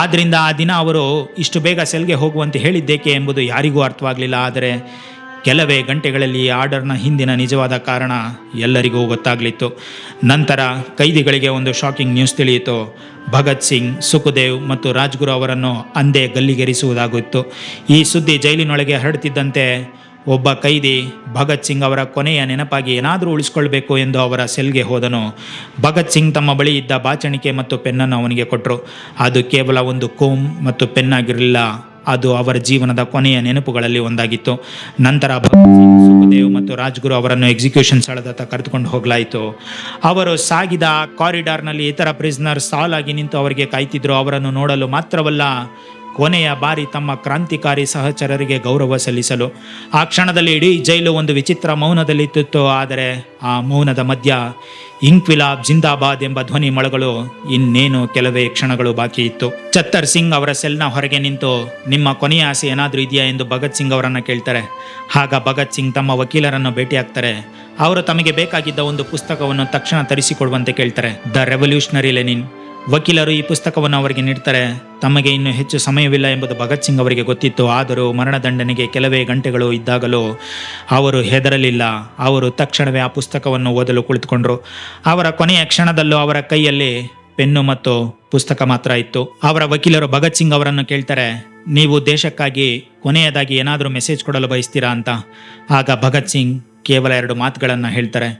ಆದ್ದರಿಂದ ಆ ದಿನ ಅವರು ಇಷ್ಟು ಬೇಗ ಸೆಲ್ಗೆ ಹೋಗುವಂತೆ ಹೇಳಿದ್ದೇಕೆ ಎಂಬುದು ಯಾರಿಗೂ ಅರ್ಥವಾಗಲಿಲ್ಲ. ಆದರೆ ಕೆಲವೇ ಗಂಟೆಗಳಲ್ಲಿ ಆರ್ಡರ್ನ ಹಿಂದಿನ ನಿಜವಾದ ಕಾರಣ ಎಲ್ಲರಿಗೂ ಗೊತ್ತಾಗಲಿತ್ತು. ನಂತರ ಕೈದಿಗಳಿಗೆ ಒಂದು ಶಾಕಿಂಗ್ ನ್ಯೂಸ್ ತಿಳಿಯಿತು. ಭಗತ್ ಸಿಂಗ್, ಸುಖದೇವ್ ಮತ್ತು ರಾಜ್ಗುರು ಅವರನ್ನು ಅಂದೇ ಗಲ್ಲಿಗೇರಿಸುವುದಾಗಿತ್ತು. ಈ ಸುದ್ದಿ ಜೈಲಿನೊಳಗೆ ಹರಡುತ್ತಿದ್ದಂತೆ ಒಬ್ಬ ಕೈದಿ ಭಗತ್ ಸಿಂಗ್ ಅವರ ಕೊನೆಯ ನೆನಪಾಗಿ ಏನಾದರೂ ಉಳಿಸ್ಕೊಳ್ಬೇಕು ಎಂದು ಅವರ ಸೆಲ್ಗೆ ಹೋದನು. ಭಗತ್ ಸಿಂಗ್ ತಮ್ಮ ಬಳಿ ಇದ್ದ ಬಾಚಣಿಕೆ ಮತ್ತು ಪೆನ್ನನ್ನು ಅವನಿಗೆ ಕೊಟ್ಟರು. ಅದು ಕೇವಲ ಒಂದು ಕೋಮ್ ಮತ್ತು ಪೆನ್ನಾಗಿರಲಿಲ್ಲ, ಅದು ಅವರ ಜೀವನದ ಕೊನೆಯ ನೆನಪುಗಳಲ್ಲಿ ಒಂದಾಗಿತ್ತು. ನಂತರ ಭಗತ್ ಸಿಂಗ್, ಸುಖದೇವ್ ಮತ್ತು ರಾಜ್ಗುರು ಅವರನ್ನು ಎಕ್ಸಿಕ್ಯೂಷನ್ ಸ್ಥಳದತ್ತ ಕರೆದುಕೊಂಡು ಹೋಗಲಾಯಿತು. ಅವರು ಸಾಗಿದ ಕಾರಿಡಾರ್ನಲ್ಲಿ ಇತರ ಪ್ರಿಸ್ನರ್ ಸಾಲಾಗಿ ನಿಂತು ಅವರಿಗೆ ಕಾಯ್ತಿದ್ರು. ಅವರನ್ನು ನೋಡಲು ಮಾತ್ರವಲ್ಲ, ಕೊನೆಯ ಬಾರಿ ತಮ್ಮ ಕ್ರಾಂತಿಕಾರಿ ಸಹಚರರಿಗೆ ಗೌರವ ಸಲ್ಲಿಸಲು. ಆ ಕ್ಷಣದಲ್ಲಿ ಇಡೀ ಜೈಲು ಒಂದು ವಿಚಿತ್ರ ಮೌನದಲ್ಲಿತ್ತು. ಆದರೆ ಆ ಮೌನದ ಮಧ್ಯ ಇಂಕ್ವಿಲಾಬ್ ಜಿಂದಾಬಾದ್ ಎಂಬ ಧ್ವನಿ ಮೊಳಗಲು ಇನ್ನೇನು ಕೆಲವೇ ಕ್ಷಣಗಳು ಬಾಕಿ ಇತ್ತು. ಚತ್ತರ್ ಸಿಂಗ್ ಅವರ ಸೆಲ್ನ ಹೊರಗೆ ನಿಂತು, ನಿಮ್ಮ ಕೊನೆಯ ಆಸೆ ಏನಾದರೂ ಇದೆಯಾ ಎಂದು ಭಗತ್ ಸಿಂಗ್ ಅವರನ್ನು ಕೇಳ್ತಾರೆ. ಆಗ ಭಗತ್ ಸಿಂಗ್ ತಮ್ಮ ವಕೀಲರನ್ನು ಭೇಟಿಯಾಗ್ತಾರೆ. ಅವರು ತಮಗೆ ಬೇಕಾಗಿದ್ದ ಒಂದು ಪುಸ್ತಕವನ್ನು ತಕ್ಷಣ ತರಿಸಿಕೊಡುವಂತೆ ಕೇಳ್ತಾರೆ, ದ ರೆವಲ್ಯೂಷನರಿ ಲೆನಿನ್. ವಕೀಲರು ಈ ಪುಸ್ತಕವನ್ನು ಅವರಿಗೆ ನೀಡ್ತಾರೆ. ತಮಗೆ ಇನ್ನೂ ಹೆಚ್ಚು ಸಮಯವಿಲ್ಲ ಎಂಬುದು ಭಗತ್ ಸಿಂಗ್ ಅವರಿಗೆ ಗೊತ್ತಿತ್ತು. ಆದರೂ ಮರಣದಂಡನೆಗೆ ಕೆಲವೇ ಗಂಟೆಗಳು ಇದ್ದಾಗಲೂ ಅವರು ಹೆದರಲಿಲ್ಲ. ಅವರು ತಕ್ಷಣವೇ ಆ ಪುಸ್ತಕವನ್ನು ಓದಲು ಕುಳಿತುಕೊಂಡ್ರು. ಅವರ ಕೊನೆಯ ಕ್ಷಣದಲ್ಲೂ ಅವರ ಕೈಯಲ್ಲಿ ಪೆನ್ನು ಮತ್ತು ಪುಸ್ತಕ ಮಾತ್ರ ಇತ್ತು. ಅವರ ವಕೀಲರು ಭಗತ್ ಸಿಂಗ್ ಅವರನ್ನು ಕೇಳ್ತಾರೆ, ನೀವು ದೇಶಕ್ಕಾಗಿ ಕೊನೆಯದಾಗಿ ಏನಾದರೂ ಮೆಸೇಜ್ ಕೊಡಲು ಬಯಸ್ತೀರಾ ಅಂತ. ಆಗ ಭಗತ್ ಸಿಂಗ್ ಕೇವಲ 2 ಮಾತುಗಳನ್ನು ಹೇಳ್ತಾರೆ,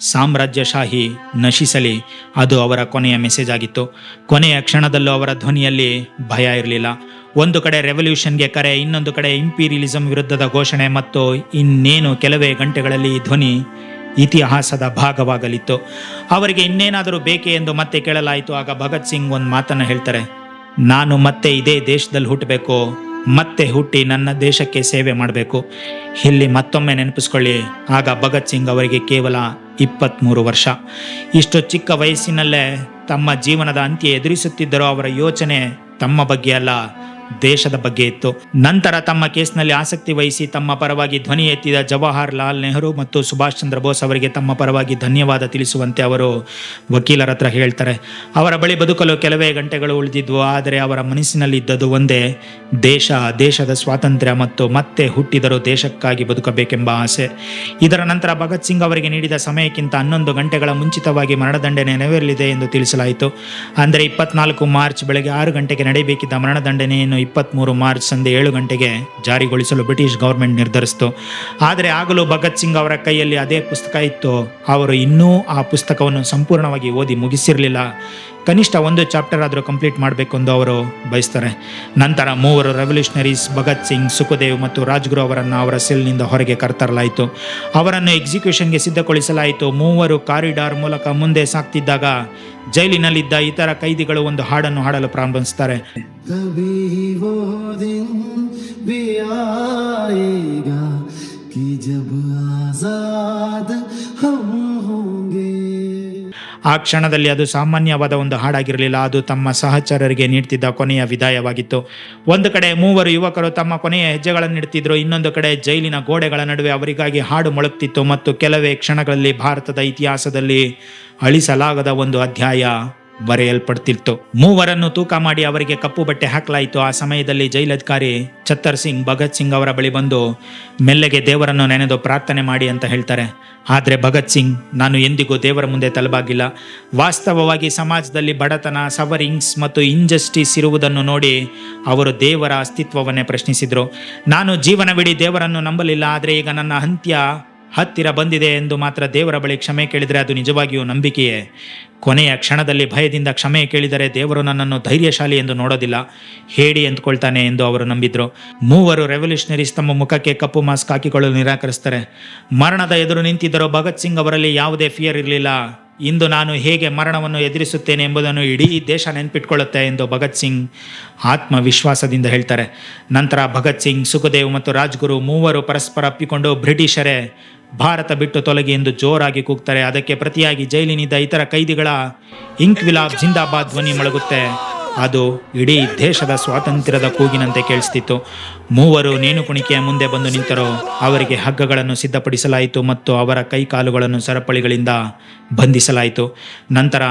ಸಾಮ್ರಾಜ್ಯಶಾಹಿ ನಶಿಸಲಿ. ಅದು ಅವರ ಕೊನೆಯ ಮೆಸೇಜ್ ಆಗಿತ್ತು. ಕೊನೆಯ ಕ್ಷಣದಲ್ಲೂ ಅವರ ಧ್ವನಿಯಲ್ಲಿ ಭಯ ಇರಲಿಲ್ಲ. ಒಂದು ಕಡೆ ರೆವಲ್ಯೂಷನ್ಗೆ ಕರೆ, ಇನ್ನೊಂದು ಕಡೆ ಇಂಪೀರಿಯಲಿಸಂ ವಿರುದ್ಧದ ಘೋಷಣೆ, ಮತ್ತು ಇನ್ನೇನು ಕೆಲವೇ ಗಂಟೆಗಳಲ್ಲಿ ಈ ಧ್ವನಿ ಇತಿಹಾಸದ ಭಾಗವಾಗಲಿತ್ತು. ಅವರಿಗೆ ಇನ್ನೇನಾದರೂ ಬೇಕೆ ಎಂದು ಮತ್ತೆ ಕೇಳಲಾಯಿತು. ಆಗ ಭಗತ್ ಸಿಂಗ್ ಒಂದು ಮಾತನ್ನು ಹೇಳ್ತಾರೆ, ನಾನು ಮತ್ತೆ ಇದೇ ದೇಶದಲ್ಲಿ ಹುಟ್ಟಬೇಕು, ಮತ್ತೆ ಹುಟ್ಟಿ ನನ್ನ ದೇಶಕ್ಕೆ ಸೇವೆ ಮಾಡಬೇಕು. ಇಲ್ಲಿ ಮತ್ತೊಮ್ಮೆ ನೆನಪಿಸ್ಕೊಳ್ಳಿ, ಆಗ ಭಗತ್ ಸಿಂಗ್ ಅವರಿಗೆ ಕೇವಲ 23 ವರ್ಷ. ಇಷ್ಟು ಚಿಕ್ಕ ವಯಸ್ಸಿನಲ್ಲೇ ತಮ್ಮ ಜೀವನದ ಅಂತ್ಯ ಎದುರಿಸುತ್ತಿದ್ದರೂ ಅವರ ಯೋಚನೆ ತಮ್ಮ ಬಗ್ಗೆ ಅಲ್ಲ, ದೇಶದ ಬಗ್ಗೆ ಇತ್ತು. ನಂತರ ತಮ್ಮ ಕೇಸ್ನಲ್ಲಿ ಆಸಕ್ತಿ ವಹಿಸಿ ತಮ್ಮ ಪರವಾಗಿ ಧ್ವನಿ ಎತ್ತಿದ ಜವಾಹರ್ ಲಾಲ್ ನೆಹರು ಮತ್ತು ಸುಭಾಷ್ ಚಂದ್ರ ಬೋಸ್ ಅವರಿಗೆ ತಮ್ಮ ಪರವಾಗಿ ಧನ್ಯವಾದ ತಿಳಿಸುವಂತೆ ಅವರು ವಕೀಲರ ಹತ್ರ ಹೇಳ್ತಾರೆ. ಅವರ ಬಳಿ ಬದುಕಲು ಕೆಲವೇ ಗಂಟೆಗಳು ಉಳಿದಿದ್ವು. ಆದರೆ ಅವರ ಮನಸ್ಸಿನಲ್ಲಿ ಇದ್ದದ್ದು ಒಂದೇ, ದೇಶದ ಸ್ವಾತಂತ್ರ್ಯ ಮತ್ತು ಮತ್ತೆ ಹುಟ್ಟಿದರೂ ದೇಶಕ್ಕಾಗಿ ಬದುಕಬೇಕೆಂಬ ಆಸೆ. ಇದರ ನಂತರ ಭಗತ್ ಸಿಂಗ್ ಅವರಿಗೆ ನೀಡಿದ ಸಮಯಕ್ಕಿಂತ 11 ಗಂಟೆಗಳ ಮುಂಚಿತವಾಗಿ ಮರಣದಂಡನೆ ನೆರವೇರಲಿದೆ ಎಂದು ತಿಳಿಸಲಾಯಿತು. ಅಂದರೆ 24 ಮಾರ್ಚ್ ಬೆಳಗ್ಗೆ 6 ಗಂಟೆಗೆ ನಡೆಯಬೇಕಿದ್ದ ಮರಣದಂಡನೆಯನ್ನು 23 ಮಾರ್ಚ್ ಸಂಜೆ 7 ಗಂಟೆಗೆ ಜಾರಿಗೊಳಿಸಲು ಬ್ರಿಟಿಷ್ ಗವರ್ಮೆಂಟ್ ನಿರ್ಧರಿಸಿತು. ಆದರೆ ಆಗಲೂ ಭಗತ್ ಸಿಂಗ್ ಅವರ ಕೈಯಲ್ಲಿ ಅದೇ ಪುಸ್ತಕ ಇತ್ತು. ಅವರು ಇನ್ನೂ ಆ ಪುಸ್ತಕವನ್ನು ಸಂಪೂರ್ಣವಾಗಿ ಓದಿ ಮುಗಿಸಿರಲಿಲ್ಲ. ಕನಿಷ್ಠ 1 ಚಾಪ್ಟರ್ ಆದರೂ ಕಂಪ್ಲೀಟ್ ಮಾಡಬೇಕು ಎಂದು ಅವರು ಬಯಸ್ತಾರೆ. ನಂತರ 3 ರೆವಲ್ಯೂಷನರೀಸ್ ಭಗತ್ ಸಿಂಗ್, ಸುಖದೇವ್ ಮತ್ತು ರಾಜ್ಗುರು ಅವರನ್ನು ಅವರ ಸೆಲ್ನಿಂದ ಹೊರಗೆ ಕರೆತರಲಾಯಿತು. ಅವರನ್ನು ಎಕ್ಸಿಕ್ಯೂಷನ್ಗೆ ಸಿದ್ಧಗೊಳಿಸಲಾಯಿತು. 3 ಕಾರಿಡಾರ್ ಮೂಲಕ ಮುಂದೆ ಸಾಗ್ತಿದ್ದಾಗ ಜೈಲಿನಲ್ಲಿದ್ದ ಇತರ ಕೈದಿಗಳು ಒಂದು ಹಾಡನ್ನು ಹಾಡಲು ಪ್ರಾರಂಭಿಸ್ತಾರೆ. ಆ ಕ್ಷಣದಲ್ಲಿ ಅದು ಸಾಮಾನ್ಯವಾದ ಒಂದು ಹಾಡಾಗಿರಲಿಲ್ಲ. ಅದು ತಮ್ಮ ಸಹಚರರಿಗೆ ನೀಡ್ತಿದ್ದ ಕೊನೆಯ ವಿದಾಯವಾಗಿತ್ತು. ಒಂದು ಕಡೆ 3 ಯುವಕರು ತಮ್ಮ ಕೊನೆಯ ಹೆಜ್ಜೆಗಳನ್ನು ಇಡ್ತಿದ್ರು. ಇನ್ನೊಂದು ಕಡೆ ಜೈಲಿನ ಗೋಡೆಗಳ ನಡುವೆ ಅವರಿಗಾಗಿ ಹಾಡು ಮೊಳಗ್ತಿತ್ತು. ಮತ್ತು ಕೆಲವೇ ಕ್ಷಣಗಳಲ್ಲಿ ಭಾರತದ ಇತಿಹಾಸದಲ್ಲಿ ಅಳಿಸಲಾಗದ ಒಂದು ಅಧ್ಯಾಯ ಬರೆಯಲ್ಪಡ್ತಿತ್ತು. 3 ತೂಕ ಮಾಡಿ ಅವರಿಗೆ ಕಪ್ಪು ಬಟ್ಟೆ ಹಾಕಲಾಯಿತು. ಆ ಸಮಯದಲ್ಲಿ ಜೈಲಧಿಕಾರಿ ಚತ್ತರ್ ಸಿಂಗ್ ಭಗತ್ ಸಿಂಗ್ ಅವರ ಬಳಿ ಬಂದು ಮೆಲ್ಲಗೆ ದೇವರನ್ನು ನೆನೆದು ಪ್ರಾರ್ಥನೆ ಮಾಡಿ ಅಂತ ಹೇಳ್ತಾರೆ. ಆದರೆ ಭಗತ್ ಸಿಂಗ್, ನಾನು ಎಂದಿಗೂ ದೇವರ ಮುಂದೆ ತಲೆಬಾಗಿಲ್ಲ. ವಾಸ್ತವವಾಗಿ ಸಮಾಜದಲ್ಲಿ ಬಡತನ, ಸವರಿಂಗ್ಸ್ ಮತ್ತು ಇಂಜಸ್ಟಿಸ್ ಇರುವುದನ್ನು ನೋಡಿ ಅವರು ದೇವರ ಅಸ್ತಿತ್ವವನ್ನೇ ಪ್ರಶ್ನಿಸಿದರು. ನಾನು ಜೀವನವಿಡೀ ದೇವರನ್ನು ನಂಬಲಿಲ್ಲ. ಆದರೆ ಈಗ ನನ್ನ ಅಂತ್ಯ ಹತ್ತಿರ ಬಂದಿದೆ ಎಂದು ಮಾತ್ರ ದೇವರ ಬಳಿ ಕ್ಷಮೆ ಕೇಳಿದರೆ ಅದು ನಿಜವಾಗಿಯೂ ನಂಬಿಕೆಯೇ. ಕೊನೆಯ ಕ್ಷಣದಲ್ಲಿ ಭಯದಿಂದ ಕ್ಷಮೆ ಕೇಳಿದರೆ ದೇವರು ನನ್ನನ್ನು ಧೈರ್ಯಶಾಲಿ ಎಂದು ನೋಡೋದಿಲ್ಲ, ಹೇಳಿ ಎಂದುಕೊಳ್ತಾನೆ ಎಂದು ಅವರು ನಂಬಿದ್ರು. 3 ರೆವಲ್ಯೂಷನರೀಸ್ ತಮ್ಮ ಮುಖಕ್ಕೆ ಕಪ್ಪು ಮಾಸ್ಕ್ ಹಾಕಿಕೊಳ್ಳಲು ನಿರಾಕರಿಸ್ತಾರೆ. ಮರಣದ ಎದುರು ನಿಂತಿದ್ದರೂ ಭಗತ್ ಸಿಂಗ್ ಅವರಲ್ಲಿ ಯಾವುದೇ ಫಿಯರ್ ಇರಲಿಲ್ಲ. ಇಂದು ನಾನು ಹೇಗೆ ಮರಣವನ್ನು ಎದುರಿಸುತ್ತೇನೆ ಎಂಬುದನ್ನು ಇಡೀ ದೇಶ ನೆನಪಿಟ್ಕೊಳ್ಳುತ್ತೆ ಎಂದು ಭಗತ್ ಸಿಂಗ್ ಆತ್ಮವಿಶ್ವಾಸದಿಂದ ಹೇಳ್ತಾರೆ. ನಂತರ ಭಗತ್ ಸಿಂಗ್, ಸುಖದೇವ್ ಮತ್ತು ರಾಜ್ಗುರು 3 ಪರಸ್ಪರ ಅಪ್ಪಿಕೊಂಡು ಬ್ರಿಟಿಷರೇ ಭಾರತ ಬಿಟ್ಟು ತೊಲಗಿ ಎಂದು ಜೋರಾಗಿ ಕೂಗ್ತಾರೆ. ಅದಕ್ಕೆ ಪ್ರತಿಯಾಗಿ ಜೈಲಿನಿದ್ದ ಇತರ ಕೈದಿಗಳ ಇಂಕ್ವಿಲಾಬ್ ಜಿಂದಾಬಾದ್ ಧ್ವನಿ ಮೊಳಗುತ್ತೆ. ಅದು ಇಡೀ ದೇಶದ ಸ್ವಾತಂತ್ರ್ಯದ ಕೂಗಿನಂತೆ ಕೇಳಿಸ್ತಿತ್ತು. 3 ನೇಣುಕುಣಿಕೆಯ ಮುಂದೆ ಬಂದು ನಿಂತರು. ಅವರಿಗೆ ಹಗ್ಗಗಳನ್ನು ಸಿದ್ಧಪಡಿಸಲಾಯಿತು ಮತ್ತು ಅವರ ಕೈಕಾಲುಗಳನ್ನು ಸರಪಳಿಗಳಿಂದ ಬಂಧಿಸಲಾಯಿತು. ನಂತರ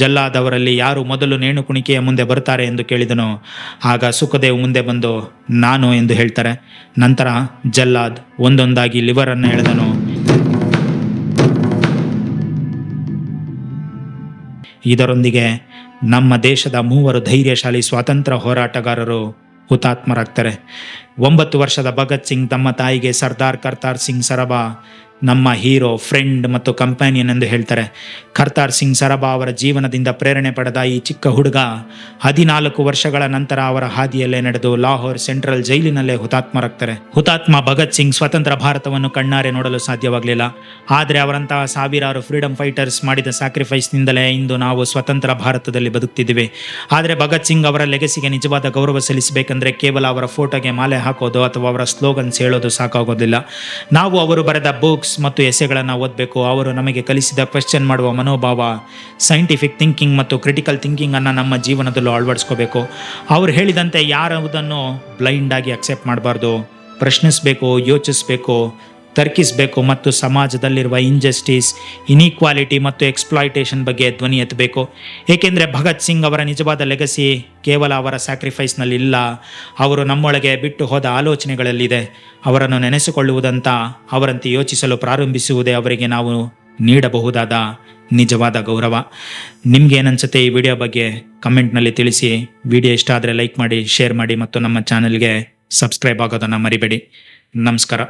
ಜಲ್ಲಾದ್ ಅವರಲ್ಲಿ ಯಾರು ಮೊದಲು ನೇಣುಕುಣಿಕೆಯ ಮುಂದೆ ಬರ್ತಾರೆ ಎಂದು ಕೇಳಿದನು. ಆಗ ಸುಖದೇವ್ ಮುಂದೆ ಬಂದು ನಾನು ಎಂದು ಹೇಳ್ತಾರೆ. ನಂತರ ಜಲ್ಲಾದ್ ಒಂದೊಂದಾಗಿ ಲಿವರನ್ನು ಎಳೆದನು. ಇದರೊಂದಿಗೆ ನಮ್ಮ ದೇಶದ 3 ಧೈರ್ಯಶಾಲಿ ಸ್ವಾತಂತ್ರ್ಯ ಹೋರಾಟಗಾರರು ಹುತಾತ್ಮರಾಗ್ತಾರೆ. 9 ವರ್ಷದ ಭಗತ್ ಸಿಂಗ್ ತಮ್ಮ ತಾಯಿಗೆ ಸರ್ದಾರ್ ಕರ್ತಾರ್ ಸಿಂಗ್ ಸರಬಾ ನಮ್ಮ ಹೀರೋ, ಫ್ರೆಂಡ್ ಮತ್ತು ಕಂಪ್ಯಾನಿಯನ್ ಎಂದು ಹೇಳ್ತಾರೆ. ಕರ್ತಾರ್ ಸಿಂಗ್ ಸರಬಾ ಅವರ ಜೀವನದಿಂದ ಪ್ರೇರಣೆ ಪಡೆದ ಈ ಚಿಕ್ಕ ಹುಡುಗ 14 ವರ್ಷಗಳ ನಂತರ ಅವರ ಹಾದಿಯಲ್ಲೇ ನಡೆದು ಲಾಹೋರ್ ಸೆಂಟ್ರಲ್ ಜೈಲಿನಲ್ಲೇ ಹುತಾತ್ಮರಾಗ್ತಾರೆ. ಹುತಾತ್ಮ ಭಗತ್ ಸಿಂಗ್ ಸ್ವತಂತ್ರ ಭಾರತವನ್ನು ಕಣ್ಣಾರೆ ನೋಡಲು ಸಾಧ್ಯವಾಗಲಿಲ್ಲ. ಆದರೆ ಅವರಂತಹ ಸಾವಿರಾರು ಫ್ರೀಡಮ್ ಫೈಟರ್ಸ್ ಮಾಡಿದ ಸ್ಯಾಕ್ರಿಫೈಸ್ನಿಂದಲೇ ಇಂದು ನಾವು ಸ್ವತಂತ್ರ ಭಾರತದಲ್ಲಿ ಬದುಕ್ತಿದ್ದೀವಿ. ಆದರೆ ಭಗತ್ ಸಿಂಗ್ ಅವರ ಲೆಗಸಿಗೆ ನಿಜವಾದ ಗೌರವ ಸಲ್ಲಿಸಬೇಕಂದ್ರೆ ಕೇವಲ ಅವರ ಫೋಟೋಗೆ ಮಾಲೆ ಹಾಕೋದು ಅಥವಾ ಅವರ ಸ್ಲೋಗನ್ಸ್ ಹೇಳೋದು ಸಾಕಾಗೋದಿಲ್ಲ. ನಾವು ಅವರು ಬರೆದ ಬುಕ್ಸ್ ಮತ್ತು ಎಸೆಗಳನ್ನು ಓದಬೇಕು. ಅವರು ನಮಗೆ ಕಲಿಸಿದ ಕ್ವೆಶ್ಚನ್ ಮಾಡುವ ಮನೋಭಾವ, ಸೈಂಟಿಫಿಕ್ ಥಿಂಕಿಂಗ್ ಮತ್ತು ಕ್ರಿಟಿಕಲ್ ಥಿಂಕಿಂಗ್ ಅನ್ನು ನಮ್ಮ ಜೀವನದಲ್ಲೂ ಅಳವಡಿಸ್ಕೋಬೇಕು. ಅವರು ಹೇಳಿದಂತೆ ಯಾರುವುದನ್ನು ಬ್ಲೈಂಡ್ ಆಗಿ ಅಕ್ಸೆಪ್ಟ್ ಮಾಡಬಾರ್ದು. ಪ್ರಶ್ನಿಸಬೇಕು, ಯೋಚಿಸಬೇಕು, ತರ್ಕಿಸಬೇಕು ಮತ್ತು ಸಮಾಜದಲ್ಲಿರುವ ಇಂಜಸ್ಟಿಸ್, ಇನ್ಇಕ್ವಾಲಿಟಿ ಮತ್ತು ಎಕ್ಸ್ಪ್ಲಾಯಿಟೇಷನ್ ಬಗ್ಗೆ ಧ್ವನಿ ಎತ್ತಬೇಕು. ಏಕೆಂದರೆ ಭಗತ್ ಸಿಂಗ್ ಅವರ ನಿಜವಾದ ಲೆಗಸಿ ಕೇವಲ ಅವರ ಸ್ಯಾಕ್ರಿಫೈಸ್ನಲ್ಲಿ ಇಲ್ಲ, ಅವರು ನಮ್ಮೊಳಗೆ ಬಿಟ್ಟು ಹೋದ ಆಲೋಚನೆಗಳಲ್ಲಿದೆ. ಅವರನ್ನು ನೆನೆಸಿಕೊಳ್ಳುವುದಂತ, ಅವರಂತೆ ಯೋಚಿಸಲು ಪ್ರಾರಂಭಿಸುವುದೇ ಅವರಿಗೆ ನಾವು ನೀಡಬಹುದಾದ ನಿಜವಾದ ಗೌರವ. ನಿಮ್ಗೆ ಏನನ್ಸುತ್ತೆ ಈ ವಿಡಿಯೋ ಬಗ್ಗೆ ಕಮೆಂಟ್ನಲ್ಲಿ ತಿಳಿಸಿ. ವಿಡಿಯೋ ಇಷ್ಟ ಆದರೆ ಲೈಕ್ ಮಾಡಿ, ಶೇರ್ ಮಾಡಿ ಮತ್ತು ನಮ್ಮ ಚಾನಲ್ಗೆ ಸಬ್ಸ್ಕ್ರೈಬ್ ಆಗೋದನ್ನು ಮರಿಬೇಡಿ. ನಮಸ್ಕಾರ.